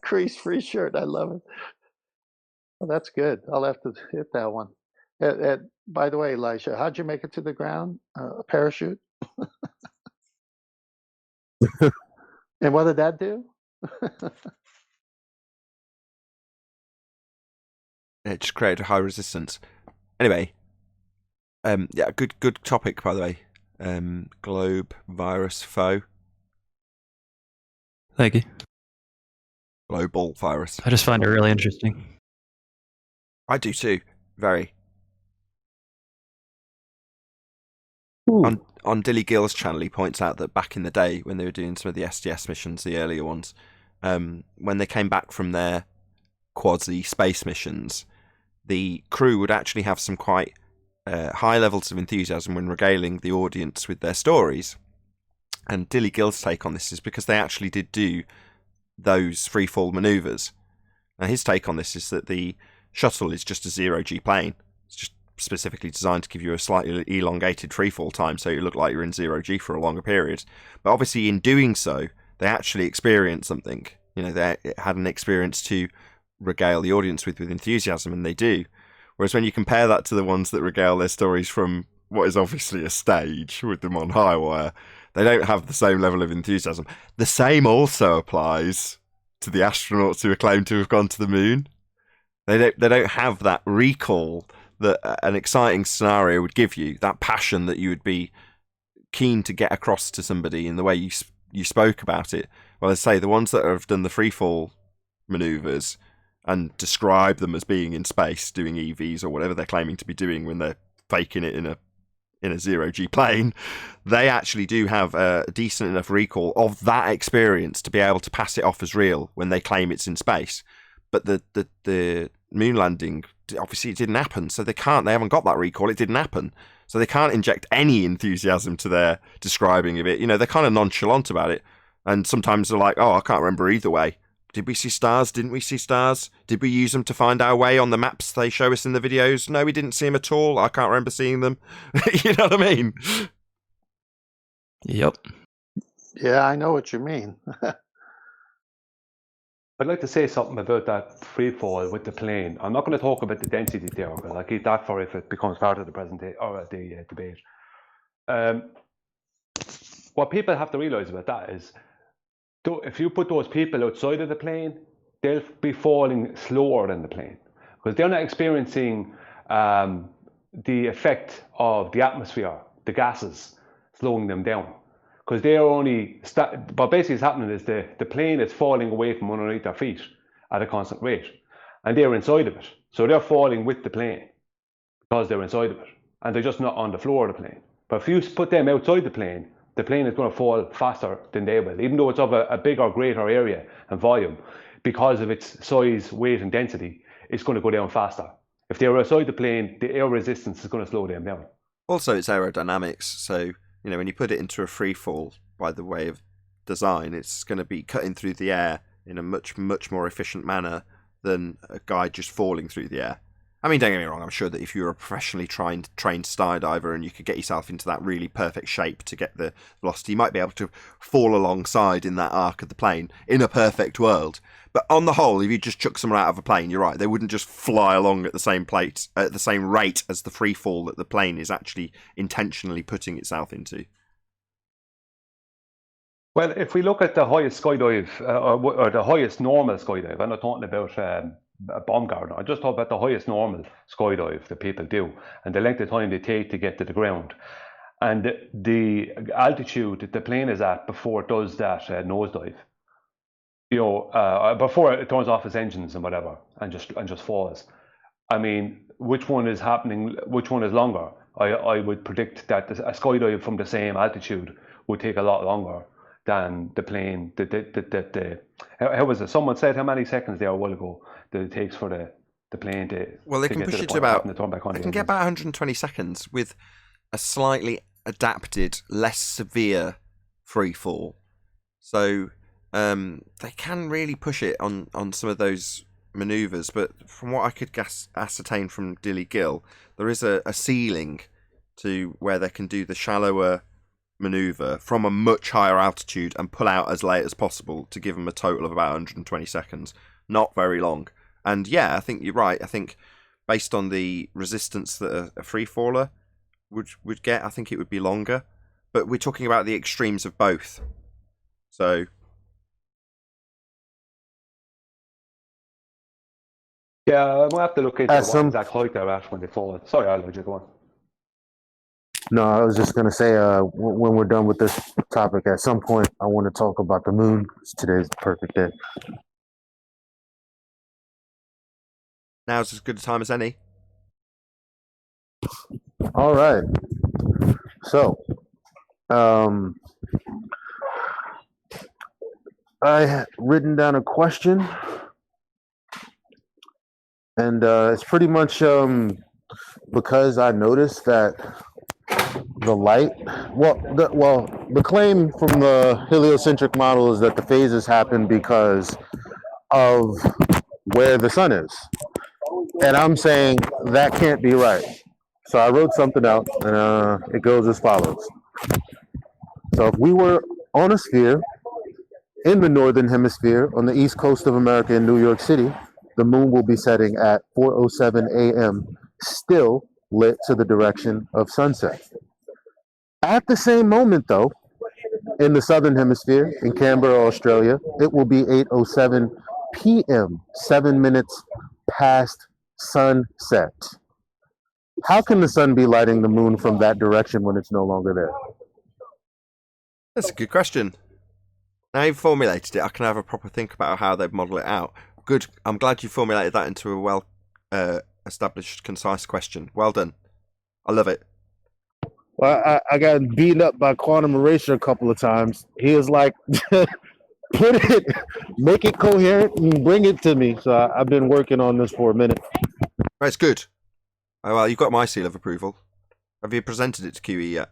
Crease-free shirt. I love it. Well, that's good. I'll have to hit that one. By the way, Elisha, how'd you make it to the ground? A parachute? And what did that do? It just created high resistance. Anyway, good topic, by the way. Globe virus foe. Thank you. Global virus. I just find it really interesting. I do too. Very. On Dilly Gill's channel, he points out that back in the day when they were doing some of the STS missions, the earlier ones, when they came back from their quasi-space missions, the crew would actually have some quite high levels of enthusiasm when regaling the audience with their stories. And Dilly Gill's take on this is because they actually did do those freefall manoeuvres. Now, his take on this is that the shuttle is just a zero-G plane. It's just specifically designed to give you a slightly elongated freefall time so you look like you're in zero-G for a longer period. But obviously in doing so, they actually experienced something. You know, they had an experience to regale the audience with enthusiasm, and they do. Whereas when you compare that to the ones that regale their stories from what is obviously a stage with them on high wire, they don't have the same level of enthusiasm. The same also applies to the astronauts who are claimed to have gone to the moon. They don't have that recall that an exciting scenario would give you, that passion that you would be keen to get across to somebody in the way you spoke about it. Well, I say the ones that have done the freefall maneuvers and describe them as being in space, doing EVs or whatever they're claiming to be doing when they're faking it in a zero-G plane, they actually do have a decent enough recall of that experience to be able to pass it off as real when they claim it's in space. But the moon landing, obviously it didn't happen, so they haven't got that recall, it didn't happen. So they can't inject any enthusiasm to their describing of it. You know, they're kind of nonchalant about it. And sometimes they're like, oh, I can't remember either way. Did we see stars? Didn't we see stars? Did we use them to find our way on the maps they show us in the videos? No, we didn't see them at all. I can't remember seeing them. You know what I mean? Yep. Yeah, I know what you mean. I'd like to say something about that free fall with the plane. I'm not going to talk about the density there because I'll keep that for if it becomes part of the presentation or the debate. What people have to realize about that is, if you put those people outside of the plane, they'll be falling slower than the plane because they're not experiencing the effect of the atmosphere, the gases slowing them down. Because they're only, what basically is happening is the plane is falling away from underneath their feet at a constant rate. And they're inside of it. So they're falling with the plane because they're inside of it. And they're just not on the floor of the plane. But if you put them outside the plane is going to fall faster than they will, even though it's of a bigger, greater area and volume. Because of its size, weight, and density, it's going to go down faster. If they're outside the plane, the air resistance is going to slow them down. Also, it's aerodynamics, so you know, when you put it into a free fall by the way of design, it's going to be cutting through the air in a much, much more efficient manner than a guy just falling through the air. I mean, don't get me wrong, I'm sure that if you were a professionally trained skydiver and you could get yourself into that really perfect shape to get the velocity, you might be able to fall alongside in that arc of the plane in a perfect world. But on the whole, if you just chuck someone out of a plane, you're right, they wouldn't just fly along at the same rate as the free fall that the plane is actually intentionally putting itself into. Well, if we look at the highest skydive, or the highest normal skydive, I'm not talking about a bomb garden, I just talk about the highest normal skydive that people do, and the length of time they take to get to the ground. And the altitude that the plane is at before it does that nosedive. You know, before it turns off its engines and whatever, and just falls. I mean, which one is happening? Which one is longer? I would predict that a skydive from the same altitude would take a lot longer than the plane. How was it? Someone said how many seconds there a while ago that it takes for the plane to. Well, they can push it to about. They can get about 120 seconds with a slightly adapted, less severe free fall. So. They can really push it on some of those manoeuvres, but from what I could ascertain from Dilly Gill, there is a ceiling to where they can do the shallower manoeuvre from a much higher altitude and pull out as late as possible to give them a total of about 120 seconds. Not very long. And yeah, I think you're right. I think based on the resistance that a free faller would get, I think it would be longer. But we're talking about the extremes of both. So. Yeah, I'm going to have to look into what exact height they're at when they fall. Sorry, I'll let you go on. No, I was just going to say, when we're done with this topic, at some point, I want to talk about the moon. Today's the perfect day. Now's as good a time as any. All right. So, I had written down a question, and it's pretty much because I noticed that the light, the claim from the heliocentric model is that the phases happen because of where the sun is. And I'm saying that can't be right. So I wrote something out, and it goes as follows. So if we were on a sphere in the northern hemisphere on the east coast of America in New York City, the moon will be setting at 4:07 a.m., still lit to the direction of sunset. At the same moment, though, in the southern hemisphere, in Canberra, Australia, it will be 8:07 p.m., 7 minutes past sunset. How can the sun be lighting the moon from that direction when it's no longer there? That's a good question. Now you've formulated it, I can have a proper think about how they'd model it out. Good. I'm glad you formulated that into a well established, concise question. Well done. I love it. Well, I got beaten up by quantum erasure a couple of times. He was like, put it, make it coherent and bring it to me. So I've been working on this for a minute. Right, it's good. Oh, well, you've got my seal of approval. Have you presented it to QE yet?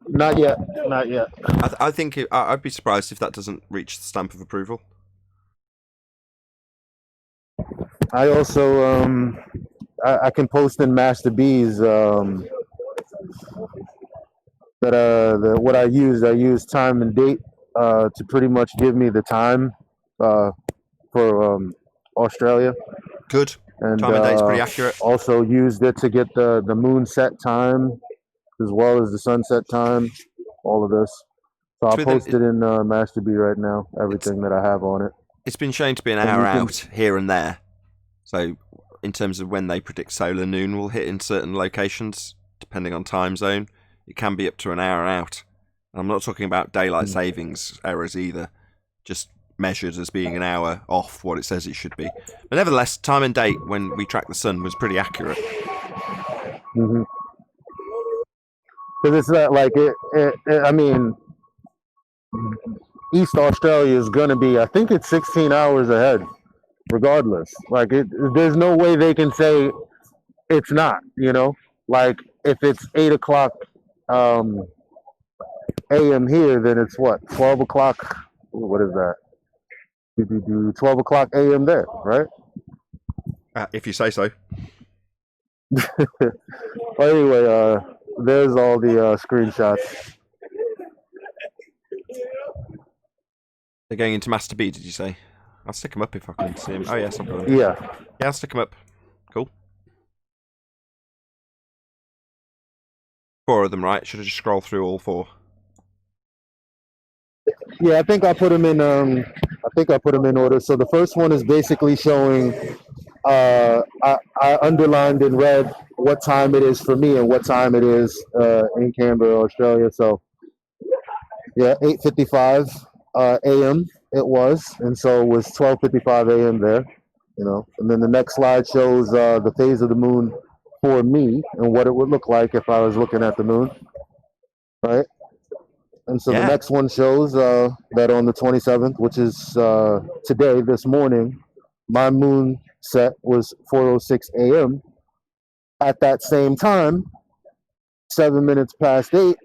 Not yet. Not yet. I think I'd be surprised if that doesn't reach the stamp of approval. I also I can post in Master B's that what I used time and date to pretty much give me the time for Australia. Good. And time and date's pretty accurate. Also used it to get the moon set time as well as the sunset time, all of this. So I'll post it in Master B right now, everything that I have on it. It's been shown to be an hour out here and there. So in terms of when they predict solar noon will hit in certain locations, depending on time zone, it can be up to an hour out. And I'm not talking about daylight savings errors either, just measured as being an hour off what it says it should be. But nevertheless, time and date when we tracked the sun was pretty accurate. Mm-hmm. Because it's not like I mean, East Australia is going to be, I think it's 16 hours ahead, regardless. Like, there's no way they can say it's not, you know? Like, if it's 8 o'clock a.m. here, then it's what? 12 o'clock? What is that? 12 o'clock a.m. there, right? If you say so. Well, anyway, there's all the screenshots. They're going into Master B, did you say? I'll stick them up if I can see them. Oh, yes, I've got them. Yeah. Yeah, I'll stick them up. Cool. 4 of them, right? Should I just scroll through all 4? Yeah, I think I put them in. Order. So the first one is basically showing. I underlined in red what time it is for me and what time it is in Canberra, Australia. So yeah, 8:55 a.m. it was, and so it was 12:55 a.m. there. You know, and then the next slide shows the phase of the moon for me and what it would look like if I was looking at the moon, right? And so the next one shows that on the 27th, which is today, this morning, my moon set was 4:06 a.m. At that same time, 7 minutes past 8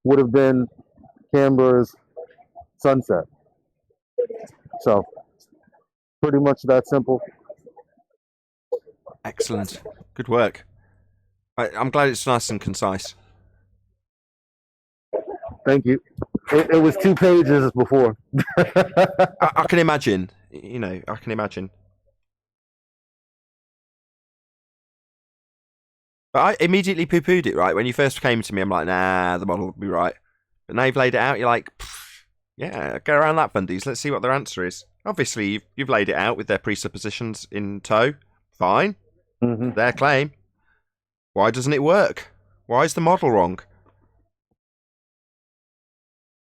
would have been Canberra's sunset. So pretty much that simple. Excellent. Good work. I'm glad it's nice and concise. Thank you. It was 2 pages before. I can imagine. You know, I can imagine. But I immediately poo-pooed it, right? When you first came to me, I'm like, nah, the model will be right. But now you've laid it out, you're like, yeah, go around that, fundies. Let's see what their answer is. Obviously, you've laid it out with their presuppositions in tow. Fine. Mm-hmm. Their claim. Why doesn't it work? Why is the model wrong?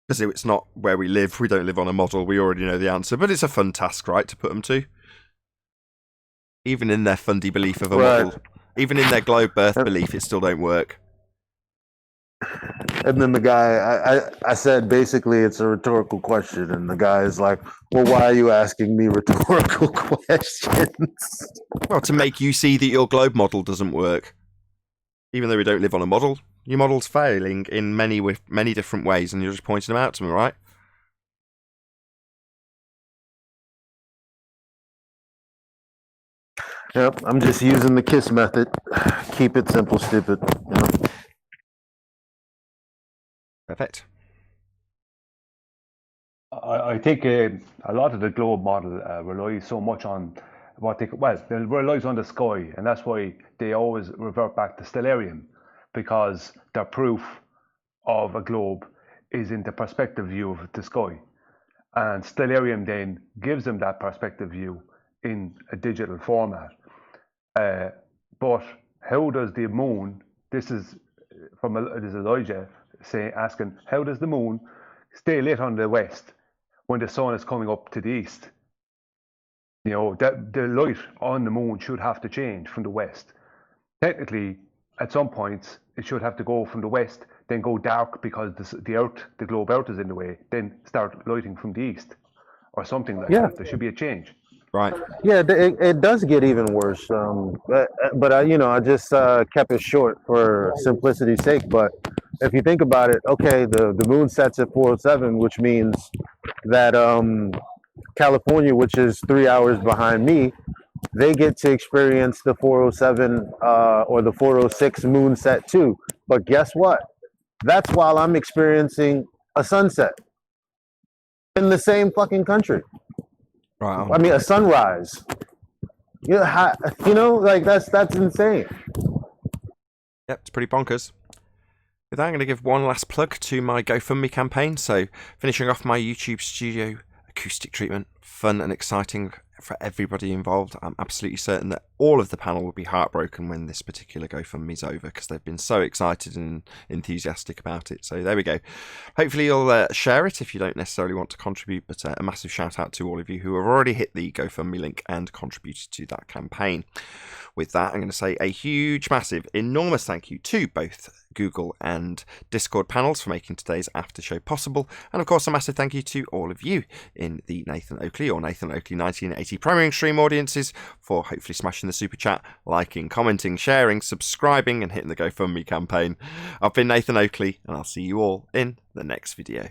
Because it's not where we live. We don't live on a model. We already know the answer. But it's a fun task, right, to put them to. Even in their fundy belief of a model. Even in their globe birth belief, it still don't work. And then the guy, I said, basically, it's a rhetorical question. And the guy is like, well, why are you asking me rhetorical questions? Well, to make you see that your globe model doesn't work. Even though we don't live on a model, your model's failing in many different ways, and you're just pointing them out to me, right? Yep, I'm just using the KISS method. Keep it simple, stupid. You know? Perfect. I think a lot of the globe model relies so much on it relies on the sky, and that's why they always revert back to stellarium, because their proof of a globe is in the perspective view of the sky, and stellarium then gives them that perspective view in a digital format. But how does the moon? This is Elijah asking, how does the moon stay lit on the west when the sun is coming up to the east? You know, that the light on the moon should have to change from the west. Technically, at some points, it should have to go from the west, then go dark because the globe Earth is in the way, then start lighting from the east, or something like that. There should be a change. Right. Yeah, it does get even worse. But I just kept it short for simplicity's sake. But if you think about it, okay, the moon sets at 4:07, which means that California, which is 3 hours behind me, they get to experience the 4:07 or the 4:06 moon set too. But guess what? That's while I'm experiencing a sunset in the same fucking country. Wow. I mean, a sunrise. Like that's insane. Yep, it's pretty bonkers. With that, I'm going to give one last plug to my GoFundMe campaign. So, finishing off my YouTube studio acoustic treatment, fun and exciting for everybody involved. I'm absolutely certain that all of the panel will be heartbroken when this particular GoFundMe's over, because they've been so excited and enthusiastic about it. So there we go. Hopefully you'll share it if you don't necessarily want to contribute, but a massive shout out to all of you who have already hit the GoFundMe link and contributed to that campaign. With that, I'm going to say a huge, massive, enormous thank you to both Google and Discord panels for making today's after show possible, and of course a massive thank you to all of you in the Nathan Oakley or Nathan Oakley 1980 Premiering Stream audiences for hopefully smashing the super chat, liking, commenting, sharing, subscribing and hitting the GoFundMe campaign. I've been Nathan Oakley, and I'll see you all in the next video.